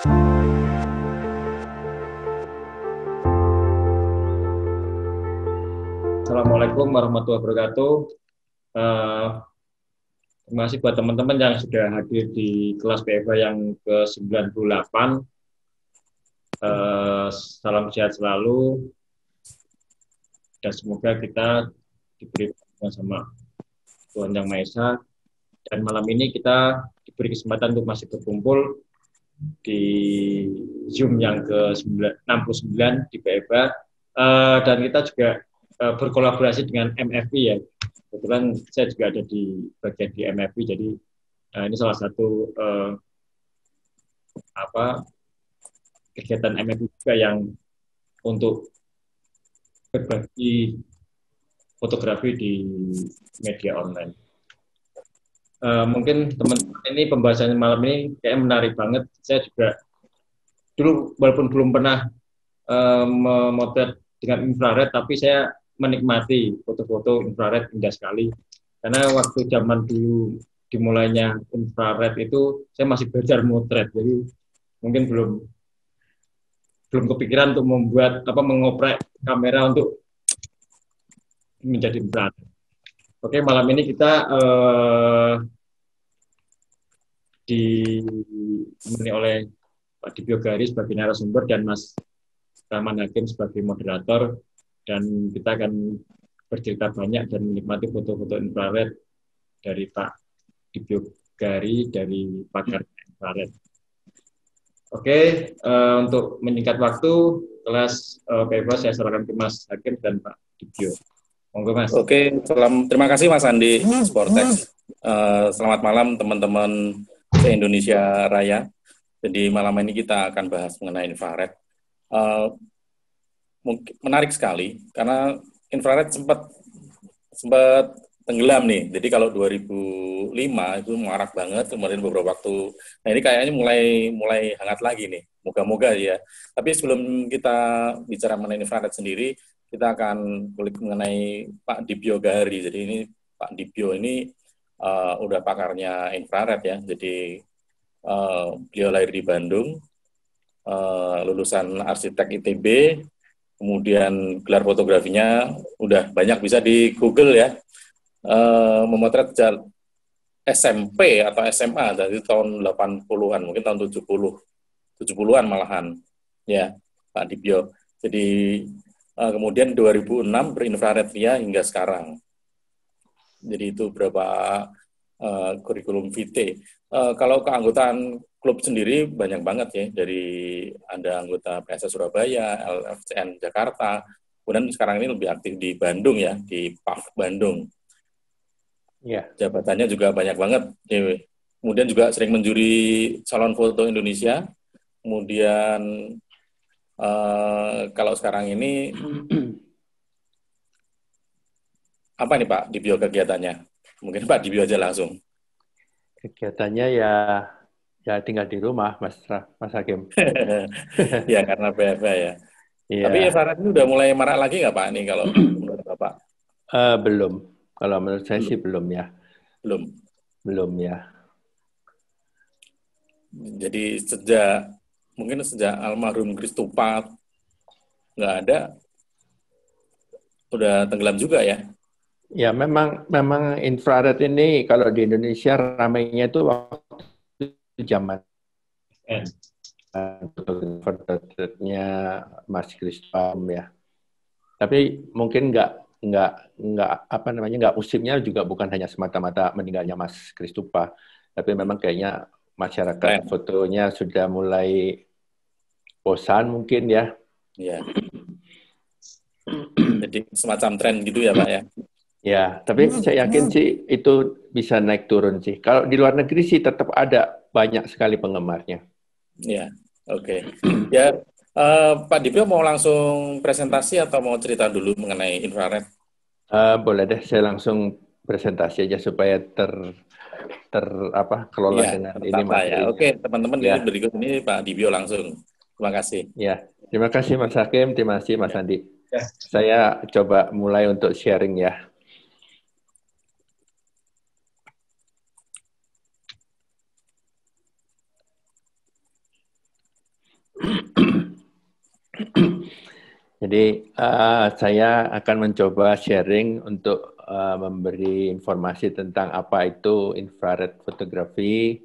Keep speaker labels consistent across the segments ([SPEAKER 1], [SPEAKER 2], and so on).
[SPEAKER 1] Assalamualaikum warahmatullahi wabarakatuh. Eh, Terima kasih buat teman-teman yang sudah hadir di kelas PFA yang ke-98. Salam sehat selalu dan semoga kita diberi perlindungan sama Tuhan Yang Maha Esa. Dan malam ini kita diberi kesempatan untuk masih berkumpul di Zoom yang ke-69 di PFA. Dan kita juga berkolaborasi dengan MFI ya. Kebetulan saya juga ada di bagian di MFI, jadi ini salah satu kegiatan MFI juga yang untuk berbagi fotografi di media online. Mungkin teman-teman ini pembahasan malam ini kayak menarik banget. Saya juga dulu walaupun belum pernah memotret dengan infrared, tapi saya menikmati foto-foto infrared indah sekali. Karena waktu zaman dulu dimulainya infrared itu saya masih belajar motret, jadi mungkin belum kepikiran untuk mengoprek kamera untuk menjadi infrared. Oke, malam ini kita ditemani oleh Pak Dibyo Gari sebagai narasumber dan Mas Rahman Hakim sebagai moderator, dan kita akan bercerita banyak dan menikmati foto-foto infrared dari Pak Dibyo Gari dari pakar infrared. Oke, untuk menyingkat waktu, kelas PFA saya serahkan ke Mas Hakim dan Pak Dibyo. Monggo Mas.
[SPEAKER 2] Oke, terima kasih Mas Andi Sportex. Selamat malam teman-teman se-Indonesia Raya. Jadi malam ini kita akan bahas mengenai infrared. Menarik sekali karena infrared sempat tenggelam nih. Jadi kalau 2005 itu marak banget, kemudian beberapa waktu. Nah ini kayaknya mulai hangat lagi nih. Moga-moga ya. Tapi sebelum kita bicara mengenai infrared sendiri, kita akan kulik mengenai Pak Dibyo Gari. Jadi ini Pak Dibyo ini udah pakarnya infrared ya. Jadi beliau lahir di Bandung, lulusan arsitek ITB, kemudian gelar fotografinya udah banyak bisa di Google ya. Memotret SMP atau SMA dari tahun 80-an, mungkin tahun 70-an malahan ya Pak Dibyo. Jadi kemudian 2006 berinfrared via hingga sekarang. Jadi itu berapa kurikulum vitae. Kalau keanggotaan klub sendiri banyak banget ya, dari Anda anggota PSS Surabaya, LFCN Jakarta, kemudian sekarang ini lebih aktif di Bandung ya, di PAF Bandung. Ya. Jabatannya juga banyak banget. Kemudian juga sering menjuri Salon Foto Indonesia. Kemudian kalau sekarang ini apa nih Pak Dibyo kegiatannya? Mungkin Pak Dibyo aja langsung.
[SPEAKER 3] Kegiatannya ya tinggal di rumah, Mas Hakim.
[SPEAKER 2] Ya karena PFA ya. Tapi infrared ini udah mulai marak lagi nggak Pak nih kalau menurut Bapak?
[SPEAKER 3] Belum. Kalau menurut saya sih belum ya. Belum ya.
[SPEAKER 2] Jadi mungkin sejak almarhum Christopher nggak ada, udah tenggelam juga ya?
[SPEAKER 3] Ya memang infrared ini kalau di Indonesia ramainya itu waktu zaman fotografernya Mas Christopher ya. Tapi mungkin nggak musimnya juga bukan hanya semata-mata meninggalnya Mas Christopher, tapi memang kayaknya masyarakat fotonya sudah mulai bosan mungkin ya.
[SPEAKER 2] Iya. Jadi semacam tren gitu ya Pak ya?
[SPEAKER 3] Ya, tapi saya yakin sih itu bisa naik turun sih. Kalau di luar negeri sih tetap ada banyak sekali penggemarnya.
[SPEAKER 2] Ya, oke. Ya, Pak Dibyo mau langsung presentasi atau mau cerita dulu mengenai infrared?
[SPEAKER 3] Boleh deh, saya langsung presentasi aja supaya kelola
[SPEAKER 2] ya,
[SPEAKER 3] dengan ini
[SPEAKER 2] materinya. Ya. Oke, teman-teman
[SPEAKER 3] ya.
[SPEAKER 2] Berikut ini Pak Dibyo langsung. Terima kasih.
[SPEAKER 3] Ya, terima kasih Mas Hakim, terima kasih Mas Andi. Ya. Saya coba mulai untuk sharing ya. Jadi saya akan mencoba sharing untuk memberi informasi tentang apa itu infrared photography,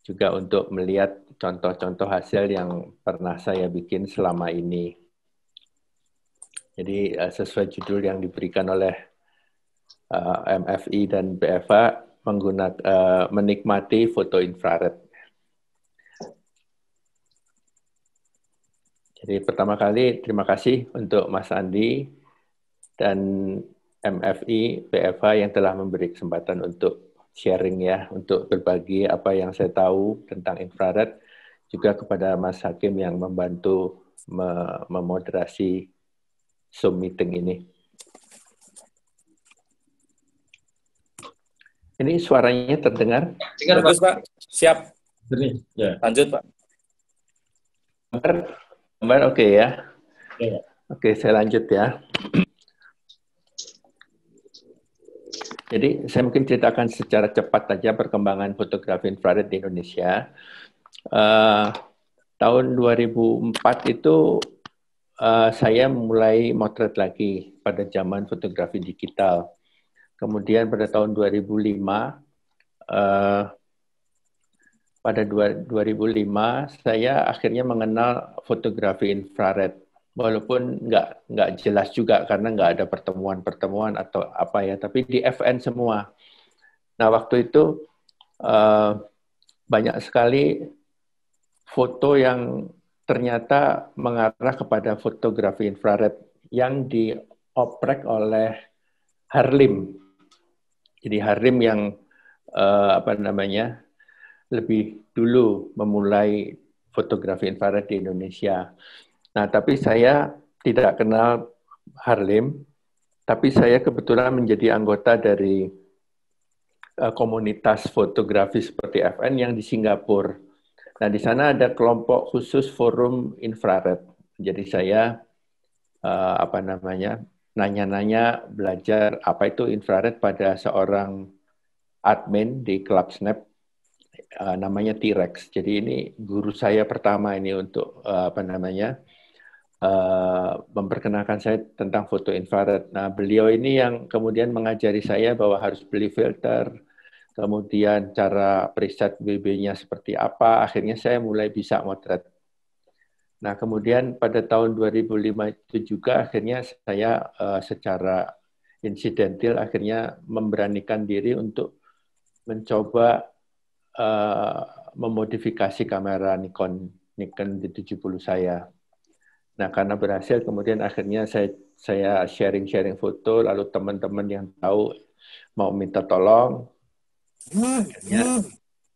[SPEAKER 3] juga untuk melihat contoh-contoh hasil yang pernah saya bikin selama ini. Jadi sesuai judul yang diberikan oleh MFI dan BFA, menikmati foto infrared. Jadi pertama kali terima kasih untuk Mas Andi dan MFI, BFA yang telah memberi kesempatan untuk sharing ya, untuk berbagi apa yang saya tahu tentang infrared, juga kepada Mas Hakim yang membantu memoderasi Zoom meeting ini. Ini suaranya terdengar?
[SPEAKER 2] Bagus, Pak. Siap.
[SPEAKER 1] Ya.
[SPEAKER 2] Lanjut, Pak.
[SPEAKER 3] Gambar oke ya?
[SPEAKER 1] Ya.
[SPEAKER 3] Oke, saya lanjut ya. Jadi saya mungkin ceritakan secara cepat saja perkembangan fotografi infrared di Indonesia. Tahun 2004 itu saya mulai motret lagi pada zaman fotografi digital. Kemudian pada tahun 2005, pada 2005 saya akhirnya mengenal fotografi infrared. Walaupun nggak jelas juga karena nggak ada pertemuan-pertemuan atau apa ya, tapi di FN semua. Nah waktu itu banyak sekali foto yang ternyata mengarah kepada fotografi infrared yang dioprek oleh Harlim. Jadi Harlim yang lebih dulu memulai fotografi infrared di Indonesia. Nah, tapi saya tidak kenal Harlim, tapi saya kebetulan menjadi anggota dari komunitas fotografi seperti FN yang di Singapura. Nah, di sana ada kelompok khusus forum infrared. Jadi saya nanya-nanya belajar apa itu infrared pada seorang admin di Club Snap, namanya T-Rex. Jadi ini guru saya pertama ini untuk memperkenalkan saya tentang foto infrared. Nah, beliau ini yang kemudian mengajari saya bahwa harus beli filter, kemudian cara preset BB-nya seperti apa, akhirnya saya mulai bisa motret. Nah, kemudian pada tahun 2005 itu juga akhirnya saya secara insidental akhirnya memberanikan diri untuk mencoba memodifikasi kamera Nikon D70 saya. Nah, karena berhasil, kemudian akhirnya saya sharing-sharing foto, lalu teman-teman yang tahu mau minta tolong.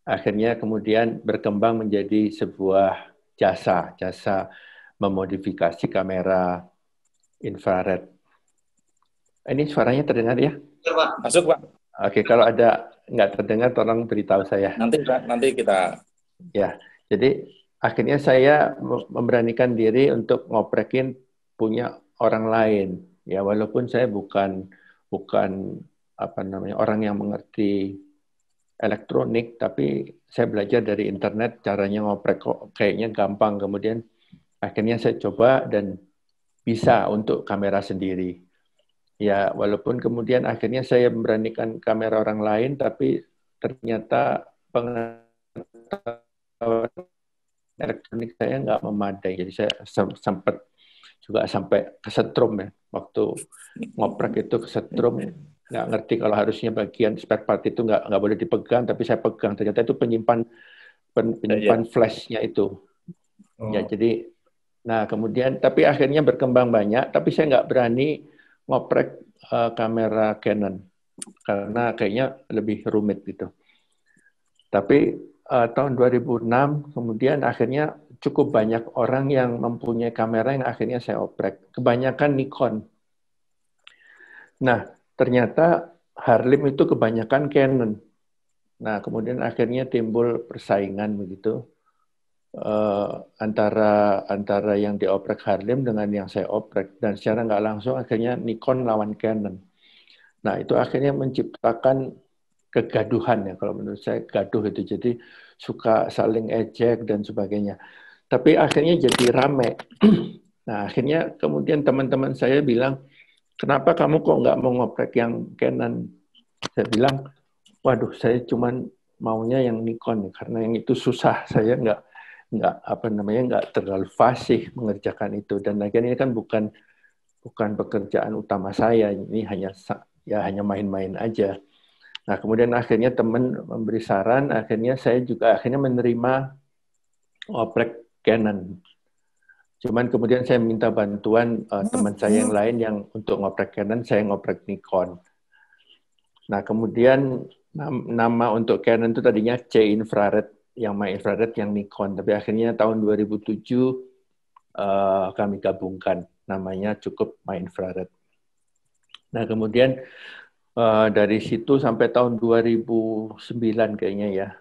[SPEAKER 3] Akhirnya kemudian berkembang menjadi sebuah jasa memodifikasi kamera infrared. Ini suaranya terdengar ya?
[SPEAKER 2] Masuk, Pak.
[SPEAKER 3] Oke, kalau ada nggak terdengar, tolong beritahu saya.
[SPEAKER 2] Nanti, Pak, nanti kita...
[SPEAKER 3] Ya, jadi akhirnya saya memberanikan diri untuk ngoprekin punya orang lain. Ya, walaupun saya bukan orang yang mengerti elektronik, tapi saya belajar dari internet caranya ngoprek kok kayaknya gampang. Kemudian akhirnya saya coba dan bisa untuk kamera sendiri. Ya, walaupun kemudian akhirnya saya memberanikan kamera orang lain, tapi ternyata pengetahuan elektronik saya nggak memadai. Jadi saya sempat juga sampai kesetrum ya. Waktu ngoprek itu kesetrum, nggak ngerti kalau harusnya bagian spare part itu nggak boleh dipegang, tapi saya pegang. Ternyata itu penyimpan flashnya itu. Ya, jadi, nah kemudian, tapi akhirnya berkembang banyak, tapi saya nggak berani ngoprek kamera Canon karena kayaknya lebih rumit gitu. Tapi tahun 2006 kemudian akhirnya cukup banyak orang yang mempunyai kamera yang akhirnya saya oprek. Kebanyakan Nikon. Nah, ternyata Harlim itu kebanyakan Canon. Nah, kemudian akhirnya timbul persaingan begitu. Antara yang dioprek Harlim dengan yang saya oprek, dan secara nggak langsung akhirnya Nikon lawan Canon. Nah itu akhirnya menciptakan kegaduhan ya, kalau menurut saya gaduh itu, jadi suka saling ejek dan sebagainya. Tapi akhirnya jadi rame. Nah, akhirnya kemudian teman-teman saya bilang, kenapa kamu kok nggak mau ngoprek yang Canon? Saya bilang, waduh, saya cuman maunya yang Nikon karena yang itu susah. Saya nggak terlalu fasih mengerjakan itu. Dan lagian ini kan bukan pekerjaan utama saya. Ini hanya main-main aja. Nah, kemudian akhirnya teman memberi saran, akhirnya saya juga akhirnya menerima ngoprek Canon. Cuman kemudian saya minta bantuan teman saya yang lain yang untuk ngoprek Canon, saya ngoprek Nikon. Nah, kemudian nama untuk Canon itu tadinya C infrared, yang my infrared, yang Nikon. Tapi akhirnya tahun 2007 kami gabungkan, namanya cukup my infrared. Nah, kemudian dari situ sampai tahun 2009 kayaknya ya,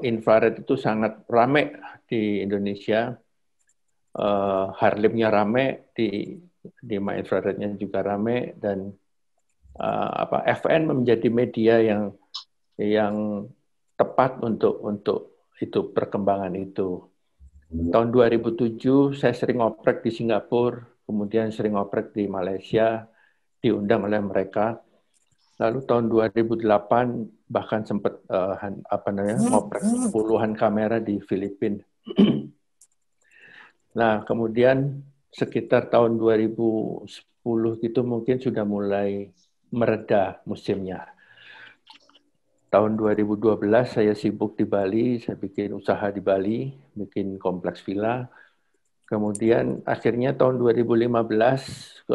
[SPEAKER 3] infrared itu sangat rame di Indonesia. Harlimnya rame, di my infrarednya juga rame, dan FN menjadi media yang tepat untuk itu perkembangan itu. Tahun 2007 saya sering ngoprek di Singapura, kemudian sering ngoprek di Malaysia, diundang oleh mereka. Lalu tahun 2008 bahkan sempat ngoprek puluhan kamera di Filipina. Nah, kemudian sekitar tahun 2010 gitu mungkin sudah mulai mereda musimnya. Tahun 2012 saya sibuk di Bali, saya bikin usaha di Bali, bikin kompleks villa. Kemudian akhirnya tahun 2015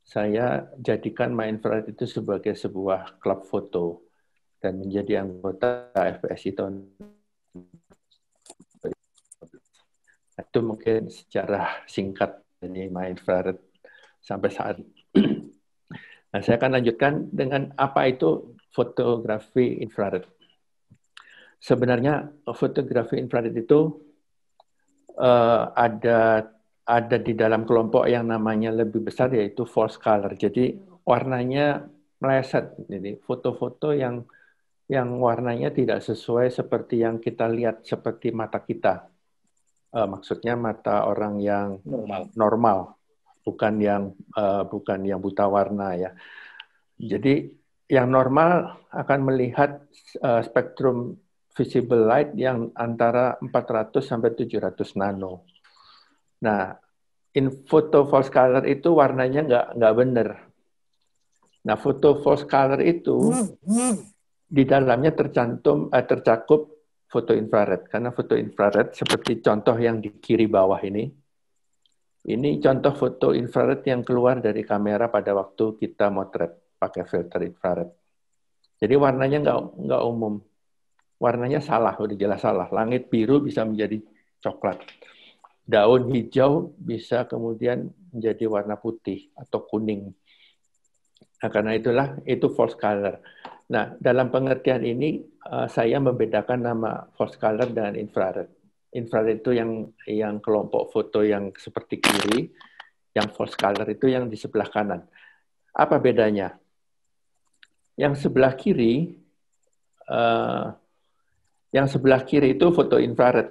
[SPEAKER 3] saya jadikan my infrared itu sebagai sebuah klub foto dan menjadi anggota FPSI tahun itu mungkin secara singkat ini my infrared sampai saat ini. Nah, saya akan lanjutkan dengan apa itu fotografi infrared. Sebenarnya fotografi infrared itu ada di dalam kelompok yang namanya lebih besar, yaitu false color. Jadi warnanya meleset. Jadi foto-foto yang warnanya tidak sesuai seperti yang kita lihat, seperti mata kita. Maksudnya mata orang yang normal, bukan yang buta warna ya. Jadi yang normal akan melihat spektrum visible light yang antara 400 sampai 700 nano. Nah, foto false color itu warnanya nggak benar. Nah, foto false color itu di dalamnya tercakup foto infrared. Karena foto infrared seperti contoh yang di kiri bawah ini contoh foto infrared yang keluar dari kamera pada waktu kita motret pakai filter infrared. Jadi warnanya nggak umum. Warnanya salah, udah jelas salah. Langit biru bisa menjadi coklat. Daun hijau bisa kemudian menjadi warna putih atau kuning. Nah, karena itulah itu false color. Nah, dalam pengertian ini saya membedakan nama false color dengan infrared. Infrared itu yang kelompok foto yang seperti kiri, yang false color itu yang di sebelah kanan. Apa bedanya? Yang sebelah kiri itu foto infrared.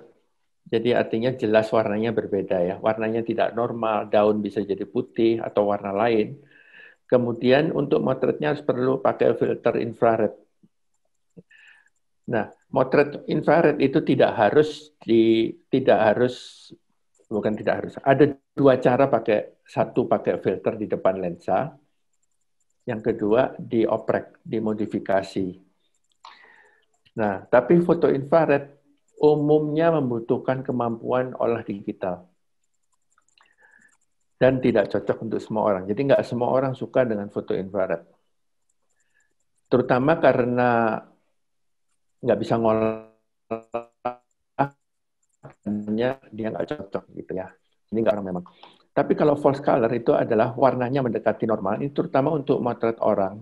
[SPEAKER 3] Jadi artinya jelas warnanya berbeda ya. Warnanya tidak normal, daun bisa jadi putih atau warna lain. Kemudian untuk motretnya harus perlu pakai filter infrared. Nah, motret infrared itu ada dua cara satu pakai filter di depan lensa, yang kedua dioprek, dimodifikasi. Nah, tapi foto infrared umumnya membutuhkan kemampuan olah digital dan tidak cocok untuk semua orang. Jadi nggak semua orang suka dengan foto infrared. Terutama karena nggak bisa ngolah, dia nggak cocok gitu ya. Ini nggak orang memang. Tapi kalau false color itu adalah warnanya mendekati normal, ini terutama untuk motret orang.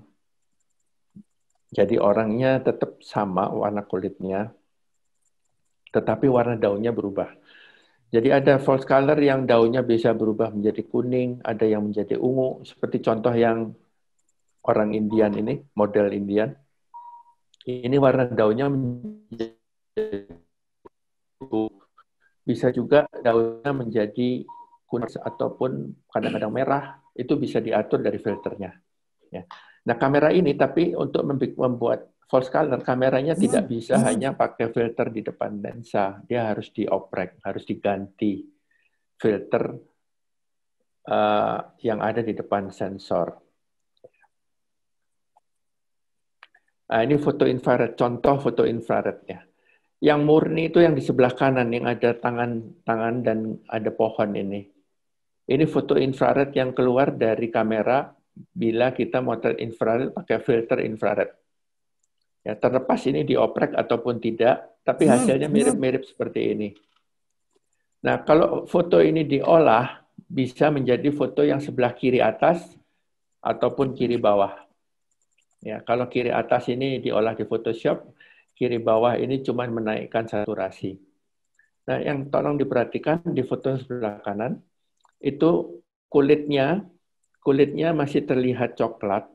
[SPEAKER 3] Jadi orangnya tetap sama warna kulitnya, tetapi warna daunnya berubah. Jadi ada false color yang daunnya bisa berubah menjadi kuning, ada yang menjadi ungu, seperti contoh yang orang Indian ini, model Indian. Ini warna daunnya menjadi, bisa juga daunnya menjadi kuning ataupun kadang-kadang merah, itu bisa diatur dari filternya. Ya. Nah, kamera ini tapi untuk membuat false color, kameranya tidak bisa hanya pakai filter di depan lensa. Dia harus dioprek, harus diganti filter yang ada di depan sensor. Nah, ini foto infrared, contoh foto infrarednya. Yang murni itu yang di sebelah kanan, yang ada tangan dan ada pohon ini. Ini foto infrared yang keluar dari kamera bila kita motret infrared pakai filter infrared. Ya, terlepas ini dioprek ataupun tidak, tapi hasilnya mirip-mirip seperti ini. Nah, kalau foto ini diolah, bisa menjadi foto yang sebelah kiri atas ataupun kiri bawah. Ya, kalau kiri atas ini diolah di Photoshop, kiri bawah ini cuma menaikkan saturasi. Nah, yang tolong diperhatikan di foto sebelah kanan, itu kulitnya masih terlihat coklat,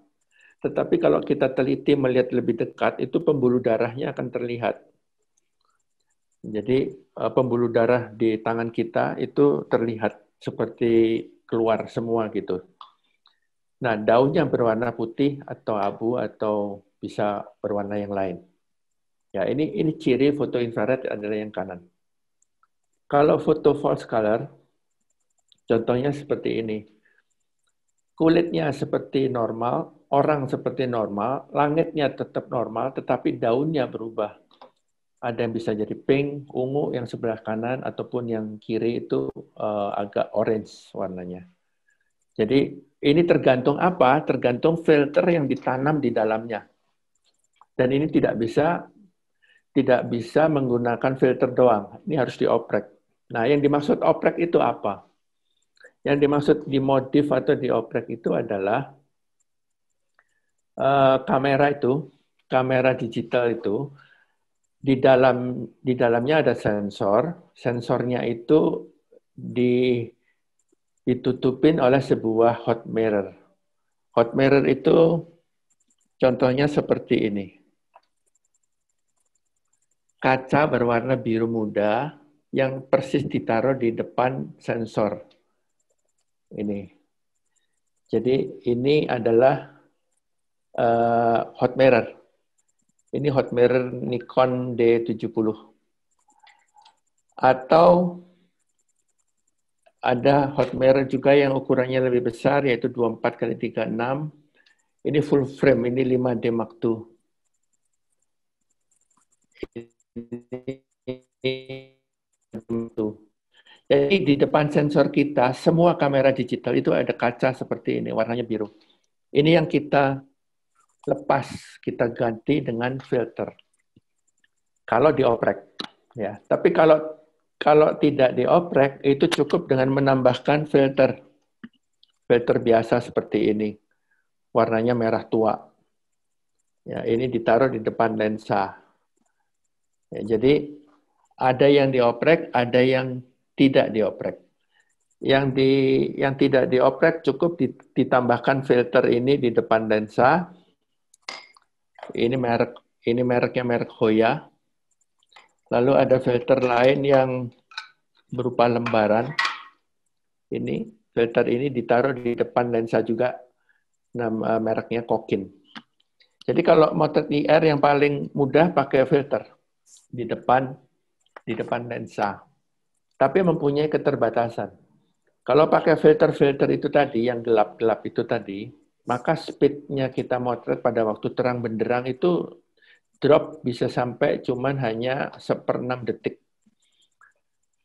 [SPEAKER 3] tetapi kalau kita teliti melihat lebih dekat, itu pembuluh darahnya akan terlihat. Jadi pembuluh darah di tangan kita itu terlihat seperti keluar semua gitu. Nah, daunnya berwarna putih atau abu atau bisa berwarna yang lain. Ya, ini ciri foto infrared adalah yang kanan. Kalau foto false color, contohnya seperti ini. Kulitnya seperti normal, orang seperti normal, langitnya tetap normal, tetapi daunnya berubah. Ada yang bisa jadi pink, ungu yang sebelah kanan, ataupun yang kiri itu agak orange warnanya. Jadi ini tergantung apa? Tergantung filter yang ditanam di dalamnya. Dan ini tidak bisa menggunakan filter doang. Ini harus dioprek. Nah, yang dimaksud oprek itu apa? Yang dimaksud dimodif atau dioprek itu adalah kamera digital itu di dalamnya ada sensor. Sensornya itu ditutupin oleh sebuah hot mirror. Hot mirror itu contohnya seperti ini. Kaca berwarna biru muda yang persis ditaruh di depan sensor. Ini. Jadi ini adalah hot mirror. Ini hot mirror Nikon D70. Atau ada hot mirror juga yang ukurannya lebih besar, yaitu 24x36. Ini full frame, ini 5D Mark II. Jadi di depan sensor kita, semua kamera digital itu ada kaca seperti ini, warnanya biru. Ini yang kita lepas, kita ganti dengan filter. Kalau dioprek, ya. Tapi kalau tidak dioprek, itu cukup dengan menambahkan filter biasa seperti ini, warnanya merah tua. Ya, ini ditaruh di depan lensa. Ya, jadi ada yang dioprek, ada yang tidak dioprek. Yang tidak dioprek cukup ditambahkan filter ini di depan lensa. Ini mereknya merek Hoya. Lalu ada filter lain yang berupa lembaran. Ini filter ini ditaruh di depan lensa juga. Mereknya Kokin. Jadi kalau motret IR yang paling mudah pakai filter di depan lensa. Tapi mempunyai keterbatasan. Kalau pakai filter itu tadi, yang gelap-gelap itu tadi, maka speed-nya kita motret pada waktu terang benderang itu drop bisa sampai cuman hanya 1/6 detik.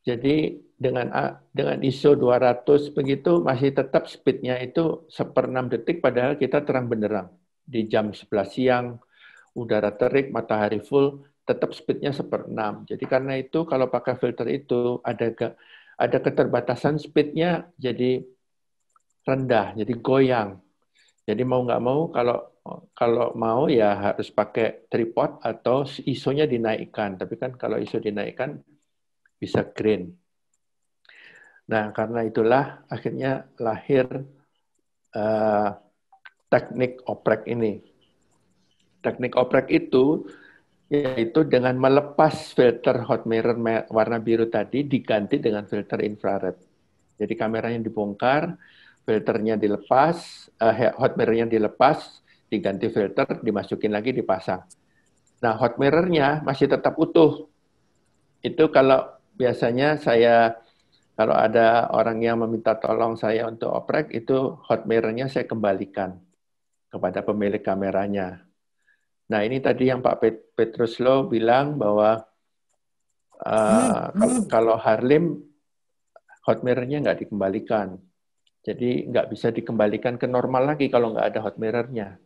[SPEAKER 3] Jadi dengan ISO 200 begitu masih tetap speed-nya itu 1/6 detik padahal kita terang benderang. Di jam 11 siang, udara terik, matahari full, tetap speed-nya 1/6. Jadi karena itu kalau pakai filter itu ada keterbatasan speed-nya jadi rendah, jadi goyang. Jadi mau nggak mau kalau mau ya harus pakai tripod atau ISO-nya dinaikkan. Tapi kan kalau ISO dinaikkan bisa grain. Nah karena itulah akhirnya lahir teknik oprek ini. Teknik oprek itu yaitu dengan melepas filter hot mirror warna biru tadi diganti dengan filter infrared. Jadi kameranya dibongkar, filternya dilepas, hot mirror-nya dilepas, diganti filter, dimasukin lagi, dipasang. Nah, hot mirror-nya masih tetap utuh. Itu kalau biasanya kalau ada orang yang meminta tolong saya untuk oprek, itu hot mirror-nya saya kembalikan kepada pemilik kameranya. Nah, ini tadi yang Pak Petruslo bilang bahwa kalau Harlim, hot mirror-nya nggak dikembalikan. Jadi nggak bisa dikembalikan ke normal lagi kalau nggak ada hot mirror-nya.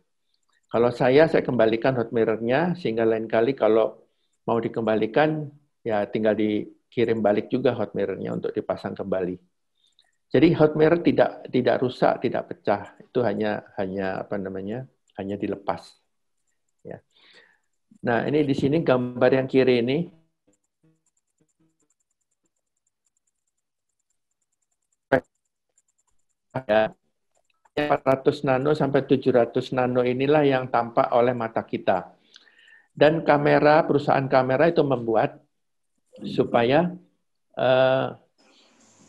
[SPEAKER 3] Kalau saya kembalikan hot mirror-nya, sehingga lain kali kalau mau dikembalikan, ya tinggal dikirim balik juga hot mirror-nya untuk dipasang kembali. Jadi hot mirror tidak rusak, tidak pecah. Itu hanya dilepas. Ya. Nah, ini di sini gambar yang kiri ini. Ya, 400 nano sampai 700 nano inilah yang tampak oleh mata kita. Dan perusahaan kamera itu membuat supaya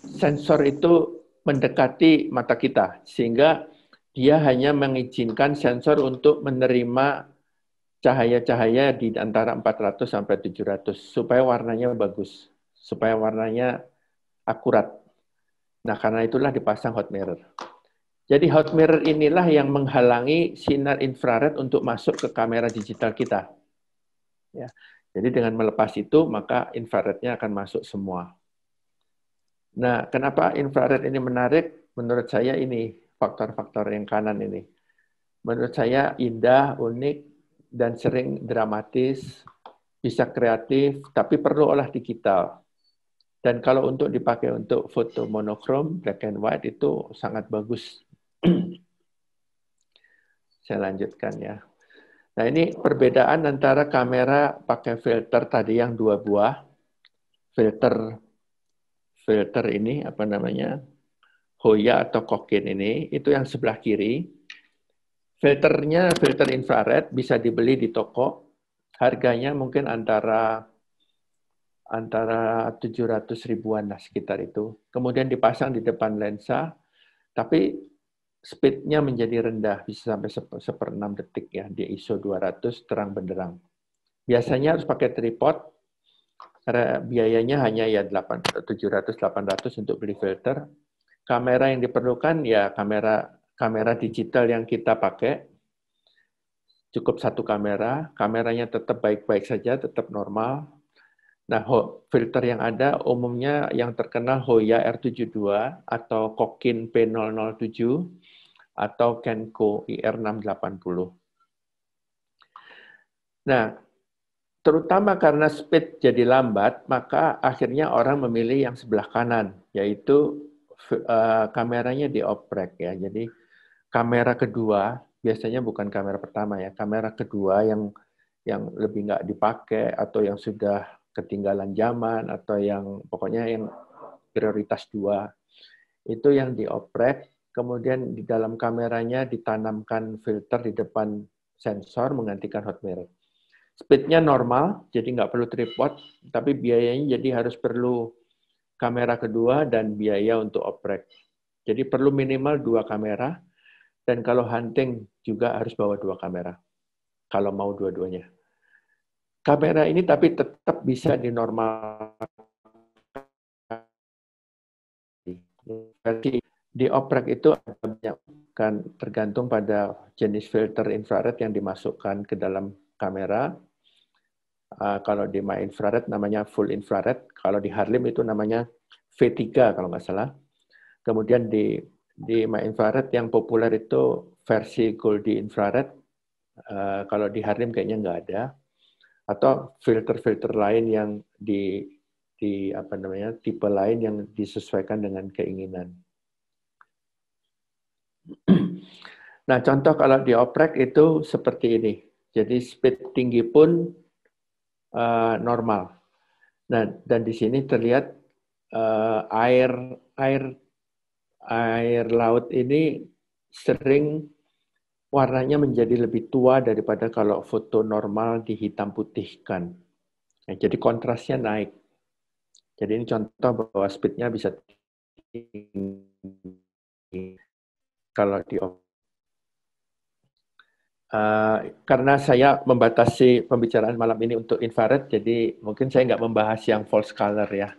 [SPEAKER 3] sensor itu mendekati mata kita, sehingga dia hanya mengizinkan sensor untuk menerima cahaya-cahaya di antara 400 sampai 700, supaya warnanya bagus, supaya warnanya akurat. Nah, karena itulah dipasang hot mirror. Jadi hot mirror inilah yang menghalangi sinar infrared untuk masuk ke kamera digital kita. Ya. Jadi dengan melepas itu, maka infrarednya akan masuk semua. Nah, kenapa infrared ini menarik? Menurut saya ini, faktor-faktor yang kanan ini. Menurut saya indah, unik, dan sering dramatis, bisa kreatif, tapi perlu olah digital. Dan kalau untuk dipakai untuk foto monokrom, black and white, itu sangat bagus. Saya lanjutkan ya. Nah, ini perbedaan antara kamera pakai filter tadi yang 2 buah. Filter ini, Hoya atau Kokin ini, itu yang sebelah kiri. Filternya filter infrared, bisa dibeli di toko. Harganya mungkin antara 700 ribuan lah sekitar itu. Kemudian dipasang di depan lensa, tapi speed-nya menjadi rendah, bisa sampai 1/6 detik ya, di ISO 200 terang benderang. Biasanya harus pakai tripod, karena biayanya hanya ya 700-800 untuk beli filter. Kamera yang diperlukan ya kamera digital yang kita pakai, cukup 1 kamera, kameranya tetap baik-baik saja, tetap normal. Nah, filter yang ada umumnya yang terkenal Hoya R72 atau Kokin P007 atau Kenko IR680. Nah, terutama karena speed jadi lambat, maka akhirnya orang memilih yang sebelah kanan, yaitu kameranya dioprek ya. Jadi kamera kedua, biasanya bukan kamera pertama ya, kamera kedua yang lebih nggak dipakai atau yang sudah ketinggalan zaman atau yang pokoknya yang prioritas 2 itu yang dioprek, kemudian di dalam kameranya ditanamkan filter di depan sensor menggantikan hot mirror. Speed-nya normal, jadi nggak perlu tripod, tapi biayanya jadi harus perlu kamera kedua dan biaya untuk oprek. Jadi perlu minimal 2 kamera, dan kalau hunting juga harus bawa 2 kamera, kalau mau dua-duanya. Kamera ini tapi tetap bisa dinormalkan. Di oprek itu kan tergantung pada jenis filter infrared yang dimasukkan ke dalam kamera. Kalau di My Infrared namanya full infrared, kalau di Harlim itu namanya V3 kalau nggak salah. Kemudian di My Infrared yang populer itu versi Goldie Infrared, kalau di Harlim kayaknya nggak ada. Atau filter-filter lain yang tipe lain yang disesuaikan dengan keinginan. Nah, contoh kalau di oprek itu seperti ini. Jadi speed tinggi pun normal. Nah, dan di sini terlihat air laut ini sering warnanya menjadi lebih tua daripada kalau foto normal dihitam putihkan. Nah, jadi kontrasnya naik. Jadi ini contoh bahwa speed-nya bisa kalau di karena saya membatasi pembicaraan malam ini untuk infrared, jadi mungkin saya nggak membahas yang false color ya.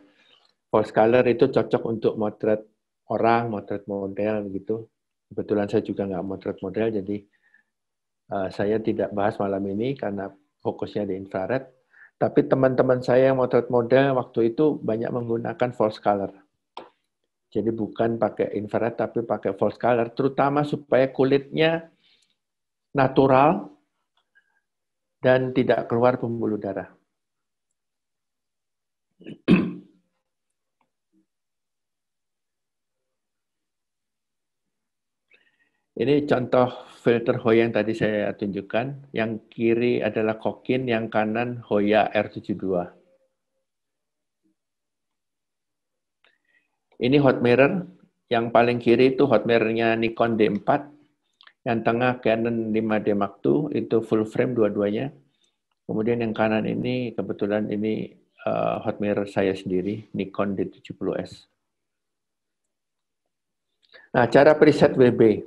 [SPEAKER 3] False color itu cocok untuk motret orang, motret model gitu. Kebetulan saya juga nggak motret model, jadi saya tidak bahas malam ini karena fokusnya di infrared. Tapi teman-teman saya yang motret model waktu itu banyak menggunakan false color. Jadi bukan pakai infrared tapi pakai false color, terutama supaya kulitnya natural dan tidak keluar pembuluh darah. Ini contoh filter Hoya yang tadi saya tunjukkan. Yang kiri adalah Kokin, yang kanan Hoya R72. Ini hot mirror. Yang paling kiri itu hot mirror-nya Nikon D4. Yang tengah Canon 5D Mark II, itu full frame dua-duanya. Kemudian yang kanan ini, kebetulan ini hot mirror saya sendiri, Nikon D70S. Nah, cara preset WB.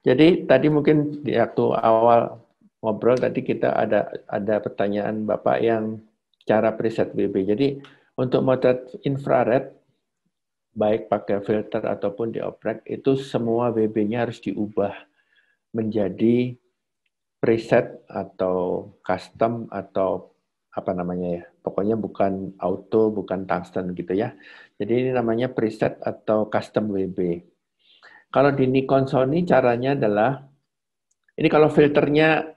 [SPEAKER 3] Jadi tadi mungkin di waktu awal ngobrol tadi kita ada pertanyaan Bapak yang cara preset WB. Jadi untuk motret infrared, baik pakai filter ataupun dioprek, itu semua WB-nya harus diubah menjadi preset atau custom atau apa namanya ya. Pokoknya bukan auto, bukan tungsten gitu ya. Jadi ini namanya preset atau custom WB. Kalau di Nikon Sony caranya adalah, ini kalau filternya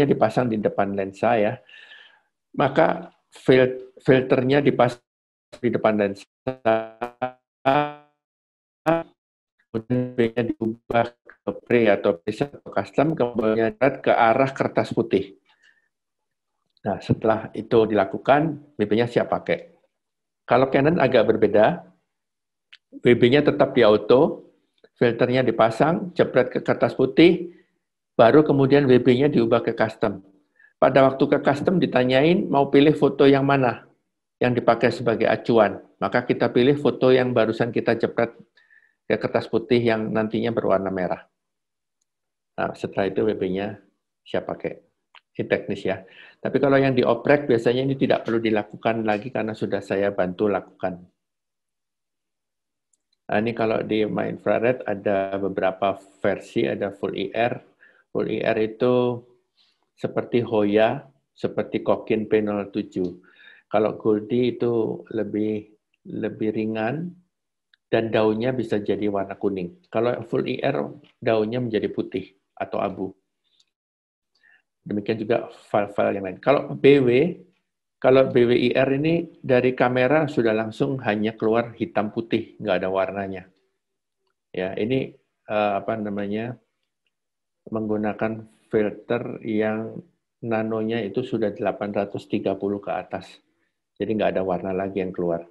[SPEAKER 3] dipasang di depan lensa ya, maka filternya dipasang di depan lensa, kemudian diubah ke pre atau preset atau custom, kemudian ke arah kertas putih. Nah, setelah itu dilakukan, WB-nya siap pakai. Kalau Canon agak berbeda, WB-nya tetap di auto, filternya dipasang, jepret ke kertas putih, baru kemudian WB-nya diubah ke custom. Pada waktu ke custom ditanyain mau pilih foto yang mana yang dipakai sebagai acuan. Maka kita pilih foto yang barusan kita jepret ke kertas putih yang nantinya berwarna merah. Nah, setelah itu WB-nya siap pakai. Ini teknis ya. Tapi kalau yang dioprek biasanya ini tidak perlu dilakukan lagi karena sudah saya bantu lakukan. Nah, ini kalau di My Infrared ada beberapa versi, ada Full IR. Full IR itu seperti Hoya, seperti Kokin P07. Kalau Goldie itu lebih ringan dan daunnya bisa jadi warna kuning. Kalau Full IR daunnya menjadi putih atau abu. Demikian juga file-file yang lain. Kalau BWIR ini dari kamera sudah langsung hanya keluar hitam putih, nggak ada warnanya. Ya, ini menggunakan filter yang nanonya itu sudah 830 ke atas. Jadi nggak ada warna lagi yang keluar.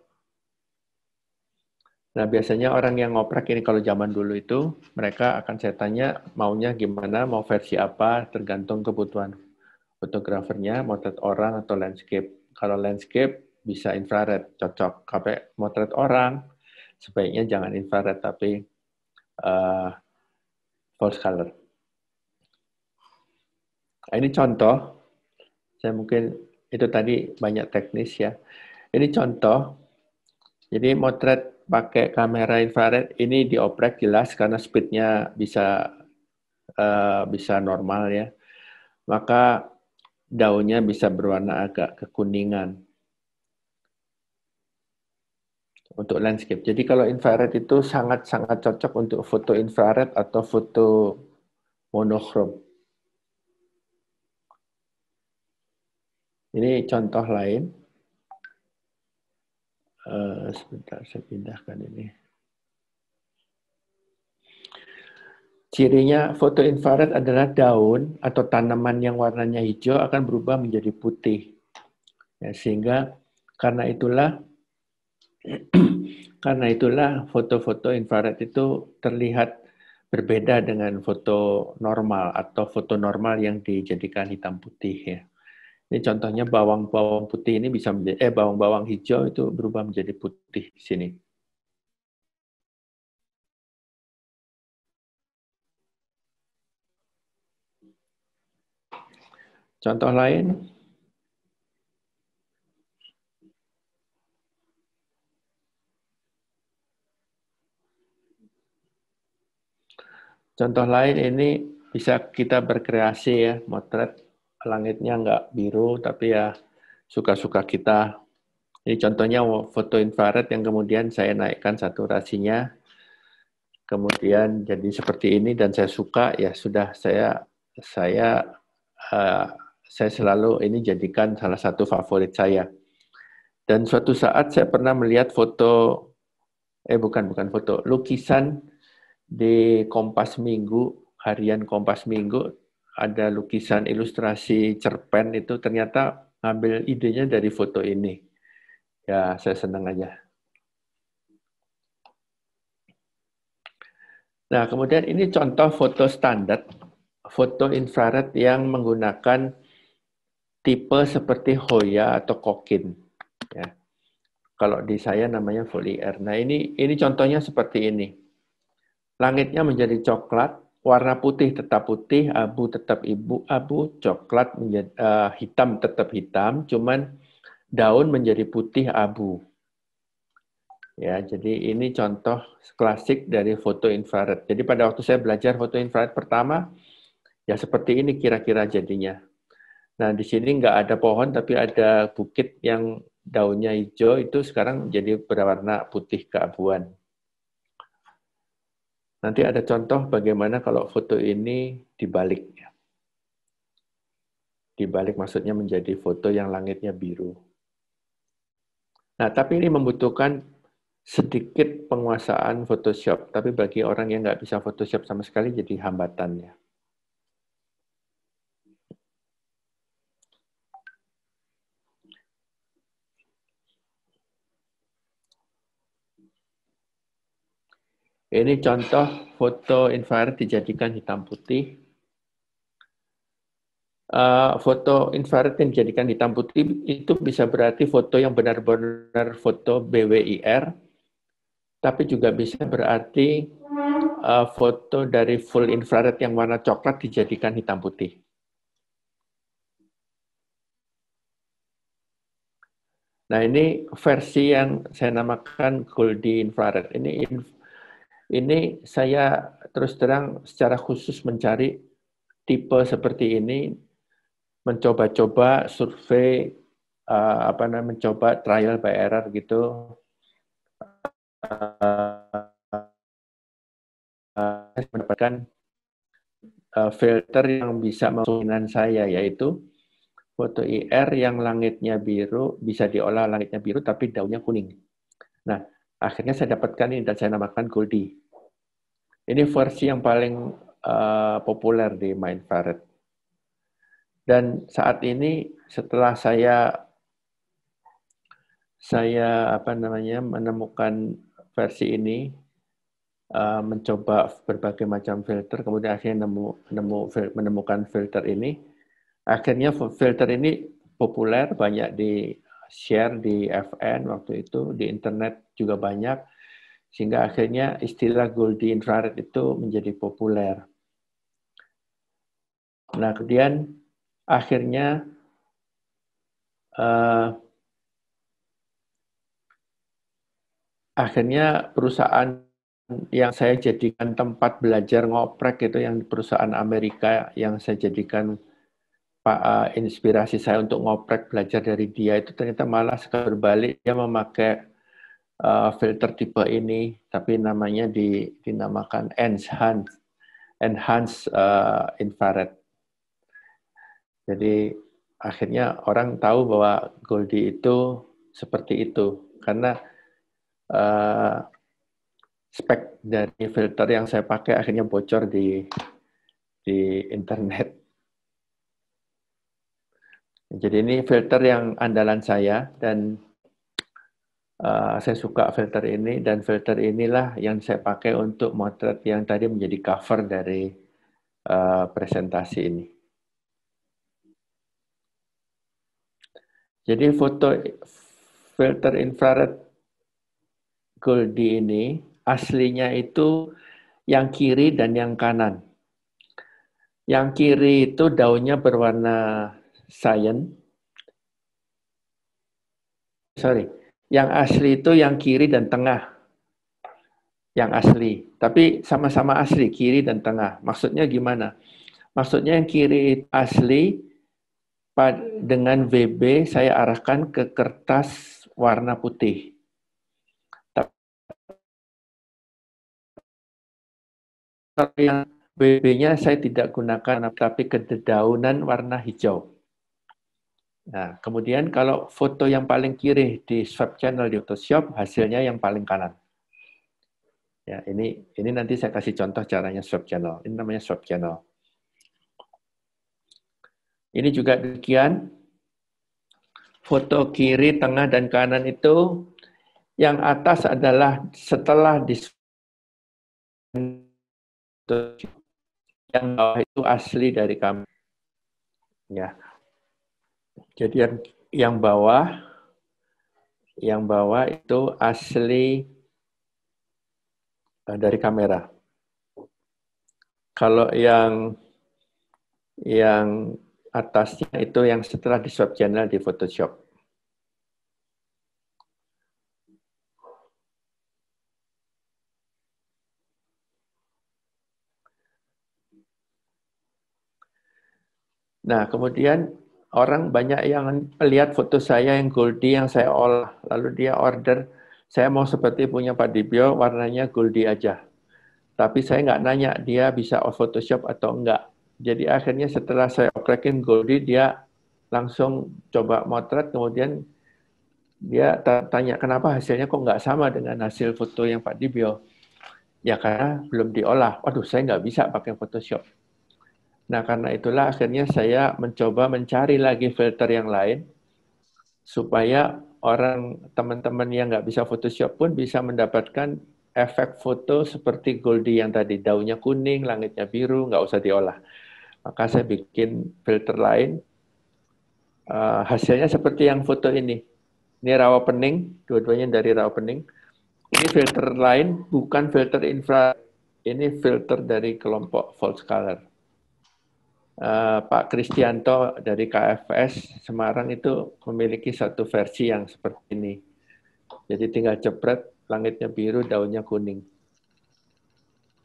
[SPEAKER 3] Nah, biasanya orang yang ngoprek ini kalau zaman dulu itu, mereka akan saya tanya maunya gimana, mau versi apa, tergantung kebutuhan fotografernya, motret orang atau landscape. Kalau landscape bisa infrared, cocok. Kalau motret orang, sebaiknya jangan infrared, tapi false color. Nah, ini contoh, saya mungkin itu tadi banyak teknis ya. Ini contoh, jadi motret pakai kamera infrared ini dioprek jelas karena speednya bisa normal ya. Maka daunnya bisa berwarna agak kekuningan untuk landscape. Jadi kalau infrared itu sangat-sangat cocok untuk foto infrared atau foto monokrom. Ini contoh lain. Sebentar, saya pindahkan ini. Cirinya foto infrared adalah daun atau tanaman yang warnanya hijau akan berubah menjadi putih. Ya, sehingga karena itulah foto-foto infrared itu terlihat berbeda dengan foto normal atau foto normal yang dijadikan hitam putih ya. Ini contohnya bawang-bawang putih ini bisa menjadi bawang-bawang hijau itu berubah menjadi putih di sini. Contoh lain. Contoh lain ini bisa kita berkreasi ya, motret langitnya nggak biru, tapi ya suka-suka kita. Ini contohnya foto infrared yang kemudian saya naikkan saturasinya, kemudian jadi seperti ini dan saya suka, ya sudah saya selalu ini jadikan salah satu favorit saya. Dan suatu saat saya pernah melihat foto, bukan foto, lukisan di Kompas Minggu, harian Kompas Minggu, ada lukisan ilustrasi cerpen itu ternyata ngambil idenya dari foto ini. Ya, saya senang aja. Nah, kemudian ini contoh foto standar, foto infrared yang menggunakan tipe seperti Hoya atau Kokin. Ya. Kalau di saya namanya Volier. Nah, ini contohnya seperti ini. Langitnya menjadi coklat, warna putih tetap putih, abu tetap abu, coklat menjadi hitam tetap hitam, cuman daun menjadi putih abu. Ya, jadi ini contoh klasik dari foto infrared. Jadi pada waktu saya belajar foto infrared pertama, ya seperti ini kira-kira jadinya. Nah, di sini nggak ada pohon, tapi ada bukit yang daunnya hijau, itu sekarang jadi berwarna putih keabuan. Nanti ada contoh bagaimana kalau foto ini dibalik. Dibalik maksudnya menjadi foto yang langitnya biru. Nah, tapi ini membutuhkan sedikit penguasaan Photoshop. Tapi bagi orang yang nggak bisa Photoshop sama sekali, jadi hambatannya. Ini contoh foto infrared dijadikan hitam putih. Foto infrared yang dijadikan hitam putih itu bisa berarti foto yang benar-benar foto BWIR, tapi juga bisa berarti foto dari full infrared yang warna coklat dijadikan hitam putih. Nah, ini versi yang saya namakan Goldie infrared. Ini saya terus terang secara khusus mencari tipe seperti ini, mencoba-coba survei, mencoba trial by error gitu. Saya mendapatkan filter yang bisa memungkinkan saya, yaitu foto IR yang langitnya biru, bisa diolah langitnya biru tapi daunnya kuning. Nah, akhirnya saya dapatkan ini dan saya namakan Goldie. Ini versi yang paling populer di Mindfaret. Dan saat ini setelah saya menemukan versi ini, mencoba berbagai macam filter, kemudian akhirnya menemukan filter ini. Akhirnya filter ini populer, banyak di share di FN waktu itu, di internet juga banyak, sehingga akhirnya istilah Goldie infrared itu menjadi populer. Nah, kemudian akhirnya perusahaan yang saya jadikan tempat belajar ngoprek itu, yang perusahaan Amerika yang saya jadikan inspirasi saya untuk ngoprek belajar dari dia, itu ternyata malah berbalik, dia memakai filter tipe ini, tapi namanya dinamakan enhanced infrared. Jadi akhirnya orang tahu bahwa Goldie itu seperti itu, karena spek dari filter yang saya pakai akhirnya bocor di internet. Jadi ini filter yang andalan saya, dan saya suka filter ini, dan filter inilah yang saya pakai untuk motret yang tadi menjadi cover dari presentasi ini. Jadi foto filter infrared Goldie ini aslinya itu yang kiri dan yang kanan. Yang kiri itu daunnya berwarna science. Sorry, yang asli itu yang kiri dan tengah. Yang asli, tapi sama-sama asli, kiri dan tengah. Maksudnya gimana? Maksudnya yang kiri asli, dengan VB saya arahkan ke kertas warna putih. Kalau yang VB-nya saya tidak gunakan, tapi ke dedaunan warna hijau. Nah, kemudian kalau foto yang paling kiri di swap channel di Photoshop, hasilnya yang paling kanan. Ya, ini nanti saya kasih contoh caranya swap channel. Ini namanya swap channel. Ini juga demikian. Foto kiri, tengah, dan kanan itu, yang atas adalah setelah di yang bawah itu asli dari kami. Ya. Jadi yang bawah itu asli dari kamera. Kalau yang atasnya itu yang setelah di swap channel di Photoshop. Nah, kemudian orang banyak yang lihat foto saya yang Goldie yang saya olah, lalu dia order, saya mau seperti punya Pak Dibyo, warnanya Goldie aja. Tapi saya nggak nanya dia bisa Photoshop atau enggak. Jadi akhirnya setelah saya okrekin Goldie, dia langsung coba motret, kemudian dia tanya kenapa hasilnya kok nggak sama dengan hasil foto yang Pak Dibyo. Ya karena belum diolah. Waduh, saya nggak bisa pakai Photoshop. Nah, karena itulah akhirnya saya mencoba mencari lagi filter yang lain supaya teman-teman yang nggak bisa Photoshop pun bisa mendapatkan efek foto seperti Goldie yang tadi, daunnya kuning, langitnya biru, nggak usah diolah. Maka saya bikin filter lain, hasilnya seperti yang foto ini. Ini rawa pening, dua-duanya dari rawa pening. Ini filter lain, bukan filter infrared, ini filter dari kelompok false color. Pak Kristianto dari KFS Semarang itu memiliki satu versi yang seperti ini. Jadi tinggal jepret, langitnya biru, daunnya kuning.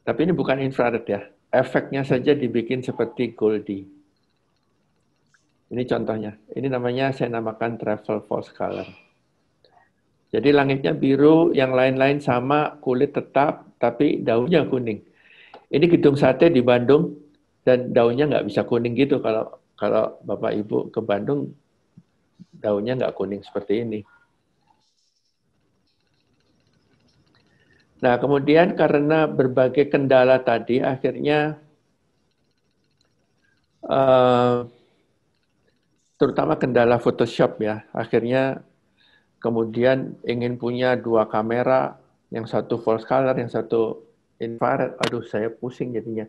[SPEAKER 3] Tapi ini bukan infrared ya. Efeknya saja dibikin seperti Goldie. Ini contohnya. Ini namanya saya namakan travel false color. Jadi langitnya biru, yang lain-lain sama, kulit tetap, tapi daunnya kuning. Ini gedung sate di Bandung, dan daunnya nggak bisa kuning gitu kalau Bapak Ibu ke Bandung, daunnya nggak kuning seperti ini. Nah, kemudian karena berbagai kendala tadi, akhirnya terutama kendala Photoshop ya, akhirnya kemudian ingin punya dua kamera, yang satu false color, yang satu infrared. Aduh, saya pusing jadinya.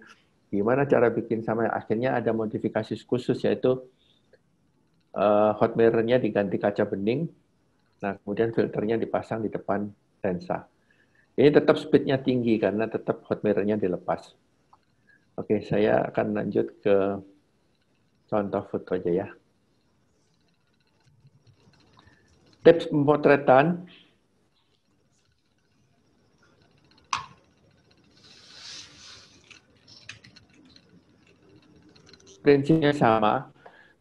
[SPEAKER 3] Gimana cara bikin sama? Akhirnya ada modifikasi khusus, yaitu hot mirror-nya diganti kaca bening, nah kemudian filternya dipasang di depan lensa. Ini tetap speed-nya tinggi karena tetap hot mirror-nya dilepas. Oke, saya akan lanjut ke contoh foto aja ya. Tips pemotretan. Prinsipnya sama,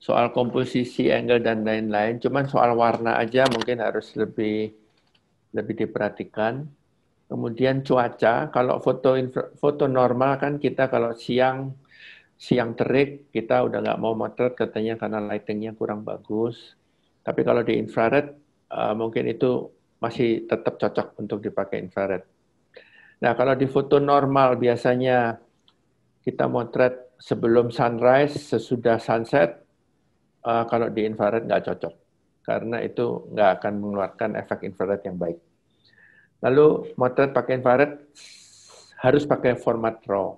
[SPEAKER 3] soal komposisi, angle, dan lain-lain. Cuman soal warna aja mungkin harus lebih diperhatikan. Kemudian cuaca, kalau foto normal kan kita kalau siang terik, kita udah nggak mau motret katanya karena lightingnya kurang bagus. Tapi kalau di infrared, mungkin itu masih tetap cocok untuk dipakai infrared. Nah, kalau di foto normal biasanya kita motret sebelum sunrise, sesudah sunset, kalau di infrared nggak cocok. Karena itu nggak akan mengeluarkan efek infrared yang baik. Lalu motret pakai infrared harus pakai format RAW.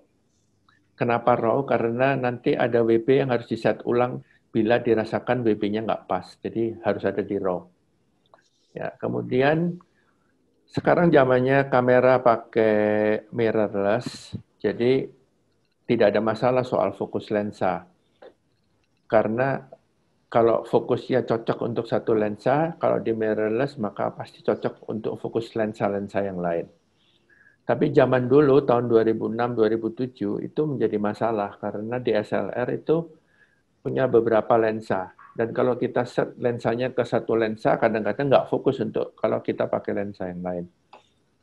[SPEAKER 3] Kenapa RAW? Karena nanti ada WB yang harus di-set ulang bila dirasakan WB-nya nggak pas. Jadi harus ada di RAW. Ya, kemudian sekarang zamannya kamera pakai mirrorless, jadi tidak ada masalah soal fokus lensa. Karena kalau fokusnya cocok untuk satu lensa, kalau di mirrorless maka pasti cocok untuk fokus lensa-lensa yang lain. Tapi zaman dulu tahun 2006-2007 itu menjadi masalah karena DSLR itu punya beberapa lensa. Dan kalau kita set lensanya ke satu lensa, kadang-kadang nggak fokus untuk kalau kita pakai lensa yang lain.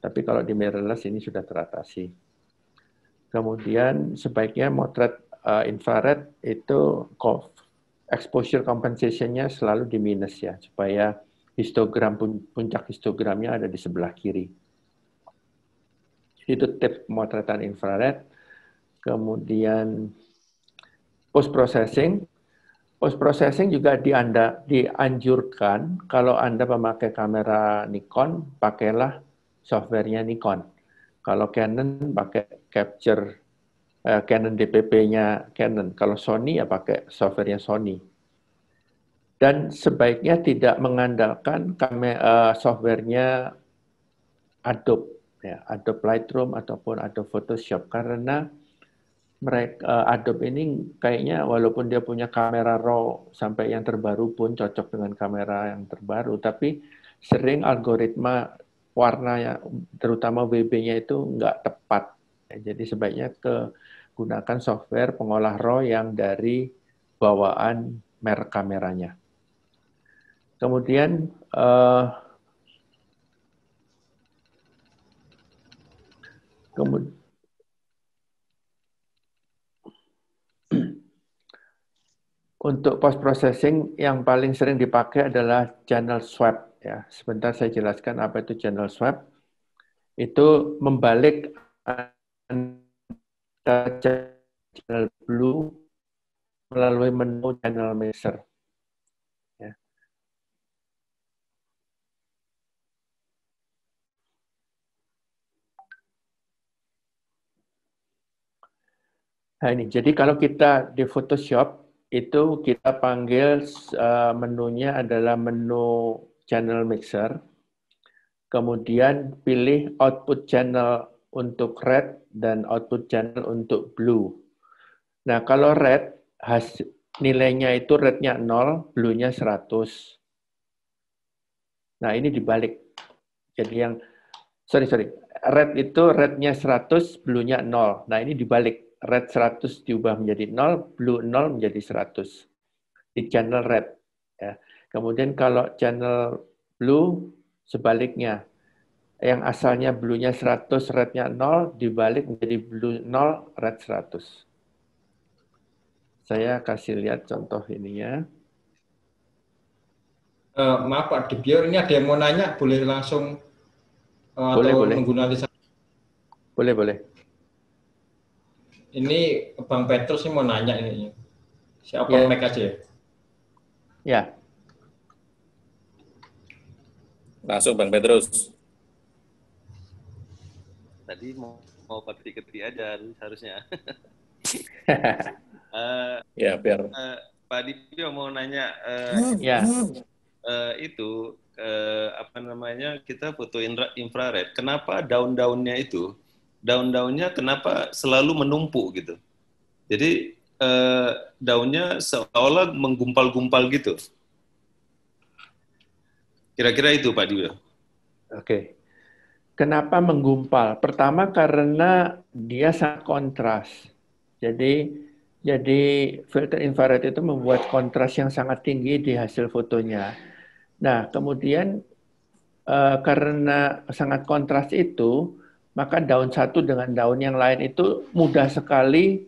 [SPEAKER 3] Tapi kalau di mirrorless ini sudah teratasi. Kemudian sebaiknya motret infrared itu exposure compensation-nya selalu di minus ya, supaya histogram puncak histogramnya ada di sebelah kiri. Itu tips pemotretan infrared. Kemudian post processing. Post processing juga dianjurkan kalau Anda memakai kamera Nikon, pakailah softwarenya Nikon. Kalau Canon pakai capture Canon DPP-nya Canon. Kalau Sony ya pakai softwarenya Sony. Dan sebaiknya tidak mengandalkan softwarenya Adobe. Ya, Adobe Lightroom ataupun Adobe Photoshop karena Adobe ini kayaknya walaupun dia punya kamera RAW sampai yang terbaru pun cocok dengan kamera yang terbaru, tapi sering algoritma warna terutama WB-nya itu nggak tepat. Jadi sebaiknya gunakan software pengolah RAW yang dari bawaan merek kameranya. Kemudian untuk post processing yang paling sering dipakai adalah channel swap ya. Sebentar saya jelaskan apa itu channel swap. Itu membalik channel blue melalui menu channel mixer. Ya. Nah ini, jadi kalau kita di Photoshop, itu kita panggil menunya adalah menu channel mixer. Kemudian pilih output channel untuk red dan output channel untuk blue. Nah kalau red, nilainya itu rednya 0, blue-nya 100. Nah ini dibalik. Jadi yang, red itu rednya 100, blue-nya 0. Nah ini dibalik. Red 100 diubah menjadi 0, blue 0 menjadi 100. Di channel red. Ya. Kemudian kalau channel blue, sebaliknya. Yang asalnya blue-nya 100, red-nya 0, dibalik menjadi blue 0, red 100. Saya kasih lihat contoh ininya.
[SPEAKER 1] Maaf Pak Debior, ini ada yang mau nanya, boleh langsung
[SPEAKER 3] boleh.
[SPEAKER 1] menggunakan lisan.
[SPEAKER 3] Boleh.
[SPEAKER 1] Ini Bang Petrus sih mau nanya ini. Siapa mic aja ya?
[SPEAKER 3] Ya.
[SPEAKER 2] Langsung Bang Petrus.
[SPEAKER 4] Tadi mau keti-keti aja harusnya.
[SPEAKER 2] Ya, biar.
[SPEAKER 4] Pak Dipio mau nanya. Itu apa namanya, kita foto infrared. Kenapa daun-daunnya itu? Daun-daunnya kenapa selalu menumpuk gitu? Jadi daunnya seolah menggumpal-gumpal gitu. Kira-kira itu Pak Dio.
[SPEAKER 3] Oke. Kenapa menggumpal? Pertama karena dia sangat kontras. Jadi filter infrared itu membuat kontras yang sangat tinggi di hasil fotonya. Nah, kemudian karena sangat kontras itu, maka daun satu dengan daun yang lain itu mudah sekali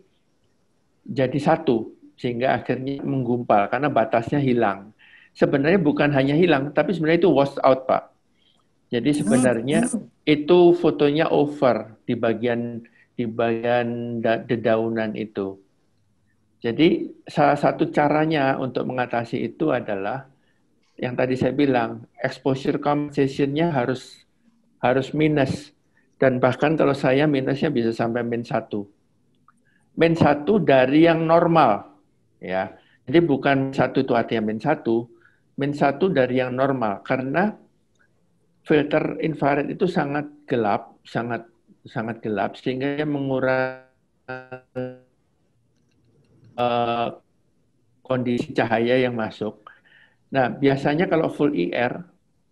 [SPEAKER 3] jadi satu, sehingga akhirnya menggumpal karena batasnya hilang. Sebenarnya bukan hanya hilang, tapi sebenarnya itu washed out, Pak. Jadi sebenarnya itu fotonya over di bagian dedaunan itu. Jadi salah satu caranya untuk mengatasi itu adalah yang tadi saya bilang, exposure compensation-nya harus minus. Dan bahkan kalau saya minusnya bisa sampai -1. -1 dari yang normal. Ya. Jadi bukan 1 itu artinya -1, -1 dari yang normal. Karena filter infrared itu sangat gelap, sangat gelap, sehingga mengurangi kondisi cahaya yang masuk. Nah, biasanya kalau full IR,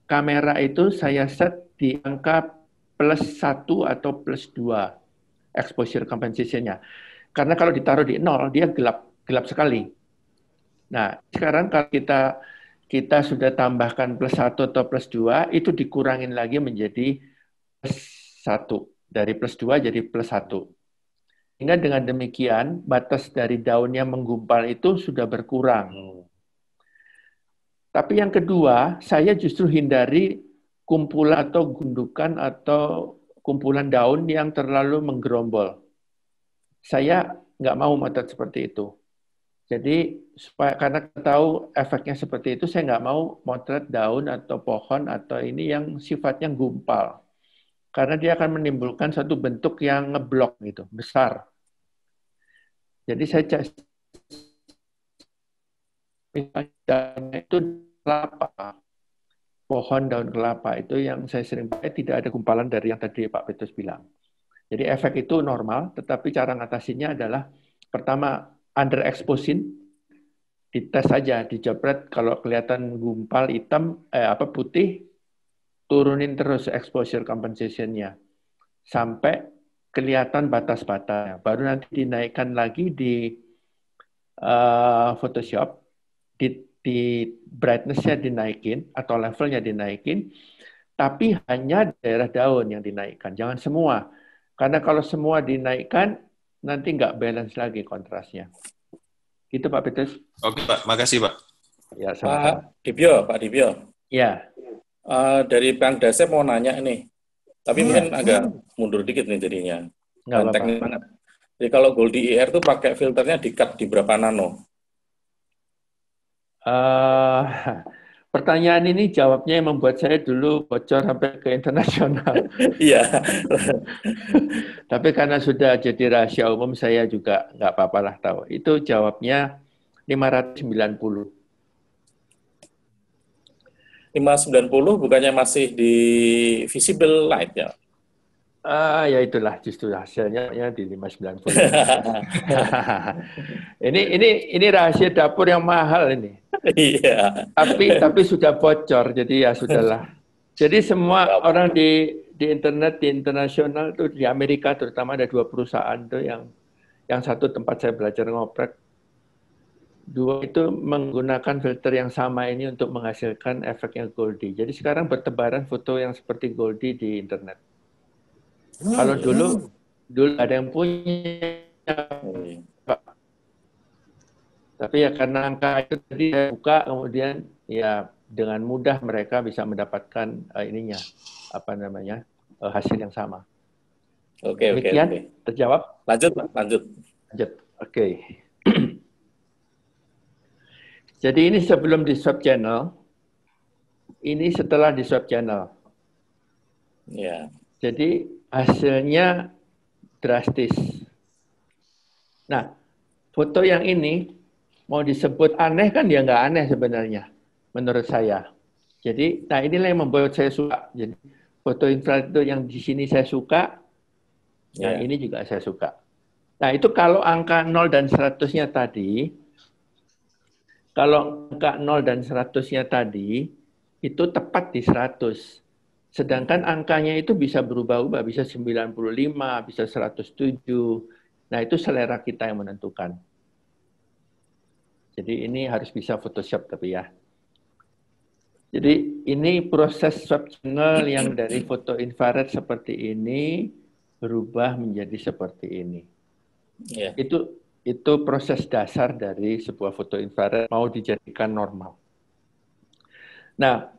[SPEAKER 3] kamera itu saya set di angka +1 atau +2 exposure compensation-nya. Karena kalau ditaruh di 0, dia gelap sekali. Nah, sekarang kalau kita sudah tambahkan +1 atau +2, itu dikurangin lagi menjadi +1. Dari +2 jadi +1. Sehingga dengan demikian, batas dari daunnya menggumpal itu sudah berkurang. Tapi yang kedua, saya justru hindari kumpulan atau gundukan atau kumpulan daun yang terlalu menggerombol. Saya nggak mau motret seperti itu. Jadi karena tahu efeknya seperti itu, saya nggak mau motret daun atau pohon atau ini yang sifatnya gumpal. Karena dia akan menimbulkan satu bentuk yang ngeblok gitu, besar. Jadi saya itu kelapa, pohon daun kelapa itu yang saya sering pakai tidak ada gumpalan dari yang tadi Pak Petrus bilang. Jadi efek itu normal, tetapi cara ngatasinya adalah pertama underexposing, dites saja, dijepret kalau kelihatan gumpal hitam putih, turunin terus exposure compensation-nya sampai kelihatan batas-batasnya. Baru nanti dinaikkan lagi di Photoshop, di brightness-nya dinaikin atau levelnya dinaikin, tapi hanya daerah daun yang dinaikkan, jangan semua. Karena kalau semua dinaikkan, nanti nggak balance lagi kontrasnya. Gitu Pak Petrus.
[SPEAKER 5] Oke Pak, makasih Pak.
[SPEAKER 3] Ya, sama-sama.
[SPEAKER 2] Pak Dibyo.
[SPEAKER 3] Ya.
[SPEAKER 2] Dari Bang Dasep mau nanya nih, tapi mungkin agak mundur dikit nih jadinya. Teknis banget. Jadi kalau Goldie IR itu pakai filternya di-cut di berapa nano?
[SPEAKER 3] Pertanyaan ini jawabnya yang membuat saya dulu bocor sampai ke internasional.
[SPEAKER 2] Iya.
[SPEAKER 3] Tapi karena sudah jadi rahasia umum, saya juga nggak apa-apa lah tahu. Itu jawabnya 590.
[SPEAKER 2] 590 bukannya masih di visible light ya?
[SPEAKER 3] Ya itulah justru hasilnya ya di 590. ini rahasia dapur yang mahal ini.
[SPEAKER 2] Iya.
[SPEAKER 3] Tapi sudah bocor, jadi ya sudahlah. Jadi semua orang di internet, di internasional tuh di Amerika terutama ada 2 perusahaan tuh yang satu tempat saya belajar ngoprek. 2 itu menggunakan filter yang sama ini untuk menghasilkan efek yang Goldie. Jadi sekarang bertebaran foto yang seperti Goldie di internet. Kalau dulu ada yang punya, tapi ya karena angka itu tadi saya buka, kemudian ya dengan mudah mereka bisa mendapatkan hasil yang sama.
[SPEAKER 2] Oke.
[SPEAKER 3] Terjawab?
[SPEAKER 2] Lanjut.
[SPEAKER 3] Oke. Jadi ini sebelum di sub channel, ini setelah di sub channel.
[SPEAKER 2] Ya.
[SPEAKER 3] Jadi hasilnya drastis. Nah, foto yang ini mau disebut aneh kan ya nggak aneh sebenarnya, menurut saya. Jadi, nah inilah yang membuat saya suka. Jadi foto infrared itu yang di sini saya suka, yang ini juga saya suka. Nah itu kalau angka 0 dan 100-nya tadi, kalau angka 0 dan 100-nya tadi, itu tepat di 100. Sedangkan angkanya itu bisa berubah-ubah, bisa 95, bisa 107. Nah, itu selera kita yang menentukan. Jadi ini harus bisa Photoshop tapi ya. Jadi ini proses sub channel yang dari foto infrared seperti ini berubah menjadi seperti ini.
[SPEAKER 2] Yeah.
[SPEAKER 3] Itu proses dasar dari sebuah foto infrared mau dijadikan normal. Nah,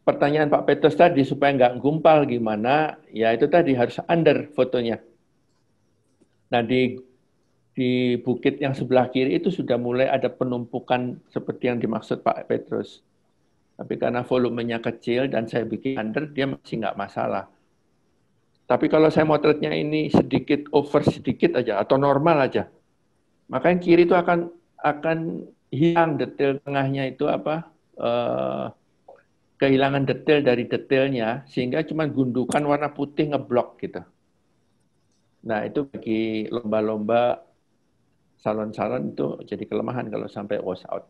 [SPEAKER 3] pertanyaan Pak Petrus tadi supaya nggak gumpal gimana, ya itu tadi harus under fotonya. Nah, di bukit yang sebelah kiri itu sudah mulai ada penumpukan seperti yang dimaksud Pak Petrus. Tapi karena volumenya kecil dan saya bikin under, dia masih nggak masalah. Tapi kalau saya motretnya ini sedikit over sedikit aja atau normal aja, maka yang kiri itu akan hilang detail tengahnya itu kehilangan detail dari detailnya sehingga cuma gundukan warna putih ngeblok gitu. Nah itu bagi lomba-lomba salon-salon itu jadi kelemahan kalau sampai wash out.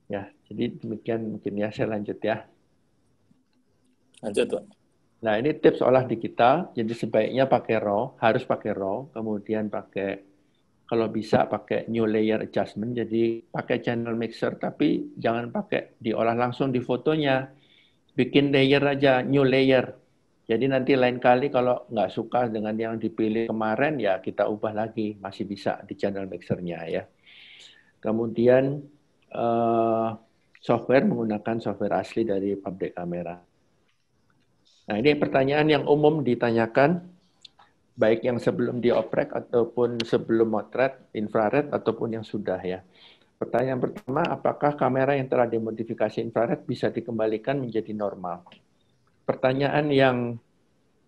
[SPEAKER 3] Ya, jadi demikian mungkin ya, saya lanjut ya.
[SPEAKER 2] Lanjut, Pak.
[SPEAKER 3] Nah, ini tips olah digital. Jadi sebaiknya pakai RAW, harus pakai RAW, kemudian pakai, kalau bisa pakai new layer adjustment, jadi pakai channel mixer, tapi jangan pakai diolah langsung di fotonya. Bikin layer aja, new layer. Jadi nanti lain kali kalau nggak suka dengan yang dipilih kemarin, ya kita ubah lagi, masih bisa di channel mixernya ya. Kemudian software menggunakan software asli dari pabrik kamera. Nah, ini pertanyaan yang umum ditanyakan, baik yang sebelum dioprek ataupun sebelum motret, infrared ataupun yang sudah ya. Pertanyaan pertama, apakah kamera yang telah dimodifikasi infrared bisa dikembalikan menjadi normal? Pertanyaan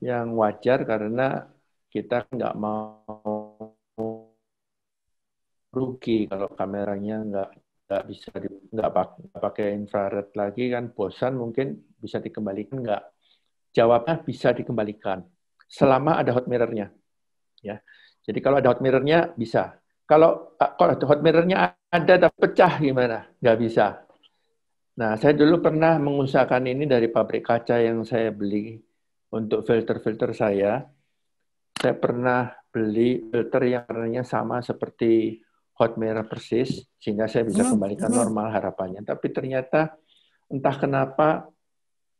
[SPEAKER 3] yang wajar karena kita nggak mau rugi kalau kameranya nggak bisa nggak pakai infrared lagi kan bosan, mungkin bisa dikembalikan nggak? Jawabnya bisa dikembalikan selama ada hot mirror-nya. Ya. Jadi kalau ada hot mirror-nya bisa. Kalau hot mirror-nya ada tapi pecah gimana? Nggak bisa. Nah, saya dulu pernah mengusahakan ini dari pabrik kaca yang saya beli untuk filter-filter saya. Saya pernah beli filter yang warnanya sama seperti hot mirror persis, sehingga saya bisa kembalikan normal harapannya. Tapi ternyata entah kenapa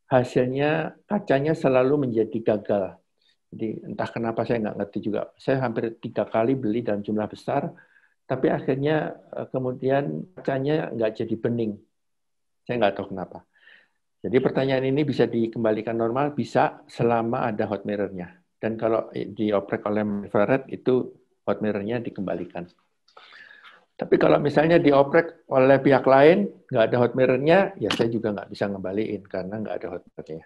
[SPEAKER 3] hasilnya kacanya selalu menjadi gagal. Jadi entah kenapa saya nggak ngerti juga. Saya hampir 3 kali beli dalam jumlah besar, tapi akhirnya kemudian kacanya nggak jadi bening. Saya nggak tahu kenapa. Jadi pertanyaan ini bisa dikembalikan normal, bisa selama ada hot mirror-nya. Dan kalau dioprek oleh infrared, itu hot mirror-nya dikembalikan. Tapi kalau misalnya dioprek oleh pihak lain, nggak ada hot mirror-nya, ya saya juga nggak bisa ngembaliin karena nggak ada hot mirror-nya.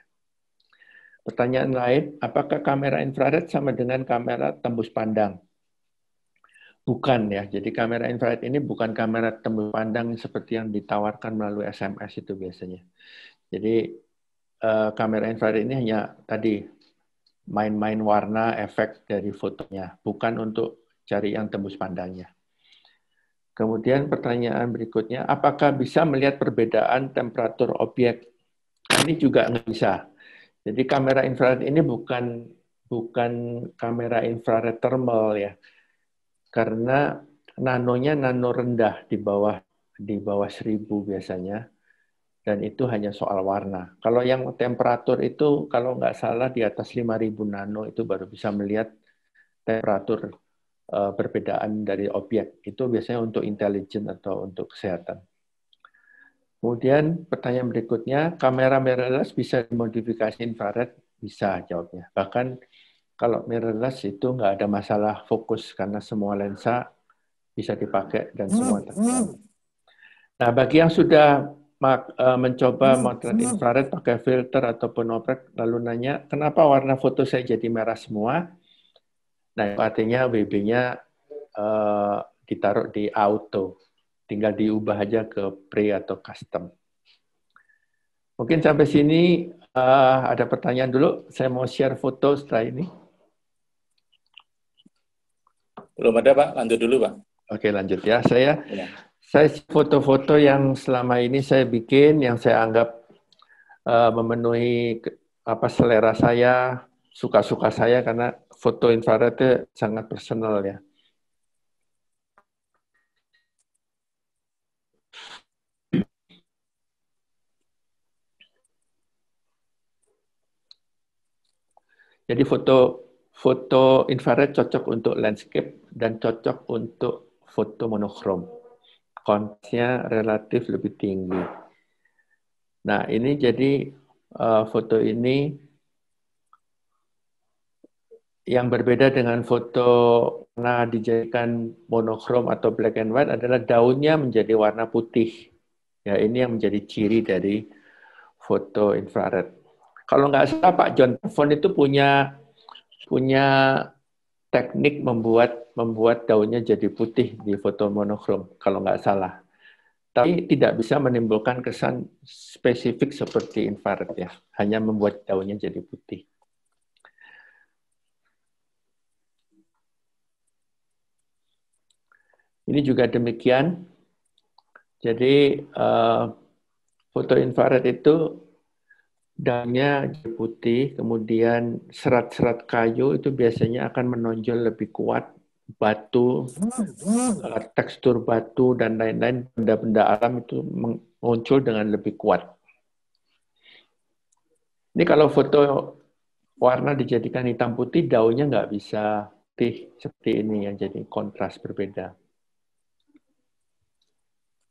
[SPEAKER 3] Pertanyaan lain, apakah kamera infrared sama dengan kamera tembus pandang? Bukan ya, jadi kamera infrared ini bukan kamera tembus pandang seperti yang ditawarkan melalui SMS itu biasanya. Jadi kamera infrared ini hanya tadi main-main warna, efek dari fotonya, bukan untuk cari yang tembus pandangnya. Kemudian pertanyaan berikutnya, apakah bisa melihat perbedaan temperatur objek? Ini juga nggak bisa. Jadi kamera infrared ini bukan kamera infrared thermal ya, karena nanonya nano rendah di bawah 1000 biasanya, dan itu hanya soal warna. Kalau yang temperatur itu kalau nggak salah di atas 5000 nano itu baru bisa melihat temperatur perbedaan dari objek. Itu biasanya untuk intelijen atau untuk kesehatan. Kemudian pertanyaan berikutnya, kamera mirrorless bisa dimodifikasi infrared? Bisa jawabnya. Bahkan kalau mirrorless itu nggak ada masalah fokus karena semua lensa bisa dipakai dan semua terjangkau. Nah, bagi yang sudah mencoba motret infrared pakai filter ataupun oprek, lalu nanya, kenapa warna foto saya jadi merah semua? Nah, artinya WB-nya ditaruh di auto. Tinggal diubah aja ke pre atau custom. Mungkin sampai sini ada pertanyaan dulu. Saya mau share foto setelah ini.
[SPEAKER 2] Belum ada, Pak. Lanjut dulu, Pak.
[SPEAKER 3] Oke, lanjut ya. Saya foto-foto yang selama ini saya bikin, yang saya anggap memenuhi selera saya, suka-suka saya, karena foto infrared itu sangat personal ya. Jadi foto infrared cocok untuk landscape dan cocok untuk foto monokrom. Kontrasnya relatif lebih tinggi. Nah, ini jadi foto ini yang berbeda dengan foto warna dijadikan monokrom atau black and white adalah daunnya menjadi warna putih. Ya, ini yang menjadi ciri dari foto infrared. Kalau nggak salah Pak John Pavone itu punya teknik membuat daunnya jadi putih di foto monokrom, kalau nggak salah. Tapi tidak bisa menimbulkan kesan spesifik seperti infrared ya, hanya membuat daunnya jadi putih. Ini juga demikian. Jadi foto infrared itu daunnya putih, kemudian serat-serat kayu itu biasanya akan menonjol lebih kuat, batu, tekstur batu dan lain-lain benda-benda alam itu muncul dengan lebih kuat. Ini kalau foto warna dijadikan hitam putih, daunnya nggak bisa putih seperti ini yang jadi kontras berbeda.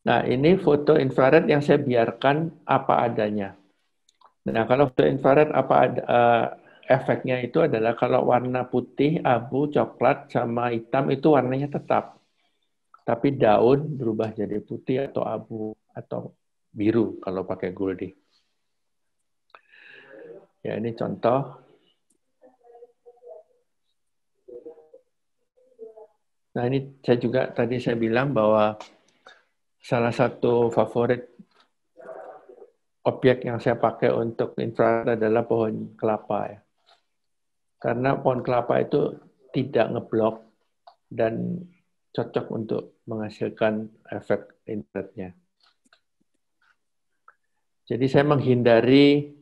[SPEAKER 3] Nah, ini foto infrared yang saya biarkan apa adanya. Nah, kalau foto infrared efeknya itu adalah kalau warna putih, abu, coklat, sama hitam itu warnanya tetap. Tapi daun berubah jadi putih atau abu atau biru kalau pakai Goldie. Ya, ini contoh. Nah, ini tadi saya bilang bahwa salah satu favorit objek yang saya pakai untuk infrared adalah pohon kelapa ya. Karena pohon kelapa itu tidak ngeblok dan cocok untuk menghasilkan efek infrarednya. Jadi saya menghindari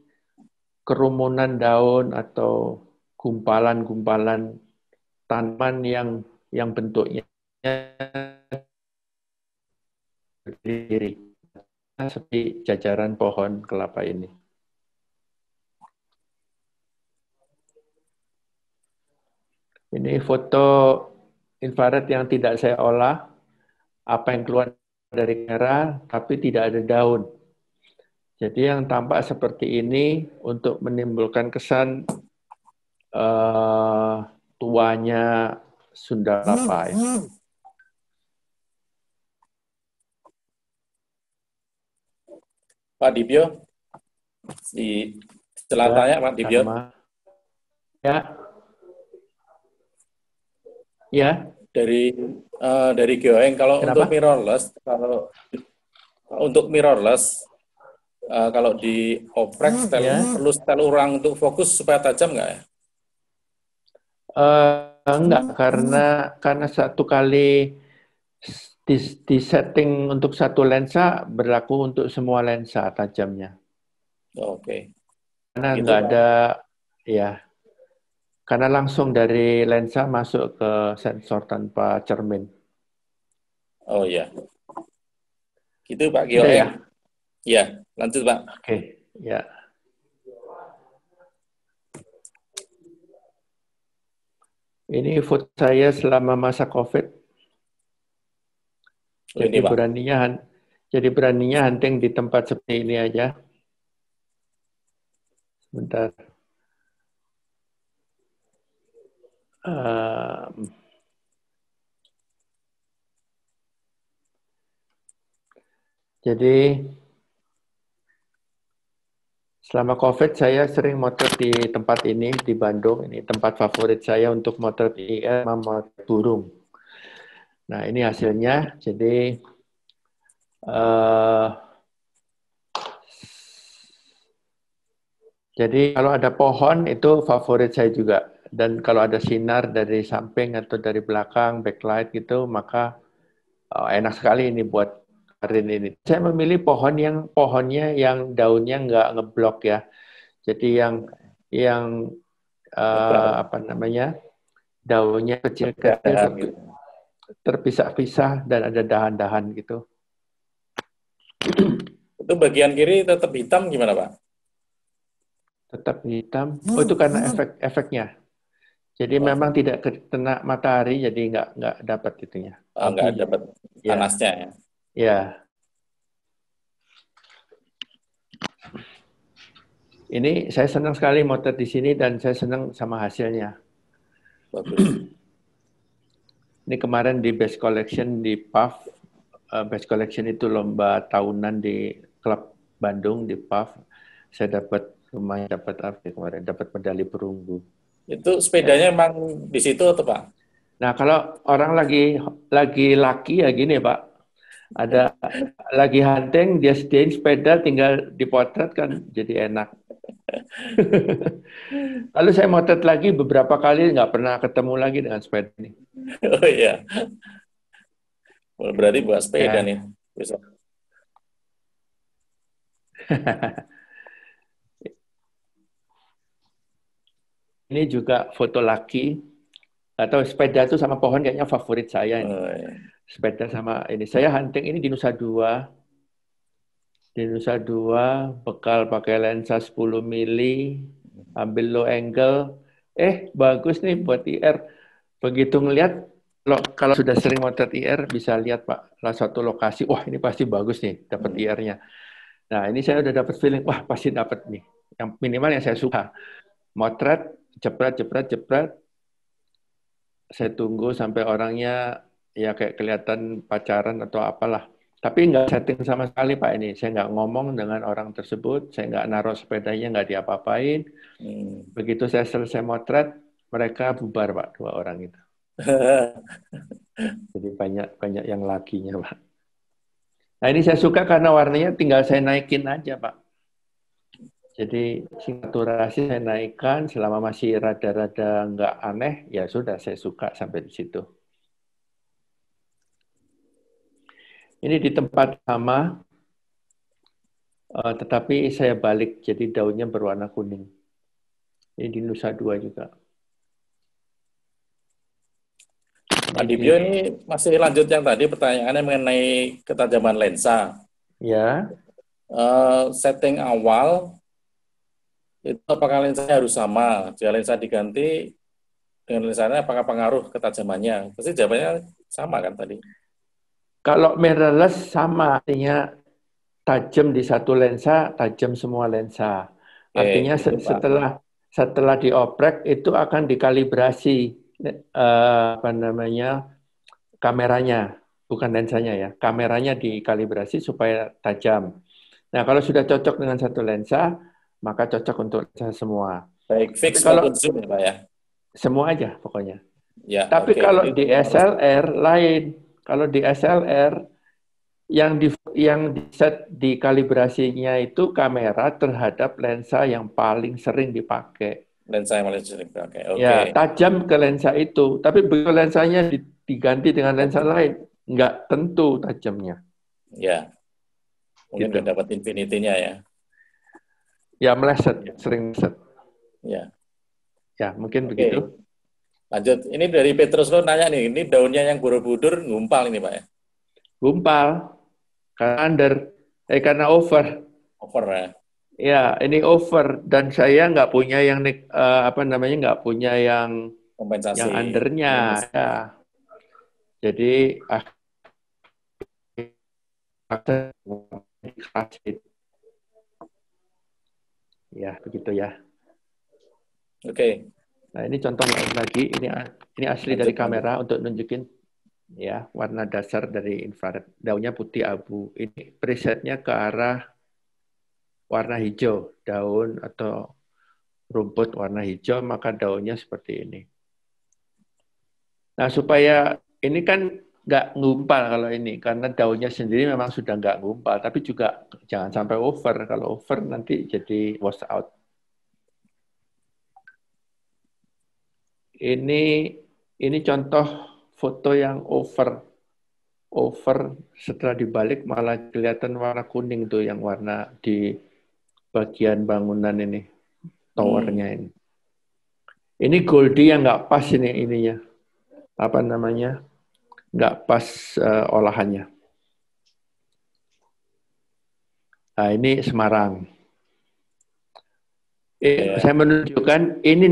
[SPEAKER 3] kerumunan daun atau gumpalan-gumpalan tanaman yang bentuknya berdiri seperti jajaran pohon kelapa ini. Ini foto infrared yang tidak saya olah, apa yang keluar dari kamera, tapi tidak ada daun. Jadi yang tampak seperti ini untuk menimbulkan kesan tuanya Sunda Kelapa. Ya.
[SPEAKER 2] Pak Dibyo, setelah tanya Pak Dibyo.
[SPEAKER 3] Sama. Ya. Ya.
[SPEAKER 2] Dari Geoeng, kalau
[SPEAKER 3] Kenapa?
[SPEAKER 2] untuk mirrorless, kalau di oprek perlu setel ulang untuk fokus supaya tajam nggak ya?
[SPEAKER 3] Enggak, karena satu kali di setting untuk satu lensa berlaku untuk semua lensa tajamnya.
[SPEAKER 2] Oke.
[SPEAKER 3] Karena nggak ada ya. Karena langsung dari lensa masuk ke sensor tanpa cermin.
[SPEAKER 2] Oh iya. Gitu Pak Gio. Ya? Ya, lanjut Pak.
[SPEAKER 3] Oke, ya. Ini foto saya selama masa COVID. Jadi beraninya hunting di tempat seperti ini aja. Sebentar. Jadi selama COVID saya sering motret di tempat ini di Bandung. Ini tempat favorit saya untuk motret IR sama motret burung. Nah ini hasilnya. Jadi kalau ada pohon itu favorit saya juga. Dan kalau ada sinar dari samping atau dari belakang, backlight gitu, maka enak sekali ini buat karin ini. Saya memilih pohonnya yang daunnya nggak ngeblok ya. Jadi yang daunnya kecil-kecil terpisah-pisah dan ada dahan-dahan gitu.
[SPEAKER 2] Itu bagian kiri tetap hitam gimana Pak?
[SPEAKER 3] Tetap hitam. Oh itu karena efeknya. Jadi memang tidak kena matahari, jadi nggak dapat itunya.
[SPEAKER 2] Nggak dapat panasnya ya.
[SPEAKER 3] Ya. Ini saya senang sekali motret di sini dan saya senang sama hasilnya.
[SPEAKER 2] Bagus.
[SPEAKER 3] Ini kemarin di Best Collection di PAF. Best Collection itu lomba tahunan di klub Bandung di PAF. Saya dapat kemarin dapat medali perunggu.
[SPEAKER 2] Itu sepedanya emang di situ atau Pak?
[SPEAKER 3] Nah kalau orang lagi laki ya gini Pak, ada lagi hunting dia sediain sepeda tinggal dipotret kan jadi enak. Lalu saya motret lagi beberapa kali nggak pernah ketemu lagi dengan sepeda ini.
[SPEAKER 2] Oh iya. Berarti buat sepeda
[SPEAKER 3] Ya.
[SPEAKER 2] nih. Besok.
[SPEAKER 3] Ini juga foto laki, atau sepeda itu sama pohon kayaknya favorit saya ini.
[SPEAKER 2] Ya.
[SPEAKER 3] Sepeda sama ini. Saya hunting ini di Nusa Dua. Di Nusa Dua, bekal pakai lensa 10 mili, ambil low angle. Bagus nih buat IR. Begitu ngelihat, kalau sudah sering motret IR, bisa lihat Pak, satu lokasi, wah ini pasti bagus nih, dapat IR-nya. Nah ini saya udah dapat feeling, wah pasti dapat nih. Yang minimal yang saya suka. Motret, jepret, jepret, jepret. Saya tunggu sampai orangnya ya kayak kelihatan pacaran atau apalah. Tapi nggak setting sama sekali Pak ini. Saya nggak ngomong dengan orang tersebut, saya nggak naruh sepedanya, nggak diapa-apain. Begitu saya selesai motret, mereka bubar Pak, 2 orang itu. Jadi banyak yang lakinya Pak. Nah ini saya suka karena warnanya tinggal saya naikin aja Pak. Jadi saturasi saya naikkan selama masih rada-rada nggak aneh, ya sudah saya suka sampai di situ. Ini di tempat sama, tetapi saya balik, jadi daunnya berwarna kuning. Ini di Nusa Dua juga.
[SPEAKER 2] Pak Dibyo ini masih lanjut yang tadi pertanyaannya mengenai ketajaman lensa.
[SPEAKER 3] Ya.
[SPEAKER 2] Setting awal, itu apakah lensanya harus sama? Jika lensa diganti dengan lensanya, apakah pengaruh ketajamannya? Pasti jawabannya sama kan tadi?
[SPEAKER 3] Kalau mirrorless sama, artinya tajam di satu lensa, tajam semua lensa. Artinya setelah dioprek itu akan dikalibrasi kameranya, bukan lensanya ya. Kameranya dikalibrasi supaya tajam. Nah, kalau sudah cocok dengan satu lensa, maka cocok untuk lensa semua.
[SPEAKER 2] Baik fix maupun zoom ya Pak ya?
[SPEAKER 3] Semua aja pokoknya.
[SPEAKER 2] Ya,
[SPEAKER 3] tapi kalau di SLR lain. Kalau di SLR yang di set dikalibrasinya itu kamera terhadap lensa yang paling sering dipakai.
[SPEAKER 2] Lensa yang paling sering dipakai.
[SPEAKER 3] Ya, tajam ke lensa itu. Tapi begitu lensanya diganti dengan lensa lain, nggak tentu tajamnya.
[SPEAKER 2] Ya, mungkin nggak dapat infinity-nya ya.
[SPEAKER 3] Ya, meleset, sering meleset.
[SPEAKER 2] Ya.
[SPEAKER 3] Ya, mungkin begitu.
[SPEAKER 2] Lanjut, ini dari Petrus lo nanya nih, ini daunnya yang Borobudur ngumpal ini Pak ya?
[SPEAKER 3] Gumpal, karena over.
[SPEAKER 2] Over ya?
[SPEAKER 3] Ya, ini over dan saya nggak punya yang nggak punya yang
[SPEAKER 2] kompensasi
[SPEAKER 3] yang undernya. Ya. Jadi ya begitu ya.
[SPEAKER 2] Oke.
[SPEAKER 3] Nah ini contoh lagi, ini asli dari kamera untuk nunjukin ya warna dasar dari infrared. Daunnya putih abu. Ini presetnya ke arah warna hijau, daun atau rumput warna hijau, maka daunnya seperti ini. Nah supaya ini kan nggak ngumpal kalau ini, karena daunnya sendiri memang sudah nggak ngumpal, tapi juga jangan sampai over. Kalau over nanti jadi wash out. Ini contoh foto yang over setelah dibalik malah kelihatan warna kuning tuh yang warna di bagian bangunan ini, towernya ini. Ini Goldie yang nggak pas ininya, nggak pas olahannya. Nah ini Semarang. Saya menunjukkan ini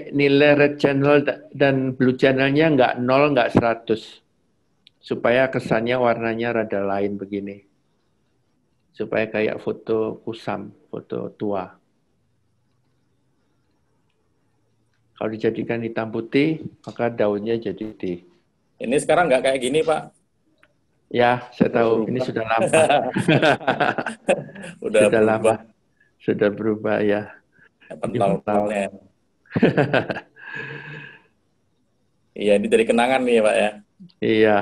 [SPEAKER 3] nilai red channel dan blue channelnya nggak 0, nggak 100. Supaya kesannya warnanya rada lain begini. Supaya kayak foto kusam, foto tua. Kalau dijadikan hitam putih, maka daunnya jadi putih.
[SPEAKER 2] Ini sekarang nggak kayak gini, Pak.
[SPEAKER 3] Ya, saya tahu. Ini sudah lama.
[SPEAKER 2] Sudah
[SPEAKER 3] lama. Sudah berubah, ya.
[SPEAKER 2] Pentol-pentolnya. Iya, ini dari kenangan nih ya, Pak ya.
[SPEAKER 3] Iya.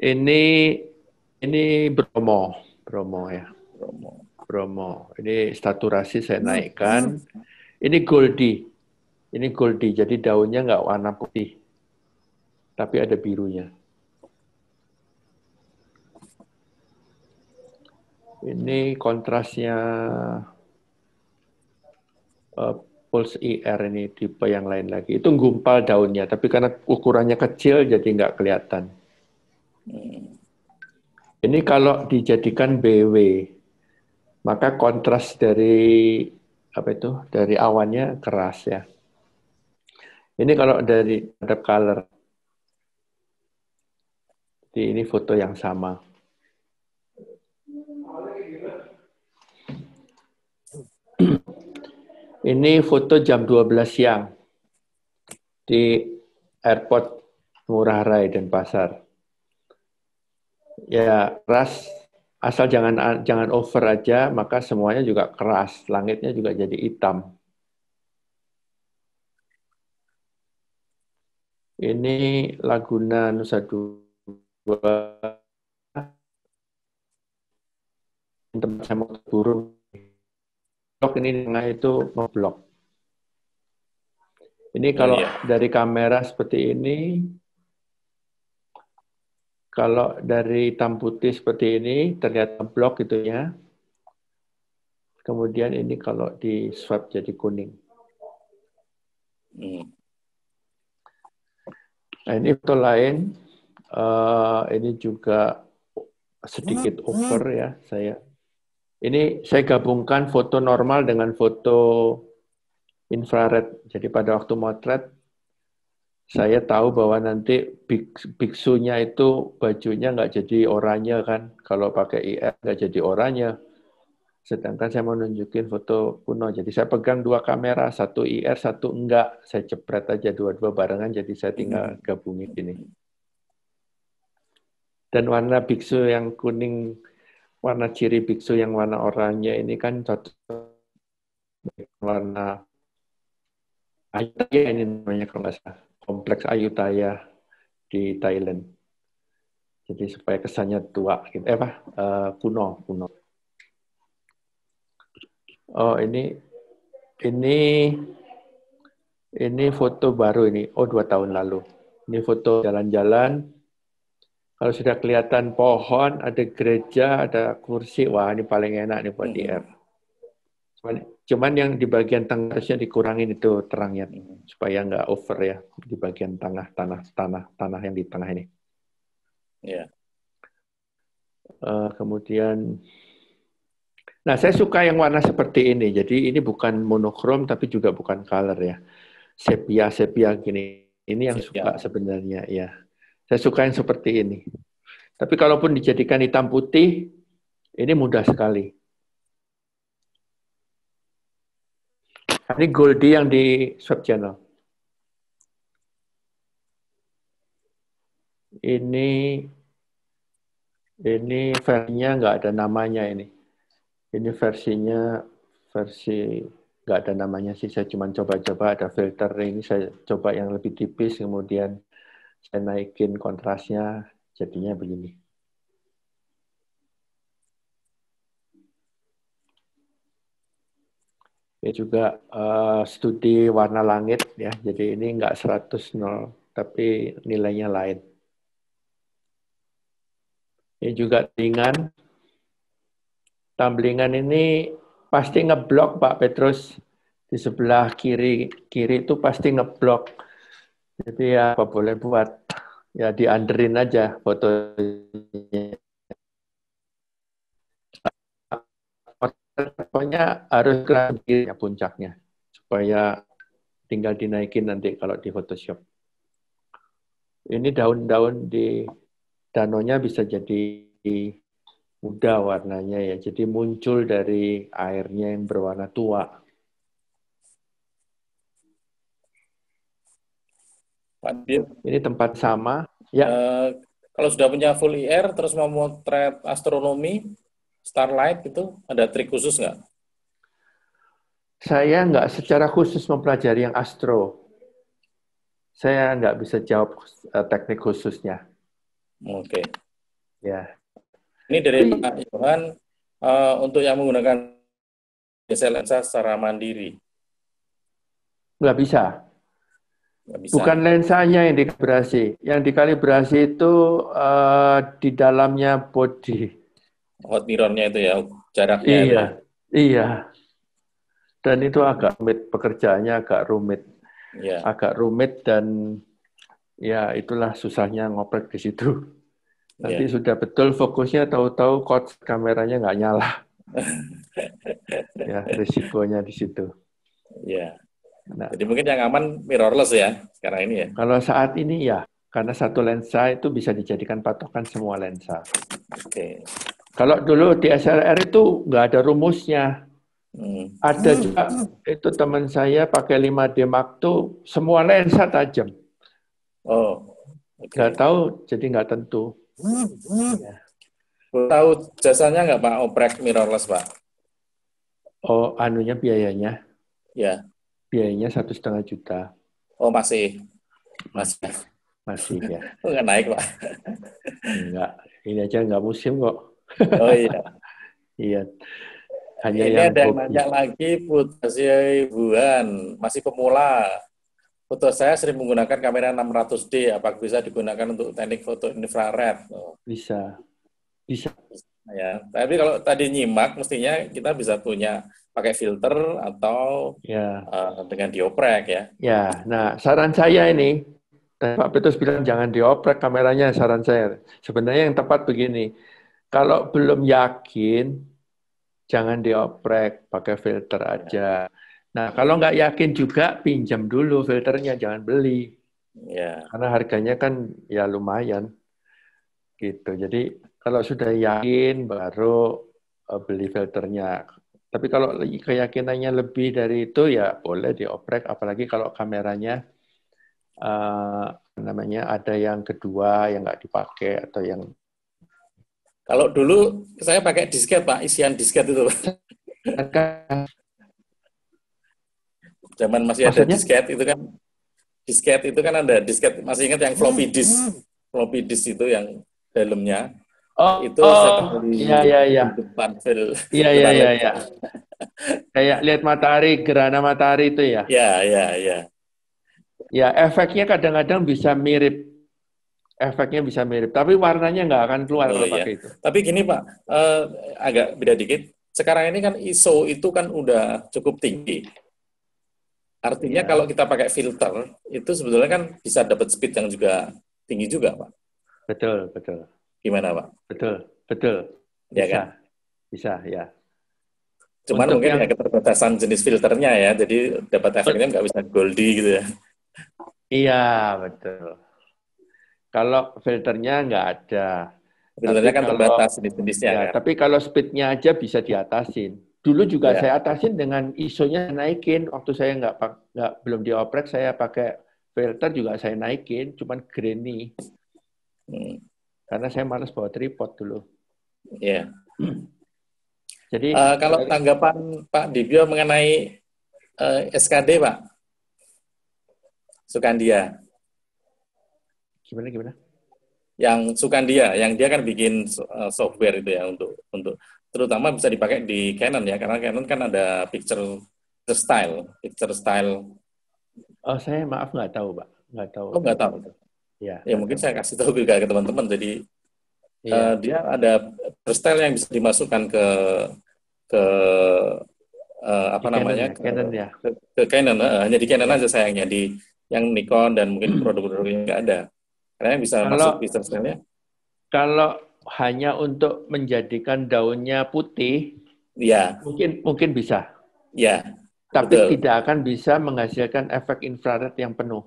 [SPEAKER 3] Ini Bromo ya. Bromo. Ini saturasi saya naikkan. Ini Goldie. Jadi daunnya nggak warna putih, tapi ada birunya. Ini kontrasnya Pulse IR ini tipe yang lain lagi. Itu gumpal daunnya, tapi karena ukurannya kecil jadi nggak kelihatan. Ini kalau dijadikan BW, maka kontras dari apa itu dari awannya keras ya. Ini kalau dari terhadap color, jadi ini foto yang sama. Ini foto jam 12 siang di airport Ngurah Rai Denpasar. Ya keras, asal jangan over aja, maka semuanya juga keras. Langitnya juga jadi hitam. Ini Laguna Nusa Dua, tempat saya mau turun. Blok ini di tengah itu ngeblok. Ini kalau dari kamera seperti ini, kalau dari hitam putih seperti ini, terlihat blok itunya. Kemudian ini kalau di swap jadi kuning. Nah, ini foto lain. Ini juga sedikit over ya saya. Ini saya gabungkan foto normal dengan foto infrared. Jadi pada waktu motret, saya tahu bahwa nanti biksunya itu bajunya nggak jadi oranye kan. Kalau pakai IR nggak jadi oranye. Sedangkan saya mau nunjukin foto kuno. Jadi saya pegang dua kamera, satu IR, satu enggak. Saya jepret aja dua-dua barengan, jadi saya tinggal gabungin ini. Dan warna biksu yang kuning, warna ciri biksu yang warna oranye ini kan cocok warna Ayutthaya ini namanya kalau nggak salah. Kompleks Ayutthaya di Thailand. Jadi supaya kesannya tua, gitu. Kuno. Oh ini foto baru ini. Oh 2 tahun lalu. Ini foto jalan-jalan. Kalau sudah kelihatan pohon, ada gereja, ada kursi, wah ini paling enak nih buat IR. Cuman yang di bagian tengah harusnya dikurangin itu terangnya supaya nggak over ya di bagian tanah yang di tengah ini.
[SPEAKER 2] Yeah.
[SPEAKER 3] Kemudian, nah saya suka yang warna seperti ini. Jadi ini bukan monokrom tapi juga bukan color ya. Sepia gini. Ini yang suka sebenarnya ya. Saya suka yang seperti ini. Tapi kalaupun dijadikan hitam putih, ini mudah sekali. Ini Goldie yang di Swap Channel. Ini versinya nggak ada namanya ini. Ini versinya nggak ada namanya sih. Saya cuma coba-coba ada filter ini. Saya coba yang lebih tipis, kemudian saya naikin kontrasnya, jadinya begini. Ini juga studi warna langit ya. Jadi ini nggak 100-0, tapi nilainya lain. Ini juga tumblingan. Tumblingan ini pasti ngeblok Pak Petrus. Di sebelah kiri itu pasti ngeblok. Jadi ya apa boleh buat. Ya dianderin aja fotonya. Pokoknya harus ke puncaknya. Supaya tinggal dinaikin nanti kalau di Photoshop. Ini daun-daun di danaunya bisa jadi muda warnanya ya. Jadi muncul dari airnya yang berwarna tua.
[SPEAKER 2] Pak Din,
[SPEAKER 3] ini tempat sama. Ya.
[SPEAKER 2] Kalau sudah punya full IR, terus mau motret astronomi, starlight itu, ada trik khusus nggak?
[SPEAKER 3] Saya nggak secara khusus mempelajari yang astro. Saya nggak bisa jawab teknik khususnya.
[SPEAKER 2] Oke.
[SPEAKER 3] Ya.
[SPEAKER 2] Ini dari Pak Johan, untuk yang menggunakan lensa secara mandiri.
[SPEAKER 3] Nggak bisa. Bukan lensanya yang dikalibrasi. Yang dikalibrasi itu di dalamnya body.
[SPEAKER 2] hot mirror-nya itu ya, jaraknya itu.
[SPEAKER 3] Iya, iya. Dan itu agak rumit, pekerjaannya
[SPEAKER 2] Ya.
[SPEAKER 3] agak rumit dan ya itulah susahnya ngoprek di situ. Nanti
[SPEAKER 2] Ya.
[SPEAKER 3] sudah betul fokusnya, tahu-tahu kameranya nggak nyala. Ya, risikonya di situ.
[SPEAKER 2] Ya.
[SPEAKER 3] Nah,
[SPEAKER 2] Jadi mungkin yang aman mirrorless ya sekarang ini ya.
[SPEAKER 3] kalau saat ini ya, karena satu lensa itu bisa dijadikan patokan semua lensa.
[SPEAKER 2] Oke.
[SPEAKER 3] Kalau dulu di SLR itu nggak ada rumusnya.
[SPEAKER 2] Hmm.
[SPEAKER 3] Ada juga, itu teman saya pakai 5D Mark II, semua lensa tajam.
[SPEAKER 2] Oh, oke.
[SPEAKER 3] Nggak tahu, jadi nggak tentu. Ya.
[SPEAKER 2] Tahu jasanya nggak Pak oprek mirrorless Pak?
[SPEAKER 3] Oh, anunya biayanya
[SPEAKER 2] Ya.
[SPEAKER 3] 1,5 juta.
[SPEAKER 2] Oh masih
[SPEAKER 3] Masih ya.
[SPEAKER 2] oh, nggak naik Pak.
[SPEAKER 3] Enggak, ini aja nggak musim kok.
[SPEAKER 2] Oh iya.
[SPEAKER 3] Iya, hanya
[SPEAKER 2] Ini
[SPEAKER 3] yang
[SPEAKER 2] ada yang
[SPEAKER 3] hobi.
[SPEAKER 2] nanya lagi Ibuan masih pemula. Foto saya sering menggunakan kamera 600D. Apakah bisa digunakan untuk teknik foto infrared? Oh,
[SPEAKER 3] Bisa, bisa.
[SPEAKER 2] ya. Tapi kalau tadi nyimak, mestinya kita bisa punya pakai filter atau
[SPEAKER 3] Ya,
[SPEAKER 2] dengan dioprek ya.
[SPEAKER 3] ya. Nah, saran saya ini, dan Pak Petrus bilang jangan dioprek kameranya. Saran saya, sebenarnya yang tepat begini. Kalau belum yakin, jangan dioprek, pakai filter aja. Nah, kalau nggak yakin juga, pinjam dulu filternya, jangan beli.
[SPEAKER 2] Ya.
[SPEAKER 3] Karena harganya kan ya lumayan. Gitu. Jadi kalau sudah yakin, baru beli filternya. Tapi kalau keyakinannya lebih dari itu, ya boleh dioprek. Apalagi kalau kameranya namanya ada yang kedua yang nggak dipakai atau yang
[SPEAKER 2] Kalau dulu saya pakai disket Pak, isian disket itu. Zaman masih ada
[SPEAKER 3] maksudnya
[SPEAKER 2] disket itu kan ada disket, masih ingat yang floppy disk itu yang dalamnya itu
[SPEAKER 3] oh iya
[SPEAKER 2] sekali
[SPEAKER 3] iya iya
[SPEAKER 2] depan file
[SPEAKER 3] iya iya
[SPEAKER 2] depan
[SPEAKER 3] iya iya
[SPEAKER 2] laptop.
[SPEAKER 3] kayak lihat matahari, gerhana matahari itu ya.
[SPEAKER 2] Ya, ya, ya.
[SPEAKER 3] Ya efeknya kadang-kadang bisa mirip, tapi warnanya nggak akan keluar
[SPEAKER 2] Oh
[SPEAKER 3] kalau
[SPEAKER 2] iya.
[SPEAKER 3] pakai itu.
[SPEAKER 2] Tapi gini Pak, agak beda dikit. Sekarang ini kan ISO itu kan udah cukup tinggi. Artinya
[SPEAKER 3] Ya
[SPEAKER 2] kalau kita pakai filter itu sebetulnya kan bisa dapat speed yang juga tinggi juga Pak.
[SPEAKER 3] betul betul
[SPEAKER 2] Gimana Pak?
[SPEAKER 3] betul betul
[SPEAKER 2] Ya kan?
[SPEAKER 3] bisa ya.
[SPEAKER 2] Cuman
[SPEAKER 3] Untuk
[SPEAKER 2] mungkin ya
[SPEAKER 3] yang
[SPEAKER 2] keterbatasan jenis filternya ya, jadi dapat efeknya nggak bisa goldie gitu ya.
[SPEAKER 3] iya betul. Kalau filternya nggak ada, tapi
[SPEAKER 2] Filternya kan
[SPEAKER 3] kalau
[SPEAKER 2] terbatas jenis-jenisnya
[SPEAKER 3] ya,
[SPEAKER 2] kan.
[SPEAKER 3] tapi kalau speednya aja bisa diatasin. Dulu juga
[SPEAKER 2] Ya.
[SPEAKER 3] saya atasin dengan ISO-nya naikin. Waktu saya belum dioprek, saya pakai filter juga saya naikin, cuman grainy.
[SPEAKER 2] Hmm.
[SPEAKER 3] Karena saya malas bawa tripod dulu.
[SPEAKER 2] Ya.
[SPEAKER 3] Jadi
[SPEAKER 2] Kalau tanggapan Pak Dibyo mengenai SKD Pak Sukandia,
[SPEAKER 3] gimana?
[SPEAKER 2] yang Sukandia, yang dia kan bikin software itu ya untuk terutama bisa dipakai di Canon ya, karena Canon kan ada picture style.
[SPEAKER 3] Oh, saya maaf nggak tahu, Pak. Nggak tahu.
[SPEAKER 2] Oh nggak tahu.
[SPEAKER 3] Ya,
[SPEAKER 2] Ya mungkin saya kasih tahu juga ke teman-teman. Jadi
[SPEAKER 3] iya.
[SPEAKER 2] dia ada style yang bisa dimasukkan ke apa
[SPEAKER 3] Di
[SPEAKER 2] namanya
[SPEAKER 3] Canon ya.
[SPEAKER 2] ke Canon, hanya di Canon
[SPEAKER 3] Ya.
[SPEAKER 2] aja sayangnya, di yang Nikon dan mungkin produk-produk yang nggak ada. Karena yang bisa masuk picture style-nya.
[SPEAKER 3] Kalau hanya untuk menjadikan daunnya putih,
[SPEAKER 2] Ya,
[SPEAKER 3] mungkin bisa.
[SPEAKER 2] ya,
[SPEAKER 3] Tapi
[SPEAKER 2] betul,
[SPEAKER 3] tidak akan bisa menghasilkan efek infrared yang penuh.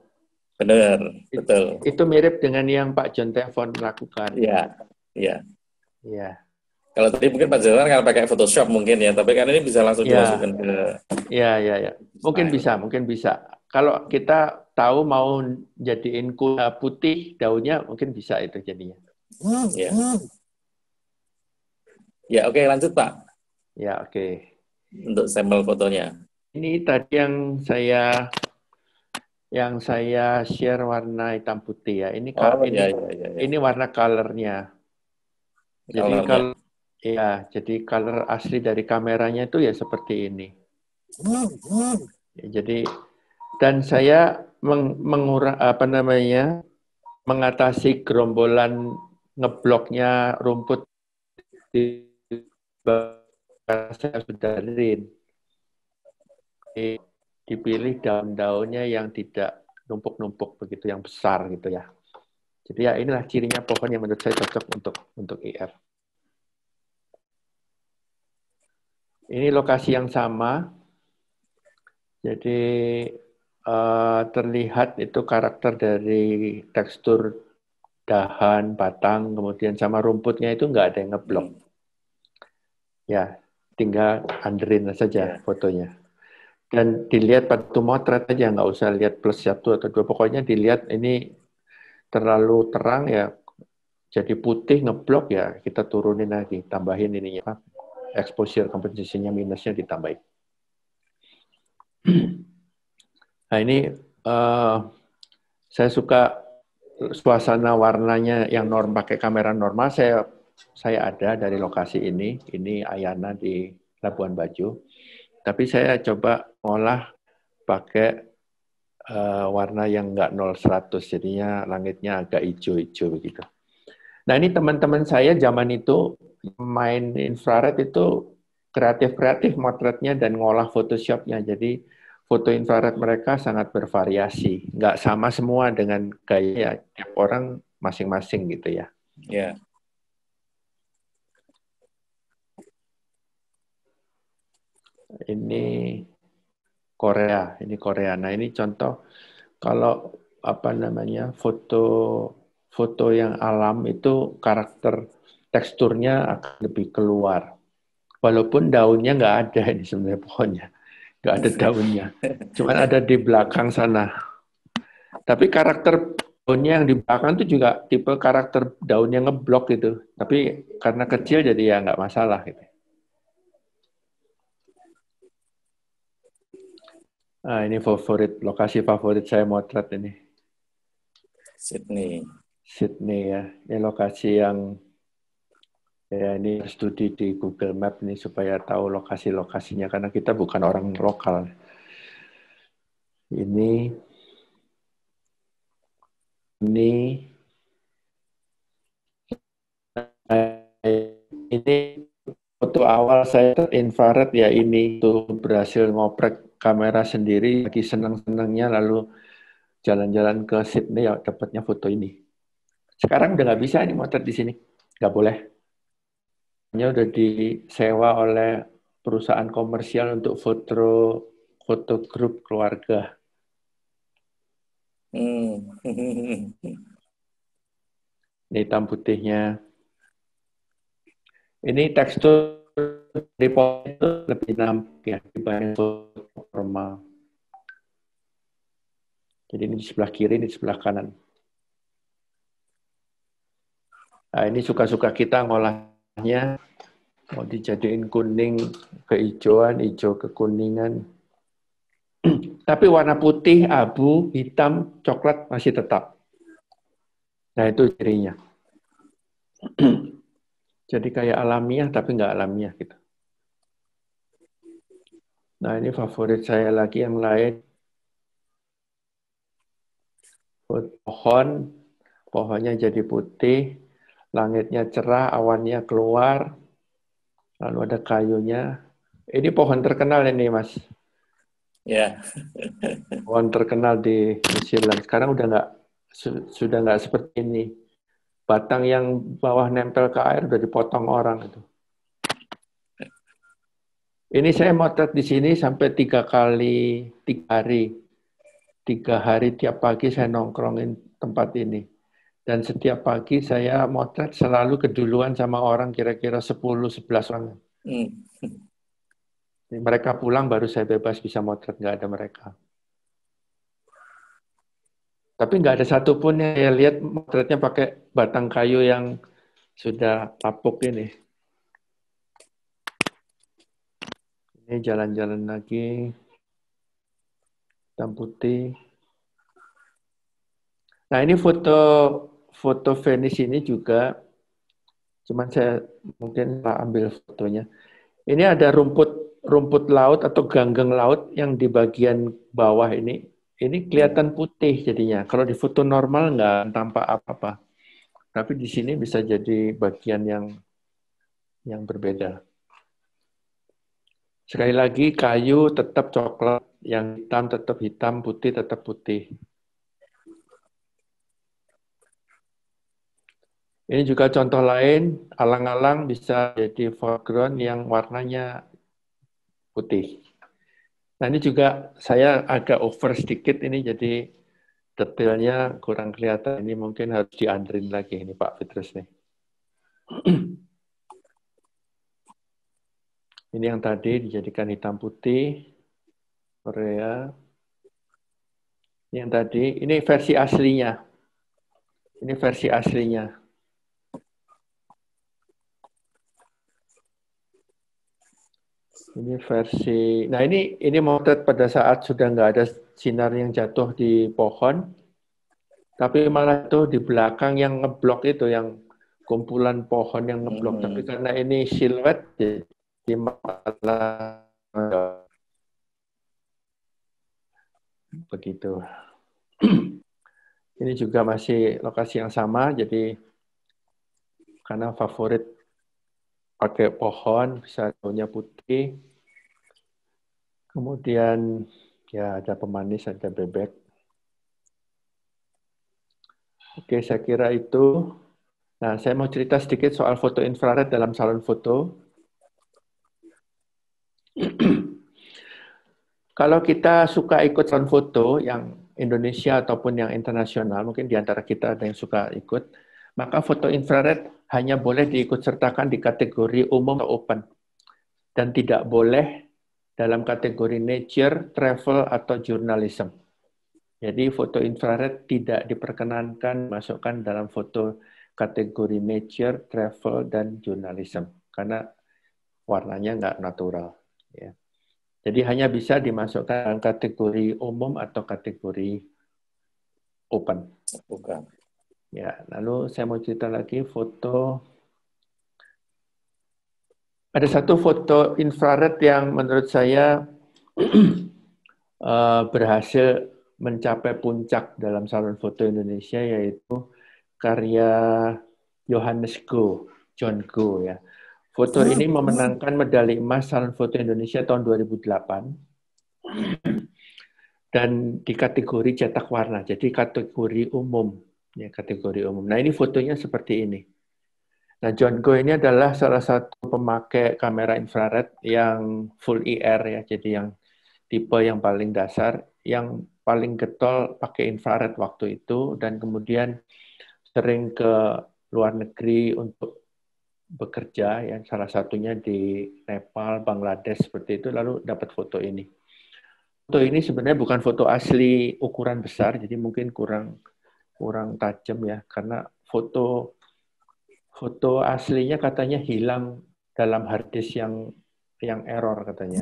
[SPEAKER 2] benar, betul.
[SPEAKER 3] Itu mirip dengan yang Pak John Tevon lakukan.
[SPEAKER 2] Ya, ya.
[SPEAKER 3] Ya.
[SPEAKER 2] Kalau tadi mungkin Pak Jalan kan pakai Photoshop mungkin ya, tapi kan ini bisa langsung dimasukkan ke
[SPEAKER 3] Ya. Mungkin bisa. Kalau kita tahu mau jadiin kuda putih daunnya, mungkin bisa itu jadinya.
[SPEAKER 2] Ya. Ya, oke, lanjut Pak.
[SPEAKER 3] Ya, oke.
[SPEAKER 2] Untuk sampel fotonya.
[SPEAKER 3] Ini tadi yang saya share warna hitam putih ya. Ini
[SPEAKER 2] Ya.
[SPEAKER 3] ini warna color-nya. Jadi color asli dari kameranya itu ya seperti ini. Jadi dan saya mengatasi gerombolan ngebloknya rumput di saya sudahin. Dipilih daun-daunnya yang tidak numpuk-numpuk begitu, yang besar gitu ya. Jadi ya inilah cirinya pohon yang menurut saya cocok untuk IR. Ini lokasi yang sama. Jadi terlihat itu karakter dari tekstur dahan, batang, kemudian sama rumputnya itu nggak ada yang ngeblok. Ya, tinggal underin saja fotonya. Dan dilihat pada motret aja, nggak usah lihat plus 1 atau 2. Pokoknya dilihat ini terlalu terang ya, jadi putih ngeblok ya, kita turunin lagi, tambahin ininya, exposure komposisinya minusnya ditambahin. Nah ini saya suka suasana warnanya yang pakai kamera normal. Saya ada dari lokasi ini Ayana di Labuan Bajo. Tapi saya coba ngolah pakai warna yang nggak 0-100, jadinya langitnya agak hijau-hijau begitu. Nah ini teman-teman saya zaman itu main infrared itu kreatif-kreatif motretnya dan ngolah Photoshop-nya. Jadi foto infrared mereka sangat bervariasi, nggak sama semua dengan gaya tiap orang masing-masing gitu ya.
[SPEAKER 2] Ya.
[SPEAKER 3] Ini Korea. Nah ini contoh kalau apa namanya foto yang alam itu karakter teksturnya akan lebih keluar. Walaupun daunnya nggak ada ini sebenarnya pohonnya, nggak ada daunnya, cuman ada di belakang sana. Tapi karakter daunnya yang di belakang itu juga tipe karakter daunnya ngeblok gitu. Tapi karena kecil jadi ya nggak masalah gitu. Nah, ini lokasi favorit saya motret ini.
[SPEAKER 2] Sydney
[SPEAKER 3] ya. Ini lokasi yang ya ini studi di Google Map nih supaya tahu lokasi-lokasinya karena kita bukan orang lokal. Ini foto awal saya infrared ya ini tuh berhasil ngoprek kamera sendiri lagi senang-senangnya lalu jalan-jalan ke Sydney ya dapatnya foto ini. Sekarang udah nggak bisa nih motret di sini, nggak boleh. Hanya udah disewa oleh perusahaan komersial untuk foto grup keluarga. Ini hitam putihnya. Ini tekstur di foto itu lebih nampak ya dibanding foto normal. Jadi ini di sebelah kiri, ini di sebelah kanan. Nah, ini suka-suka kita ngolahnya. Mau dijadiin kuning kehijauan, hijau kekuningan. Tapi warna putih, abu, hitam, coklat masih tetap. Nah, itu cirinya. Jadi kayak alamiah, tapi nggak alamiah gitu. Nah, ini favorit saya lagi yang lain. Pohonnya jadi putih, langitnya cerah, awannya keluar, lalu ada kayunya. Ini pohon terkenal ini, Mas.
[SPEAKER 2] Ya.
[SPEAKER 3] Pohon terkenal di New Zealand. Sekarang sudah nggak seperti ini. Batang yang bawah nempel ke air udah dipotong orang itu. Ini saya motret di sini sampai 3 hari. 3 hari tiap pagi saya nongkrongin tempat ini. Dan setiap pagi saya motret selalu keduluan sama orang kira-kira 10-11 orang. Mereka pulang baru saya bebas bisa motret, nggak ada mereka. Tapi nggak ada satupun yang saya lihat motretnya pakai batang kayu yang sudah lapuk ini. Ini jalan-jalan lagi. Hitam putih. Nah ini foto Venice ini juga, cuman saya mungkin ambil fotonya. Ini ada rumput laut atau ganggeng laut yang di bagian bawah ini kelihatan putih jadinya. Kalau di foto normal nggak tampak apa-apa. Tapi di sini bisa jadi bagian yang berbeda. Sekali lagi, kayu tetap coklat, yang hitam tetap hitam, putih tetap putih. Ini juga contoh lain, alang-alang bisa jadi foreground yang warnanya putih. Nah, ini juga saya agak over sedikit ini, jadi detailnya kurang kelihatan. Ini mungkin harus dianderin lagi ini Pak Petrus nih. Ini yang tadi dijadikan hitam putih, Korea. Ini yang tadi, ini versi aslinya. Ini versi aslinya. Ini versi, nah ini motret pada saat sudah nggak ada sinar yang jatuh di pohon, tapi malah itu di belakang yang ngeblok itu, yang kumpulan pohon yang ngeblok. Tapi karena ini siluet, jadi malah begitu. Ini juga masih lokasi yang sama, jadi karena favorit pakai pohon, bisa daunnya putih. Kemudian ya ada pemanis, ada bebek. Oke, saya kira itu. Nah, saya mau cerita sedikit soal foto infrared dalam salon foto. Kalau kita suka ikut salon foto yang Indonesia ataupun yang internasional, mungkin di antara kita ada yang suka ikut, maka foto infrared hanya boleh diikut-sertakan di kategori umum atau open. Dan tidak boleh dalam kategori nature, travel, atau journalism. Jadi foto infrared tidak diperkenankan masukkan dalam foto kategori nature, travel, dan journalism. Karena warnanya nggak natural. Ya. Jadi hanya bisa dimasukkan dalam kategori umum atau kategori open.
[SPEAKER 2] Bukan.
[SPEAKER 3] Ya, lalu saya mau cerita lagi foto. Ada satu foto infrared yang menurut saya berhasil mencapai puncak dalam salon foto Indonesia, yaitu karya Johannes Go, John Go ya. Foto ini memenangkan medali emas salon foto Indonesia tahun 2008 dan di kategori cetak warna, jadi kategori umum ya, kategori umum. Nah, ini fotonya seperti ini. Nah, John Go ini adalah salah satu pemakai kamera infrared yang full IR ya, jadi yang tipe yang paling dasar, yang paling getol pakai infrared waktu itu, dan kemudian sering ke luar negeri untuk bekerja, ya salah satunya di Nepal, Bangladesh seperti itu, lalu dapat foto ini. Foto ini sebenarnya bukan foto asli ukuran besar, jadi mungkin kurang tajam ya, karena foto aslinya katanya hilang dalam harddisk yang error katanya.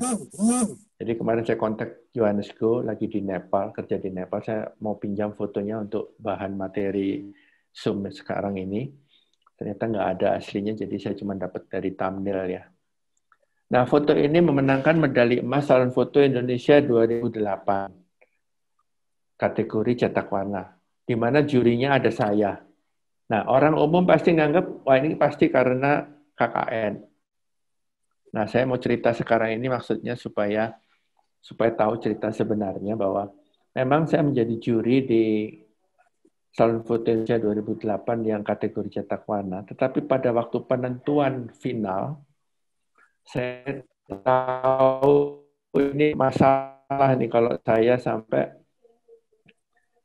[SPEAKER 3] Jadi kemarin saya kontak Johannes Go, lagi di Nepal, kerja di Nepal, saya mau pinjam fotonya untuk bahan materi Zoom sekarang ini. Ternyata nggak ada aslinya, jadi saya cuma dapat dari thumbnail ya. Nah, foto ini memenangkan medali emas salon foto Indonesia 2008, kategori cetak warna, di mana jurinya ada saya. Nah, orang umum pasti nganggap, wah ini pasti karena KKN. Nah, saya mau cerita sekarang ini maksudnya supaya tahu cerita sebenarnya, bahwa memang saya menjadi juri di Salon Foto Indonesia 2008 yang kategori cetak warna, tetapi pada waktu penentuan final, saya tahu ini masalah nih kalau saya sampai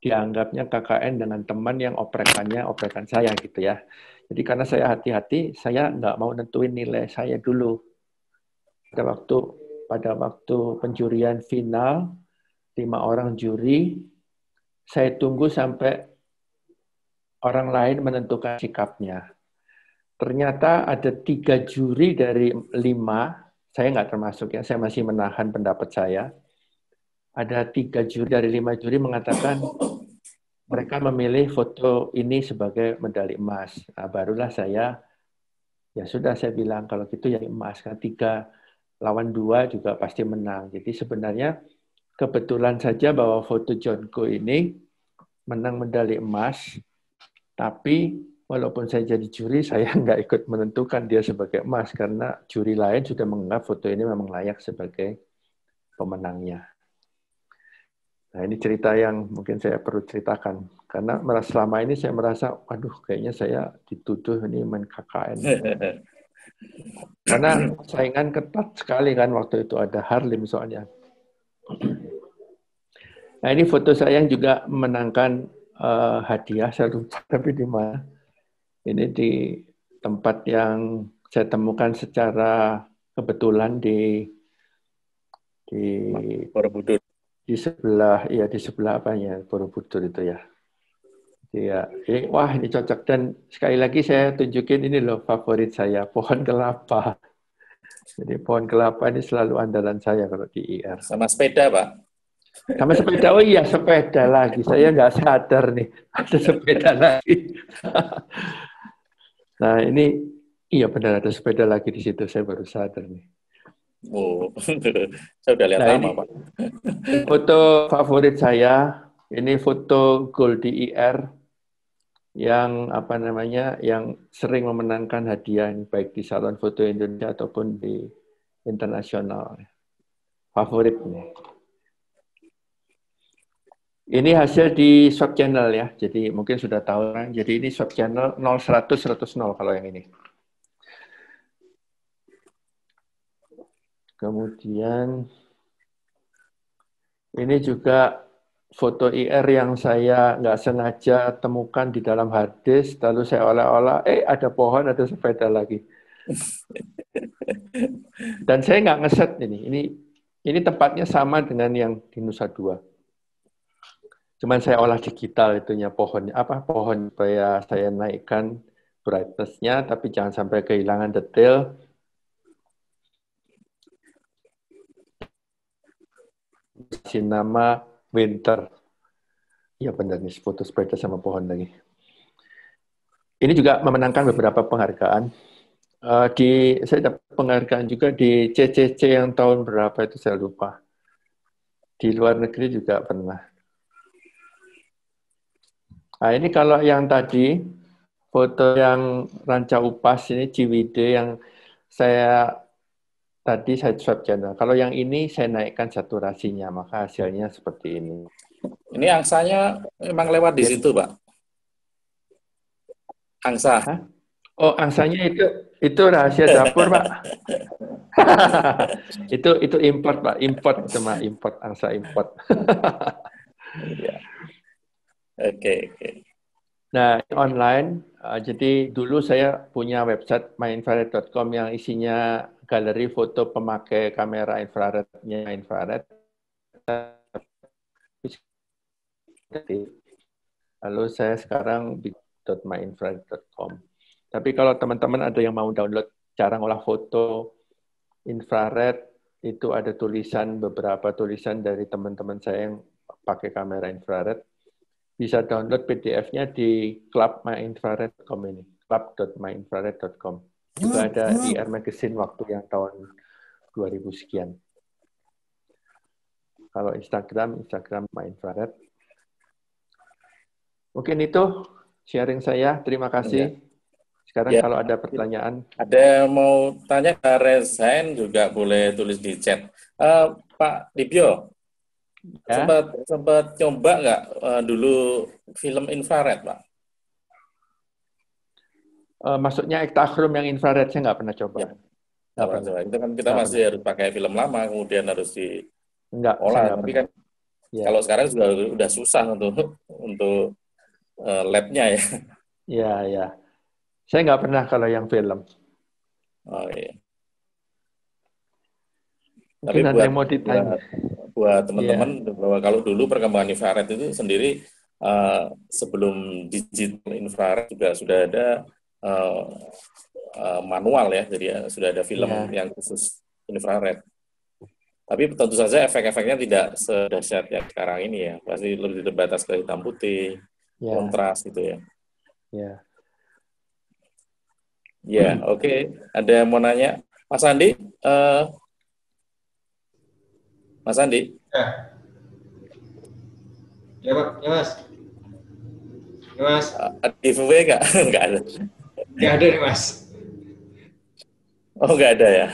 [SPEAKER 3] dianggapnya KKN dengan teman yang oprekan saya gitu ya. Jadi karena saya hati-hati, saya nggak mau nentuin nilai saya dulu. Pada waktu penjurian final, 5 orang juri, saya tunggu sampai orang lain menentukan sikapnya. Ternyata ada 3 juri dari 5, saya nggak termasuk ya, saya masih menahan pendapat saya. Ada 3 juri dari 5 juri mengatakan mereka memilih foto ini sebagai medali emas. Nah, barulah saya, ya sudah saya bilang kalau gitu ya emas, kan 3 lawan 2 juga pasti menang. Jadi sebenarnya kebetulan saja bahwa foto John Go ini menang medali emas, tapi walaupun saya jadi juri, saya nggak ikut menentukan dia sebagai emas, karena juri lain sudah menganggap foto ini memang layak sebagai pemenangnya. Nah, ini cerita yang mungkin saya perlu ceritakan. Karena selama ini saya merasa, waduh, kayaknya saya dituduh ini main KKN. Karena saingan ketat sekali kan waktu itu, ada Harlim soalnya. Nah, ini foto saya yang juga memenangkan hadiah, saya lupa tapi di mana. Ini di tempat yang saya temukan secara kebetulan di
[SPEAKER 2] Borobudur.
[SPEAKER 3] di sebelah apanya Borobudur itu ya. Iya, ini wah ini cocok, dan sekali lagi saya tunjukin ini loh favorit saya, pohon kelapa. Jadi pohon kelapa ini selalu andalan saya kalau di IR.
[SPEAKER 2] Sama sepeda, Pak.
[SPEAKER 3] Sama sepeda, oh iya sepeda lagi. Saya nggak sadar nih ada sepeda lagi. Nah ini iya benar ada sepeda lagi di situ, saya baru sadar nih.
[SPEAKER 2] Oh, saya udah lihat
[SPEAKER 3] Nah,
[SPEAKER 2] lama,
[SPEAKER 3] ini
[SPEAKER 2] Pak.
[SPEAKER 3] foto favorit saya, ini foto Gold di IR yang apa namanya, yang sering memenangkan hadiah baik di Salon Foto Indonesia ataupun di internasional. Favorit nih. Ini hasil di short channel ya, jadi mungkin sudah tahu kan. Jadi ini short channel 0 100 100 0 kalau yang ini. Kemudian ini juga foto IR yang saya nggak sengaja temukan di dalam hard disk, lalu saya olah-olah, ada pohon, ada sepeda lagi. Dan saya nggak ngeset ini. Ini tempatnya sama dengan yang di Nusa Dua. Cuman saya olah digital itunya pohon supaya saya naikkan brightness-nya, tapi jangan sampai kehilangan detail. Kasih nama Winter. Iya benar nih, foto sepeda sama pohon lagi. Ini juga memenangkan beberapa penghargaan. Saya dapat penghargaan juga di CCC yang tahun berapa itu saya lupa. Di luar negeri juga pernah. Nah ini kalau yang tadi, foto yang Ranca Upas ini Ciwidey yang saya swap channel. Kalau yang ini saya naikkan saturasinya, maka hasilnya seperti ini.
[SPEAKER 2] Ini angsanya memang lewat di situ, Pak. Angsa.
[SPEAKER 3] Hah? Oh, angsanya itu rahasia dapur, Pak. itu import, Pak. Import angsa import.
[SPEAKER 2] Oke.
[SPEAKER 3] Nah, online, jadi dulu saya punya website myinfrared.com yang isinya galeri foto pemakai kamera infrarednya infrared. Lalu saya sekarang di myinfrared.com. Tapi kalau teman-teman ada yang mau download cara ngolah foto infrared, itu ada beberapa tulisan dari teman-teman saya yang pakai kamera infrared. Bisa download PDF-nya di club.myinfrared.com ini, club.myinfrared.com. Juga ada IR Magazine waktu yang tahun 2000 sekian. Kalau Instagram myinfrared. Mungkin itu sharing saya. Terima kasih. Sekarang kalau ada pertanyaan.
[SPEAKER 2] Ada yang mau tanya ke Rezain juga boleh tulis di chat. Pak Dibyo,
[SPEAKER 3] Ya?
[SPEAKER 2] sempat coba nggak dulu film infrared, Pak?
[SPEAKER 3] Maksudnya ektachrom yang infrared saya nggak pernah coba.
[SPEAKER 2] Ya. Nggak pernah coba. Itu kan kita masih harus pakai film lama, kemudian harus diolah. Tapi kan kalau sekarang juga udah susah untuk lab-nya ya.
[SPEAKER 3] Iya. Saya nggak pernah kalau yang film.
[SPEAKER 2] Oh iya.
[SPEAKER 3] Mungkin
[SPEAKER 2] tapi
[SPEAKER 3] ada yang mau ditanya.
[SPEAKER 2] Buat teman-teman, bahwa kalau dulu perkembangan infrared itu sendiri sebelum digital infrared juga sudah ada manual ya, jadi sudah ada film yang khusus infrared. Tapi tentu saja efek-efeknya tidak sedahsyat yang sekarang ini ya, pasti lebih terbatas ke hitam putih, kontras gitu ya. Ya, oke. Ada yang mau nanya? Mas Andi? Mas Andi?
[SPEAKER 1] Ya Pak, ya Mas. Mas,
[SPEAKER 2] Ada giveaway nggak? Nggak ada.
[SPEAKER 1] nggak ada nih Mas.
[SPEAKER 2] Oh, nggak ada ya.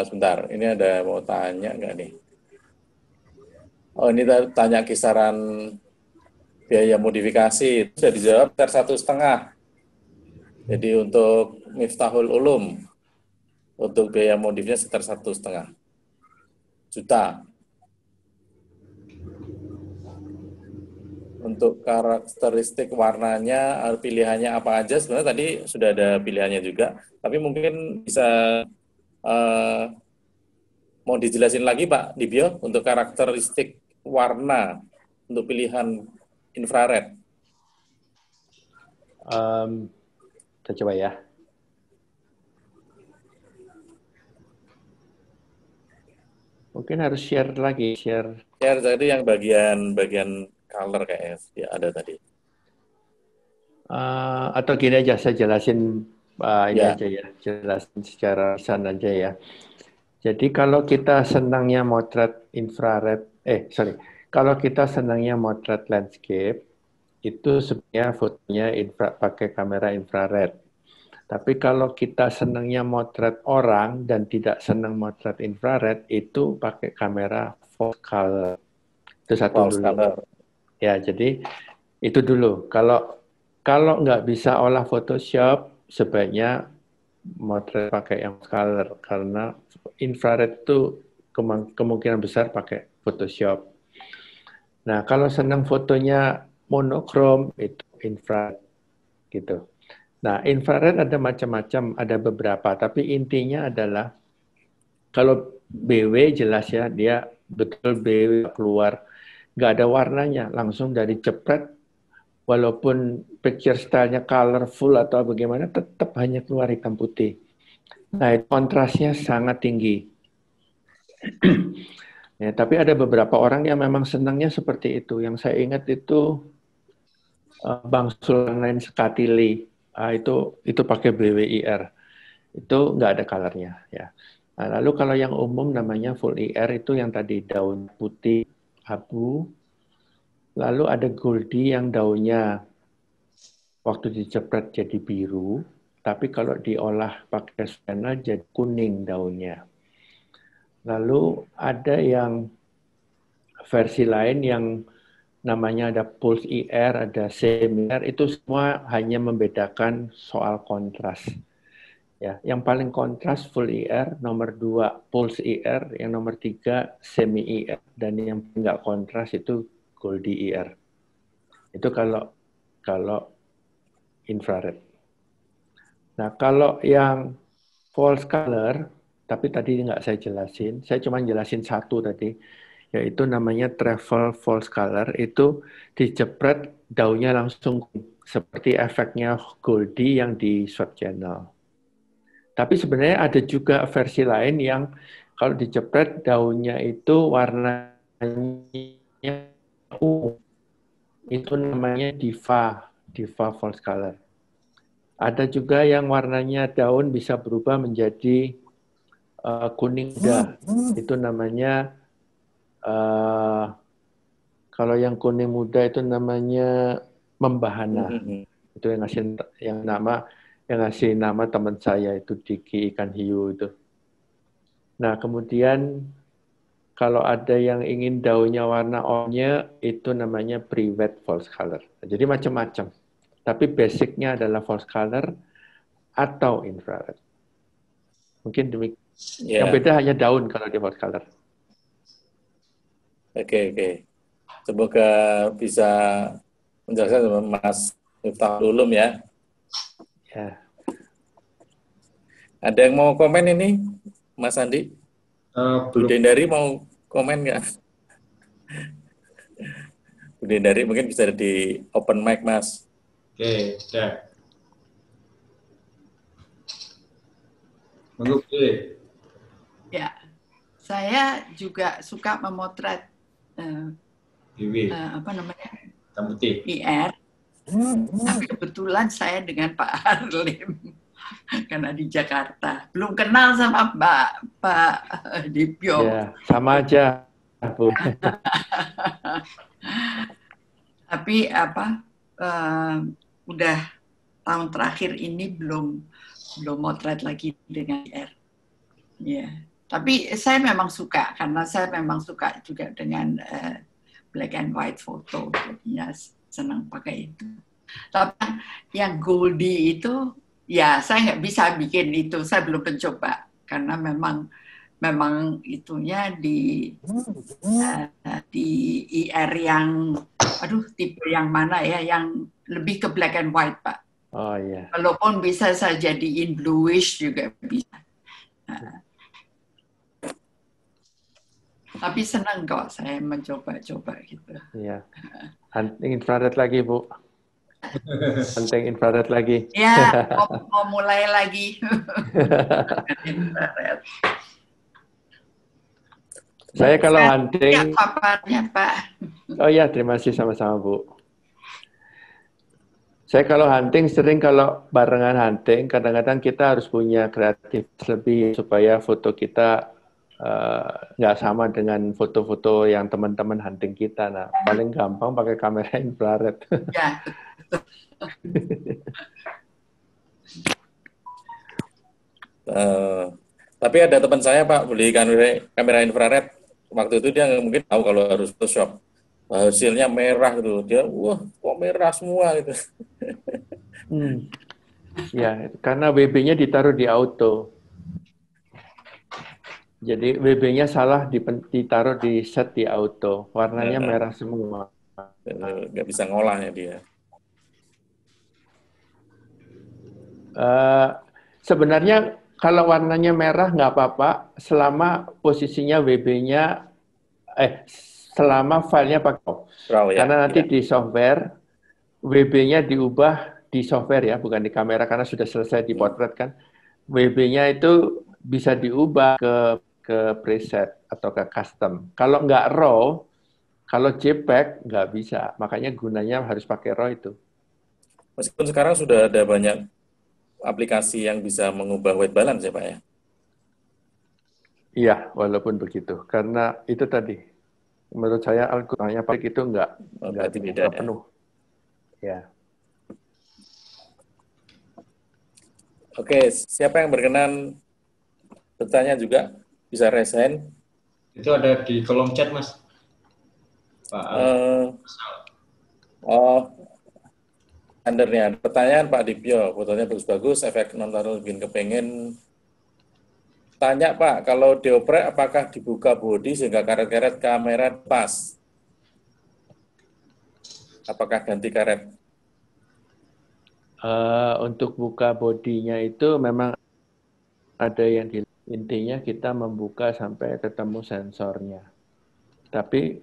[SPEAKER 2] Sebentar, ini ada mau tanya nggak nih? Oh, ini tanya kisaran biaya modifikasi. Itu sudah dijawab sekitar 1,5. Jadi untuk Miftahul Ulum, untuk biaya modifnya sekitar 1,5 juta. Untuk karakteristik warnanya, pilihannya apa aja, sebenarnya tadi sudah ada pilihannya juga. Tapi mungkin bisa mau dijelasin lagi Pak Dibyo untuk karakteristik warna untuk pilihan infrared.
[SPEAKER 3] Kita coba ya. Mungkin harus share lagi, share.
[SPEAKER 2] Share tadi yang bagian color kayaknya ya, ada tadi.
[SPEAKER 3] Atau gini aja, saya jelasin ini
[SPEAKER 2] Ya.
[SPEAKER 3] aja ya, jelasin secara lisan aja ya. Jadi kalau kita senangnya motret infrared, kalau kita senangnya motret landscape, itu sebenarnya fotonya pakai kamera infrared. Tapi kalau kita senangnya motret orang dan tidak senang motret infrared, itu pakai kamera false color. Itu satu
[SPEAKER 2] False
[SPEAKER 3] dulu.
[SPEAKER 2] color.
[SPEAKER 3] Ya, jadi itu dulu. Kalau nggak bisa olah Photoshop, sebaiknya motret pakai yang color karena infrared itu kemungkinan besar pakai Photoshop. Nah, kalau senang fotonya monokrom itu infrared gitu. Nah, infrared ada macam-macam, ada beberapa, tapi intinya adalah kalau BW jelas ya, dia betul BW keluar, nggak ada warnanya, langsung dari jepret, walaupun picture style-nya colorful atau bagaimana, tetap hanya keluar hitam putih. Nah, kontrasnya sangat tinggi. Ya, tapi ada beberapa orang yang memang senangnya seperti itu. Yang saya ingat itu Bang Sulaiman Sekatili, itu pakai BWIR. Itu nggak ada colornya ya. Nah, lalu kalau yang umum namanya full IR itu yang tadi daun putih abu. Lalu ada Goldie yang daunnya waktu dijepret jadi biru, tapi kalau diolah pakai channel jadi kuning daunnya. Lalu ada yang versi lain yang namanya ada pulse IR, ada semi IR, itu semua hanya membedakan soal kontras. Ya, yang paling kontras full IR, nomor 2 pulse IR, yang nomor 3 semi IR, dan yang enggak kontras itu Goldie IR. Itu kalau infrared. Nah, kalau yang false color, tapi tadi nggak saya jelasin, saya cuma jelasin satu tadi, yaitu namanya travel false color, itu dijepret daunnya langsung seperti efeknya Goldie yang di swap channel. Tapi sebenarnya ada juga versi lain yang kalau dijepret daunnya itu warnanya ungu. Itu namanya diva false color. Ada juga yang warnanya daun bisa berubah menjadi kuning muda. Itu namanya kalau yang kuning muda itu namanya membahana. Itu yang ngasih nama teman saya itu Diki Ikan Hiu itu. Nah, kemudian kalau ada yang ingin daunnya warna oranye, itu namanya pre-wet false color. Jadi macam-macam. Tapi basicnya adalah false color atau infrared. Mungkin demikian. Yeah. Yang beda hanya daun kalau di false color.
[SPEAKER 2] Oke. Semoga bisa menjelaskan sama Mas Miftahul Ulum ya.
[SPEAKER 3] Ya.
[SPEAKER 2] Ada yang mau komen ini, Mas Andi? Bu Dendari mau komen nggak? Bu Dendari mungkin bisa di open mic, Mas.
[SPEAKER 1] Oke, sudah.
[SPEAKER 5] Ya, saya juga suka memotret IR. Tapi kebetulan saya dengan Pak Harlim karena di Jakarta. Belum kenal sama Pak Dipyo.
[SPEAKER 3] Ya, sama aja, Bu.
[SPEAKER 5] Tapi udah tahun terakhir ini belum motret lagi dengan R. Ya. Tapi saya memang suka karena saya memang suka juga dengan black and white foto. Jadinya senang pakai itu. Tapi yang Goldie itu, ya saya nggak bisa bikin itu. Saya belum mencoba karena memang itunya di IR yang, tipe yang mana ya, yang lebih ke black and white, Pak.
[SPEAKER 3] Oh iya.
[SPEAKER 5] Walaupun bisa saya jadiin bluish juga bisa. Tapi senang kok saya mencoba-coba gitu.
[SPEAKER 3] Iya. Hunting infrared lagi, Bu. Hunting infrared lagi.
[SPEAKER 5] Ya, mau mulai lagi. Infrared.
[SPEAKER 3] Saya kalau hunting...
[SPEAKER 5] Ya, paparnya, Pak.
[SPEAKER 3] Oh iya, terima kasih sama-sama, Bu. Saya kalau hunting, sering kalau barengan hunting, kadang-kadang kita harus punya kreatif lebih supaya foto kita nggak sama dengan foto-foto yang teman-teman hunting kita. Nah, paling gampang pakai kamera infrared.
[SPEAKER 5] Ya.
[SPEAKER 2] Tapi ada teman saya, Pak, beli kamera infrared. Waktu itu dia mungkin tahu kalau harus Photoshop. Hasilnya merah gitu. Dia, wah, kok merah semua gitu.
[SPEAKER 3] Ya, karena WB-nya ditaruh di auto. Jadi WB-nya salah ditaruh di set di auto. Warnanya merah semua.
[SPEAKER 2] Nggak bisa ngolahnya dia.
[SPEAKER 3] Sebenarnya kalau warnanya merah nggak apa-apa selama posisinya WB-nya selama filenya pakai RAW. Karena nanti di software WB-nya diubah di software ya, bukan di kamera karena sudah selesai dipotret kan. WB-nya itu bisa diubah ke preset atau ke custom. Kalau nggak RAW, kalau JPEG nggak bisa. Makanya gunanya harus pakai RAW itu.
[SPEAKER 2] Meskipun sekarang sudah ada banyak aplikasi yang bisa mengubah white balance ya Pak ya?
[SPEAKER 3] Iya, walaupun begitu. Karena itu tadi, menurut saya algoritmanya pakai itu nggak
[SPEAKER 2] beda,
[SPEAKER 3] penuh. Ya.
[SPEAKER 2] Oke, siapa yang berkenan bertanya juga? Bisa raise hand.
[SPEAKER 1] Itu ada di kolom chat, Mas. Pak
[SPEAKER 2] Undernya, pertanyaan Pak Dipyo, fotonya bagus-bagus, efek non-terlalu bikin kepengen. Tanya Pak, kalau dioprek apakah dibuka bodi sehingga karet-karet kamera pas? Apakah ganti karet?
[SPEAKER 3] Untuk buka bodinya itu memang ada yang intinya kita membuka sampai ketemu sensornya. Tapi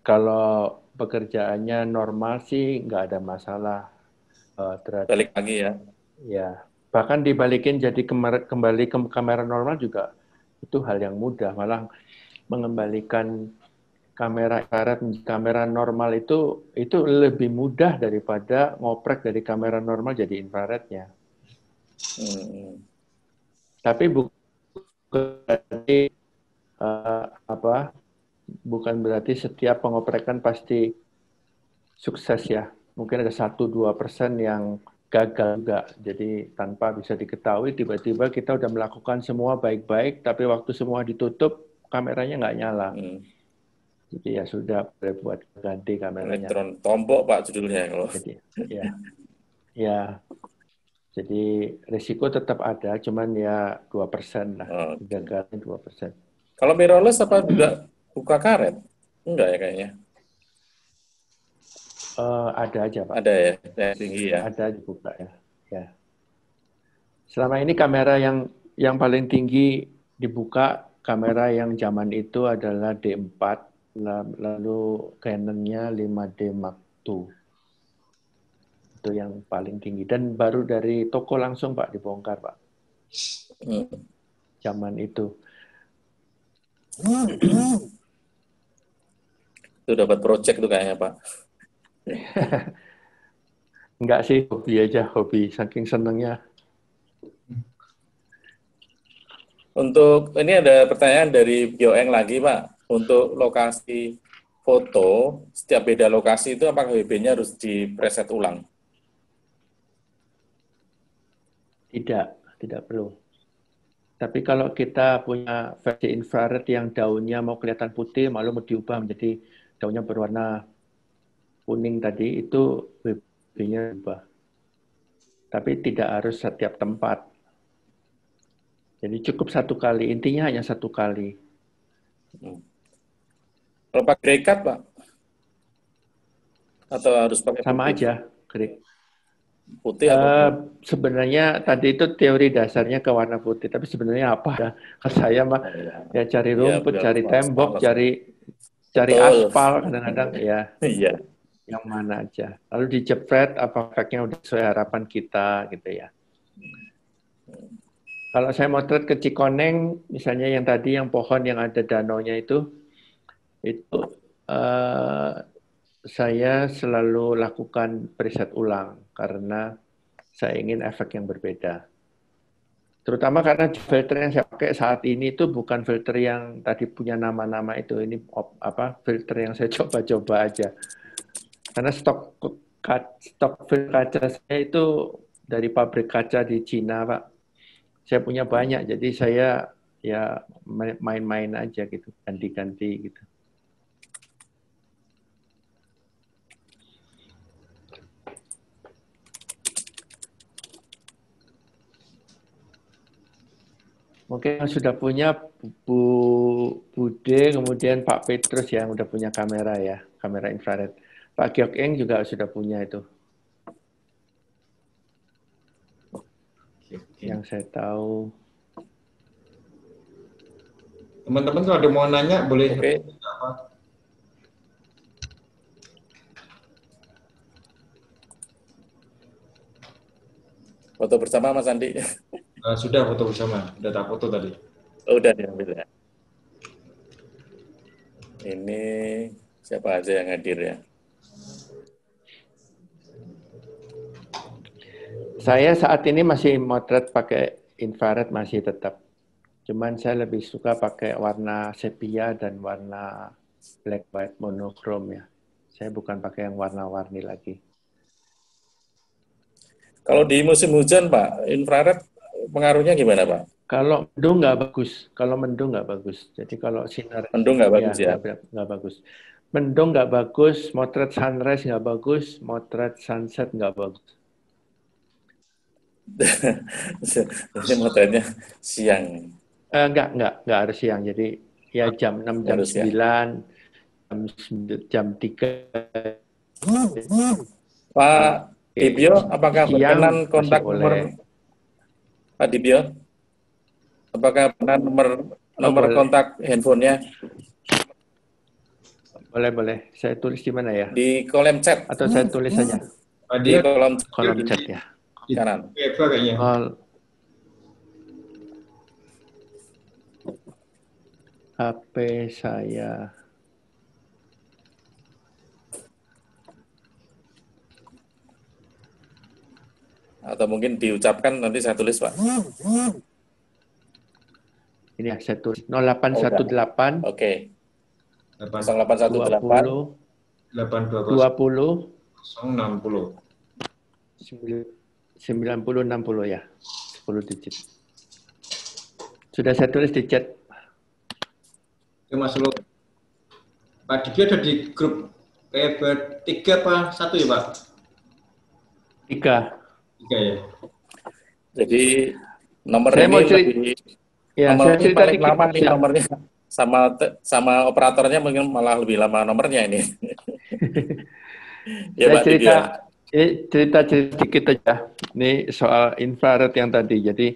[SPEAKER 3] kalau pekerjaannya normal sih nggak ada masalah.
[SPEAKER 2] Balik lagi ya?
[SPEAKER 3] Ya, bahkan dibalikin jadi kembali ke kamera normal juga itu hal yang mudah. Malah mengembalikan kamera infrared menjadi kamera normal itu lebih mudah daripada ngoprek dari kamera normal jadi infrarednya. Tapi bukan berarti setiap pengoprekan pasti sukses ya. Mungkin ada 1-2% yang gagal juga. Jadi tanpa bisa diketahui, tiba-tiba kita udah melakukan semua baik-baik, tapi waktu semua ditutup, kameranya nggak nyala. Jadi ya sudah, boleh buat ganti kameranya.
[SPEAKER 2] Elektron tombok Pak judulnya. Kalau.
[SPEAKER 3] Jadi, ya. Jadi risiko tetap ada, cuman ya 2% lah. Gagalnya 2%.
[SPEAKER 2] Kalau mirrorless apa juga buka karet? Enggak ya kayaknya?
[SPEAKER 3] Ada aja Pak.
[SPEAKER 2] Ada ya, yang tinggi ya?
[SPEAKER 3] Ada dibuka ya. Selama ini kamera yang paling tinggi dibuka, kamera yang zaman itu adalah D4, lalu Canon-nya 5D Mark II. Itu yang paling tinggi. Dan baru dari toko langsung Pak dibongkar Pak. Zaman itu.
[SPEAKER 2] Itu dapat project tuh kayaknya Pak.
[SPEAKER 3] Enggak sih, hobi aja, hobi. Saking senengnya.
[SPEAKER 2] Untuk ini ada pertanyaan dari Bioeng lagi, Pak. Untuk lokasi foto, setiap beda lokasi itu apakah WB-nya harus di-preset ulang?
[SPEAKER 3] Tidak perlu. Tapi kalau kita punya versi infrared yang daunnya mau kelihatan putih, malu mau diubah menjadi daunnya berwarna kuning tadi, itu WB-nya ubah. Tapi tidak harus setiap tempat. Jadi cukup satu kali, intinya hanya satu kali.
[SPEAKER 2] Kalau pakai gray cut, Pak? Atau harus pakai
[SPEAKER 3] Sama
[SPEAKER 2] putih?
[SPEAKER 3] aja, gray.
[SPEAKER 2] Putih atau
[SPEAKER 3] sebenarnya tadi itu teori dasarnya ke warna putih, tapi sebenarnya apa ya? Kalau saya mah ya cari rumput, cari tembok, cari aspal, kadang-kadang ya
[SPEAKER 2] iya.
[SPEAKER 3] yang mana aja. Lalu dijepret apa efeknya udah sesuai harapan kita gitu ya. Kalau saya motret ke Cikoneng, misalnya yang tadi yang pohon yang ada danaunya itu saya selalu lakukan preset ulang karena saya ingin efek yang berbeda. Terutama karena filter yang saya pakai saat ini itu bukan filter yang tadi punya nama-nama itu. Ini filter yang saya coba-coba aja. Karena stok filter kaca saya itu dari pabrik kaca di Cina, Pak. Saya punya banyak, jadi saya ya main-main aja gitu, ganti-ganti gitu. Mungkin yang sudah punya Bu Bude, kemudian Pak Petrus yang udah punya kamera ya, kamera infrared. Pak Giok Eng juga sudah punya itu. Yang saya tahu.
[SPEAKER 1] Teman-teman kalau ada mau nanya boleh.
[SPEAKER 2] Oke. Foto bersama Mas Andi.
[SPEAKER 1] Sudah foto bersama, sudah tak foto tadi.
[SPEAKER 2] Oh, udah diambil ya. Ini siapa aja yang hadir ya?
[SPEAKER 3] Saya saat ini masih motret pakai infrared masih tetap. Cuman saya lebih suka pakai warna sepia dan warna black white monochrome ya. Saya bukan pakai yang warna-warni lagi.
[SPEAKER 2] Kalau di musim hujan, Pak, infrared pengaruhnya gimana, Pak?
[SPEAKER 3] Kalau mendung nggak bagus. Kalau mendung nggak bagus. Jadi kalau sinar
[SPEAKER 2] mendung nggak bagus ya?
[SPEAKER 3] Nggak bagus. Mendung nggak bagus, motret sunrise nggak bagus, motret sunset nggak bagus.
[SPEAKER 2] Ini motretnya siang.
[SPEAKER 3] Nggak harus siang. Jadi ya jam 6, jam 9, jam 3.
[SPEAKER 2] Pak Dibio, apakah berkenan kontak nomor Pak Dibio? Apakah berkenan nomor kontak handphonenya?
[SPEAKER 3] Boleh. Saya tulis di mana ya?
[SPEAKER 2] Di kolom chat.
[SPEAKER 3] Atau saya tulis saja?
[SPEAKER 2] Di kolom
[SPEAKER 3] chat ya.
[SPEAKER 2] Kanan.
[SPEAKER 3] HP saya.
[SPEAKER 2] Atau mungkin diucapkan nanti saya tulis, Pak.
[SPEAKER 3] Ini ya, saya tulis 0818.
[SPEAKER 2] Oke. 0818
[SPEAKER 3] 20 90 ya. 10 digit. Sudah saya tulis di chat.
[SPEAKER 1] Oke, Mas Ulu. Pak Dibio ada di grup PB3 apa 1 ya, Pak?
[SPEAKER 3] 3 ya.
[SPEAKER 2] Jadi nomor
[SPEAKER 3] saya
[SPEAKER 2] ini nomor ini paling lama nih nomornya sama operatornya mungkin malah lebih lama nomornya ini.
[SPEAKER 3] Ya, saya cerita sedikit aja. Ini soal infrared yang tadi. Jadi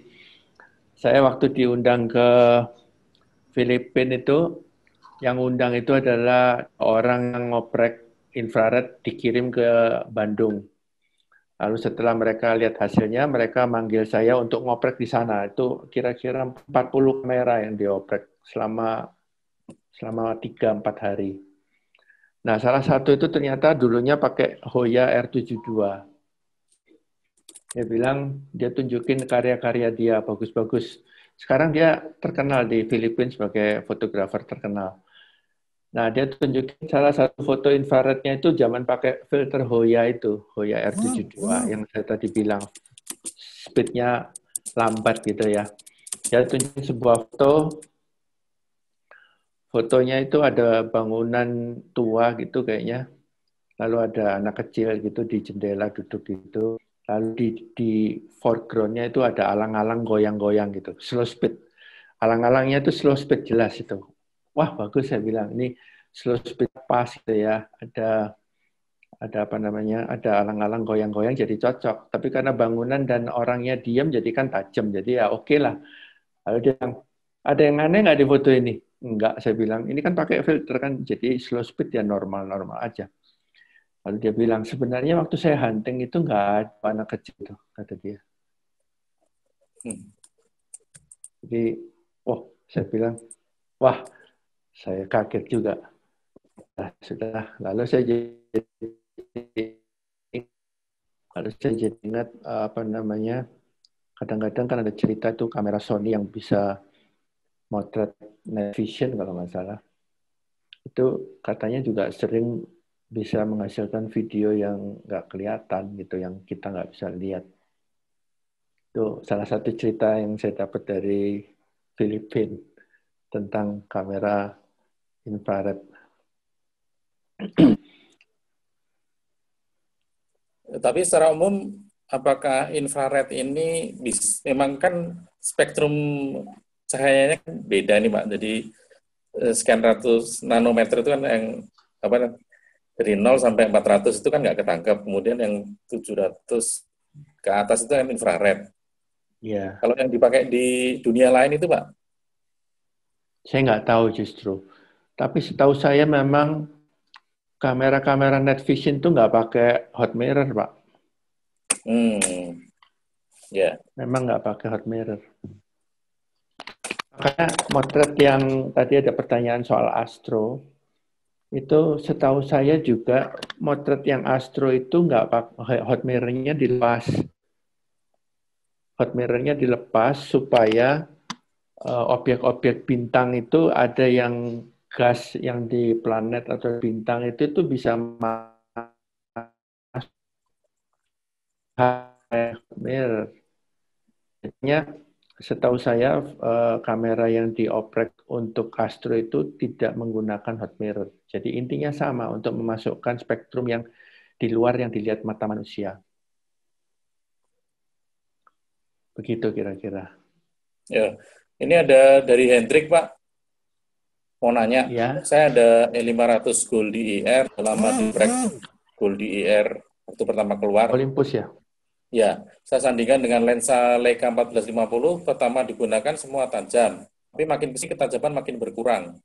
[SPEAKER 3] saya waktu diundang ke Filipina itu, yang undang itu adalah orang yang ngoprek infrared dikirim ke Bandung. Lalu setelah mereka lihat hasilnya, mereka manggil saya untuk ngoprek di sana. Itu kira-kira 40 kamera yang dioprek selama 3-4 hari. Nah, salah satu itu ternyata dulunya pakai Hoya R72. Dia bilang, dia tunjukin karya-karya dia, bagus-bagus. Sekarang dia terkenal di Filipina sebagai fotografer terkenal. Nah, dia tunjukin salah satu foto infrarednya itu zaman pakai filter Hoya itu, Hoya R72 yang saya tadi bilang. Speednya lambat gitu ya. Dia tunjukin sebuah foto, fotonya itu ada bangunan tua gitu kayaknya. Lalu ada anak kecil gitu di jendela duduk gitu. Lalu di foreground-nya itu ada alang-alang goyang-goyang gitu, slow speed. Alang-alangnya itu slow speed jelas itu. Wah, bagus saya bilang. Ini slow speed pas gitu ya. Ada apa namanya? Ada alang-alang goyang-goyang jadi cocok. Tapi karena bangunan dan orangnya diam jadi kan tajam. Jadi ya oke lah. Lalu dia bilang, ada yang aneh nggak di foto ini? Enggak, saya bilang. Ini kan pakai filter kan, jadi slow speed ya normal-normal aja. Lalu dia bilang, sebenarnya waktu saya hunting itu nggak ada anak kecil tuh, kata dia. Jadi, saya bilang, wah, saya kaget juga. Nah, sudah, lalu saya jadi ingat apa namanya, kadang-kadang kan ada cerita tuh kamera Sony yang bisa motret night vision kalau nggak salah. Itu katanya juga sering bisa menghasilkan video yang nggak kelihatan gitu, yang kita nggak bisa lihat. Itu salah satu cerita yang saya dapat dari Filipina tentang kamera infrared.
[SPEAKER 2] Tapi secara umum, apakah infrared ini memang kan spektrum cahayanya kan beda nih Pak. Jadi sekian ratus nanometer itu kan yang apa dari 0 sampai 400 itu kan nggak ketangkap. Kemudian yang 700 ke atas itu kan infrared.
[SPEAKER 3] Ya.
[SPEAKER 2] Kalau yang dipakai di dunia lain itu Pak?
[SPEAKER 3] Saya nggak tahu justru. Tapi setahu saya memang kamera-kamera night vision itu nggak pakai hot mirror, Pak.
[SPEAKER 2] Ya.
[SPEAKER 3] Memang nggak pakai hot mirror. Makanya motret yang tadi ada pertanyaan soal astro, itu setahu saya juga motret yang astro itu nggak pakai hot mirror-nya dilepas. Hot mirror-nya dilepas supaya objek-objek bintang itu ada yang gas yang di planet atau bintang itu bisa masuk mirror. Jadinya setahu saya kamera yang dioprek untuk astro itu tidak menggunakan hot mirror. Jadi intinya sama untuk memasukkan spektrum yang di luar yang dilihat mata manusia. Begitu kira-kira.
[SPEAKER 2] Ya, ini ada dari Hendrik Pak. Mau nanya,
[SPEAKER 3] ya.
[SPEAKER 2] Saya ada E500 Goldie IR, lama di Goldie IR waktu pertama keluar.
[SPEAKER 3] Olympus ya?
[SPEAKER 2] Ya, saya sandingkan dengan lensa Leica 1450, pertama digunakan semua tajam, tapi makin kesini ketajaman makin berkurang.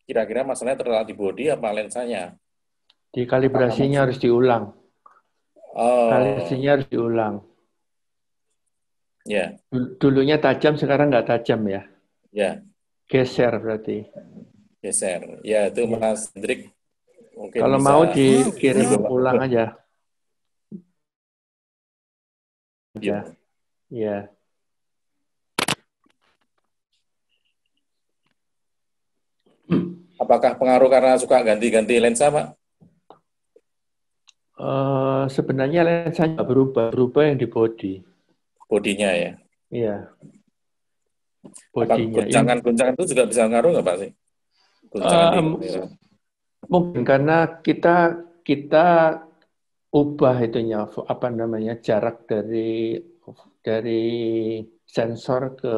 [SPEAKER 2] Kira-kira masalahnya terletak di bodi apa lensanya?
[SPEAKER 3] Di kalibrasinya harus diulang. Kalibrasinya harus diulang.
[SPEAKER 2] Ya.
[SPEAKER 3] Dulunya tajam, sekarang nggak tajam ya?
[SPEAKER 2] Ya.
[SPEAKER 3] Geser berarti.
[SPEAKER 2] Geser. Ya, itu Mas Hendrik. Mungkin
[SPEAKER 3] kalau
[SPEAKER 2] bisa
[SPEAKER 3] mau dikirim ulang aja. Ya.
[SPEAKER 2] Apakah pengaruh karena suka ganti-ganti lensa, Pak?
[SPEAKER 3] Sebenarnya lensanya berubah yang di body.
[SPEAKER 2] Bodinya ya?
[SPEAKER 3] Iya.
[SPEAKER 2] Bodinya. Goncangan-goncangan itu juga bisa ngaruh nggak, Pak? Sih?
[SPEAKER 3] Mungkin karena kita ubah itunya jarak dari sensor ke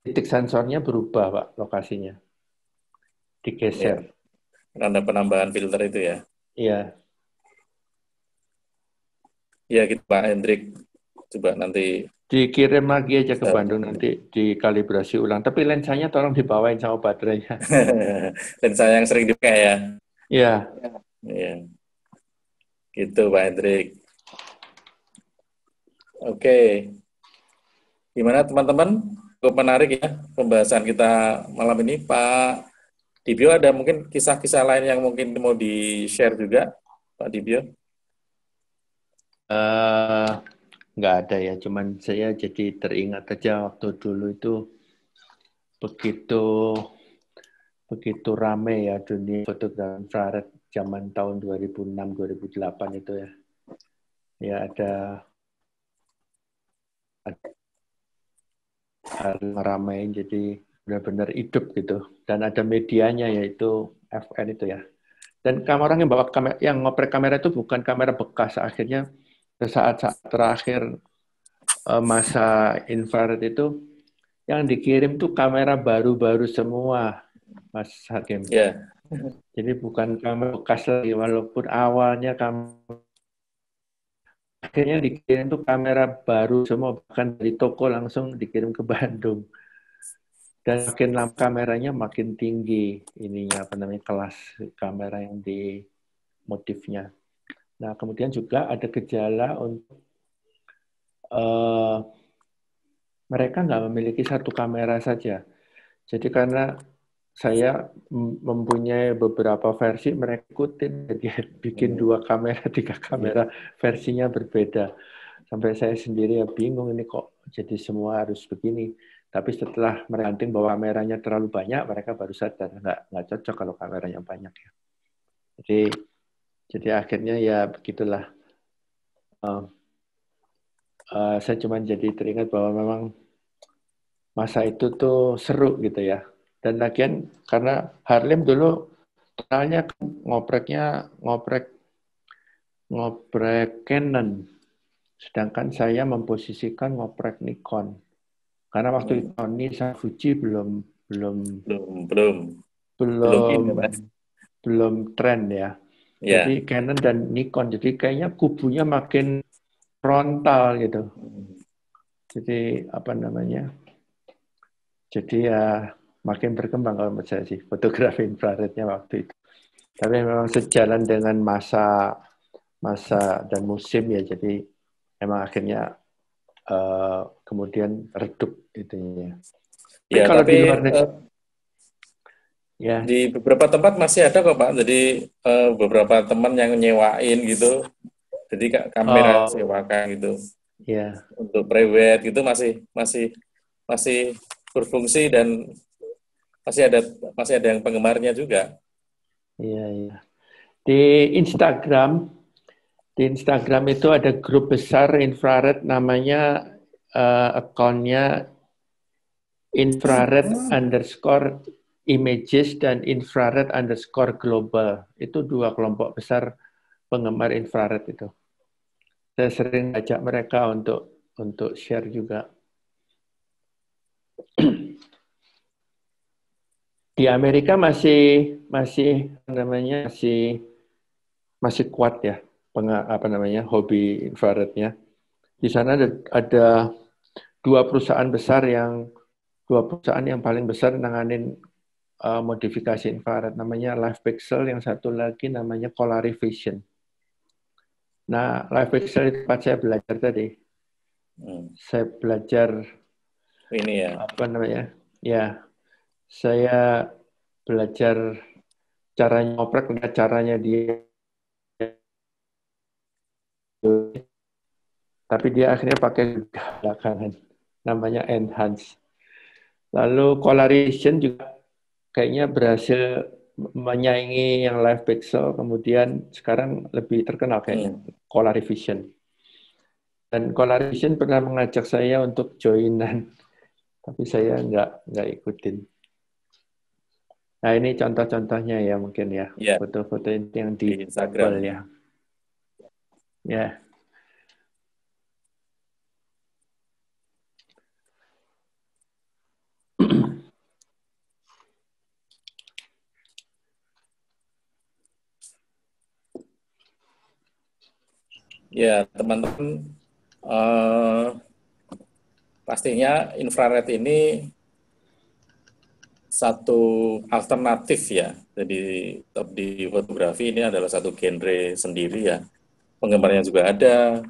[SPEAKER 3] titik sensornya berubah, Pak, lokasinya. Digeser.
[SPEAKER 2] Ya. Karena penambahan filter itu ya?
[SPEAKER 3] Iya.
[SPEAKER 2] Ya, gitu Pak Hendrik. Coba nanti
[SPEAKER 3] dikirim lagi aja ke Bandung, nanti dikalibrasi ulang. Tapi lensanya tolong dibawain sama baterainya.
[SPEAKER 2] Lensa yang sering dipakai ya?
[SPEAKER 3] Iya.
[SPEAKER 2] Iya. Gitu Pak Hendrik. Oke. Gimana teman-teman? Cukup menarik ya pembahasan kita malam ini. Pak Dibyo, ada mungkin kisah-kisah lain yang mungkin mau di-share juga, Pak Dibyo?
[SPEAKER 3] nggak ada ya. Cuman saya jadi teringat aja waktu dulu itu begitu rame ya dunia fotografi infrared zaman tahun 2006-2008 itu ya. Ya ada hal ngeramein jadi benar-benar hidup gitu. Dan ada medianya yaitu FN itu ya. Dan orang yang bawa kamera, yang ngoprek kamera itu bukan kamera bekas. Akhirnya saat-saat terakhir masa infrared itu yang dikirim tuh kamera baru-baru semua, Mas Hakim.
[SPEAKER 2] Ya.
[SPEAKER 3] Jadi bukan kamera bekas lagi, walaupun awalnya akhirnya dikirim tuh kamera baru semua, bahkan dari toko langsung dikirim ke Bandung. Dan makin lama kameranya makin tinggi ininya kelas kamera yang di motifnya. Nah, kemudian juga ada gejala untuk mereka nggak memiliki satu kamera saja. Jadi karena saya mempunyai beberapa versi, mereka ikutin, jadi bikin 2 kamera, 3 kamera, versinya berbeda. Sampai saya sendiri ya bingung, ini kok jadi semua harus begini. Tapi setelah meranting bahwa kameranya terlalu banyak, mereka baru sadar nggak cocok kalau kameranya banyak ya. Jadi akhirnya ya begitulah. Saya cuma jadi teringat bahwa memang masa itu tuh seru gitu ya. Dan lagian karena Harlem dulu terkenalnya ngoprek Canon, sedangkan saya memposisikan ngoprek Nikon. Karena waktu itu Sony sama Fuji belum tren ya. Jadi Canon dan Nikon, jadi kayaknya kubunya makin frontal gitu. Jadi jadi ya makin berkembang kalau menurut saya sih fotografi infrarednya waktu itu. Tapi memang sejalan dengan masa dan musim ya, jadi memang akhirnya kemudian redup itunya.
[SPEAKER 2] Ya,
[SPEAKER 3] kalau
[SPEAKER 2] tapi
[SPEAKER 3] di luar negeri, ya.
[SPEAKER 2] Di beberapa tempat masih ada kok Pak. Jadi beberapa teman yang nyewain gitu. Jadi kamera sewakan gitu.
[SPEAKER 3] Ya.
[SPEAKER 2] Untuk prewed gitu masih berfungsi dan masih ada yang penggemarnya juga.
[SPEAKER 3] Iya. Di Instagram itu ada grup besar infrared, namanya akunnya infrared_images dan infrared_global. Itu 2 kelompok besar penggemar infrared itu. Saya sering ajak mereka untuk share juga. Di Amerika masih kuat ya hobi infrarednya. Di sana ada 2 perusahaan yang paling besar nanganin modifikasi infrared, namanya LivePixel, yang satu lagi namanya Colarivision. Nah, LivePixel itu tempat saya belajar tadi. Saya belajar
[SPEAKER 2] ini ya.
[SPEAKER 3] Ya, saya belajar caranya ngoprek, lihat caranya dia. Tapi dia akhirnya pakai belakangan, namanya Enhance. Lalu Colarivision juga kayaknya berhasil menyaingi yang LivePixel, kemudian sekarang lebih terkenal kayaknya, Colarivision. Dan Colarivision pernah mengajak saya untuk joinan, tapi saya nggak ikutin. Nah, ini contoh-contohnya ya mungkin ya, foto-foto yang di Instagram ya. Ya.
[SPEAKER 2] Ya, teman-teman, pastinya infrared ini satu alternatif ya. Jadi di fotografi ini adalah satu genre sendiri ya. Penggemarnya juga ada,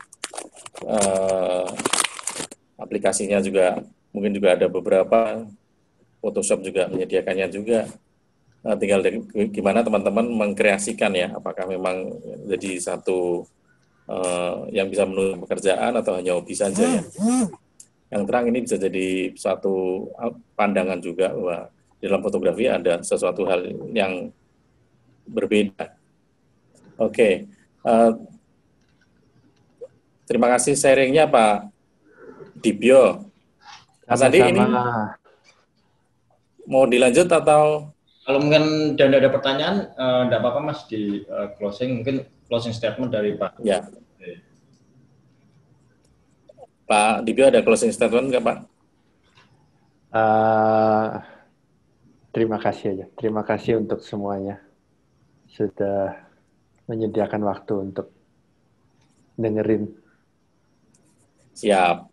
[SPEAKER 2] aplikasinya juga mungkin juga ada beberapa. Photoshop juga menyediakannya juga. Tinggal gimana teman-teman mengkreasikan ya. Apakah memang jadi satu yang bisa menunjang pekerjaan atau hanya hobi saja ya. Yang terang ini bisa jadi suatu pandangan juga bahwa di dalam fotografi ada sesuatu hal yang berbeda. Oke. Terima kasih sharingnya Pak Dibyo. Mas Andi, ini mau dilanjut atau?
[SPEAKER 1] Kalau mungkin dan ada pertanyaan, enggak apa-apa Mas di closing, mungkin closing statement dari Pak.
[SPEAKER 2] Ya. Pak Dibyo ada closing statement nggak Pak?
[SPEAKER 3] Terima kasih aja. Terima kasih untuk semuanya. Sudah menyediakan waktu untuk dengerin.
[SPEAKER 2] Siap.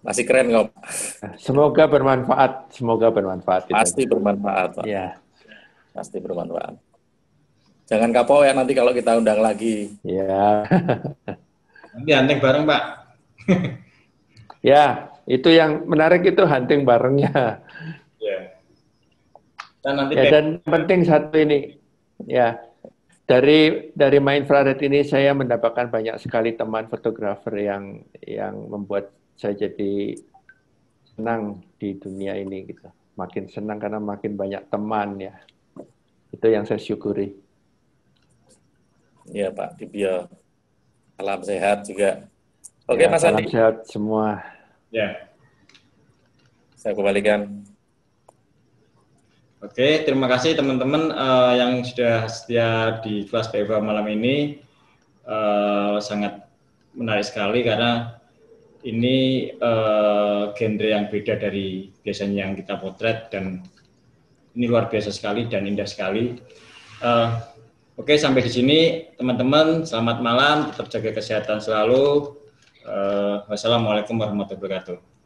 [SPEAKER 2] Masih keren nggak?
[SPEAKER 3] Semoga bermanfaat. Semoga bermanfaat.
[SPEAKER 2] Pasti bermanfaat, Pak.
[SPEAKER 3] Ya.
[SPEAKER 2] Pasti bermanfaat. Jangan kapok ya nanti kalau kita undang lagi.
[SPEAKER 3] Ya.
[SPEAKER 1] Nanti hunting bareng, Pak.
[SPEAKER 3] Ya, itu yang menarik itu hunting barengnya.
[SPEAKER 1] Ya. Dan nanti
[SPEAKER 3] dan penting satu ini, ya. Dari My Infrared ini saya mendapatkan banyak sekali teman fotografer yang membuat saya jadi senang di dunia ini gitu. Makin senang karena makin banyak teman ya. Itu yang saya syukuri.
[SPEAKER 2] Iya Pak Dibyo. Salam sehat juga. Oke
[SPEAKER 3] ya,
[SPEAKER 2] Mas Andi.
[SPEAKER 3] Salam sehat semua.
[SPEAKER 1] Ya.
[SPEAKER 2] Saya kembalikan.
[SPEAKER 1] Oke, terima kasih teman-teman yang sudah setia di kelas PFA malam ini. Sangat menarik sekali karena ini genre yang beda dari biasanya yang kita potret dan ini luar biasa sekali dan indah sekali. Oke, sampai di sini teman-teman. Selamat malam, tetap jaga kesehatan selalu. Wassalamualaikum warahmatullahi wabarakatuh.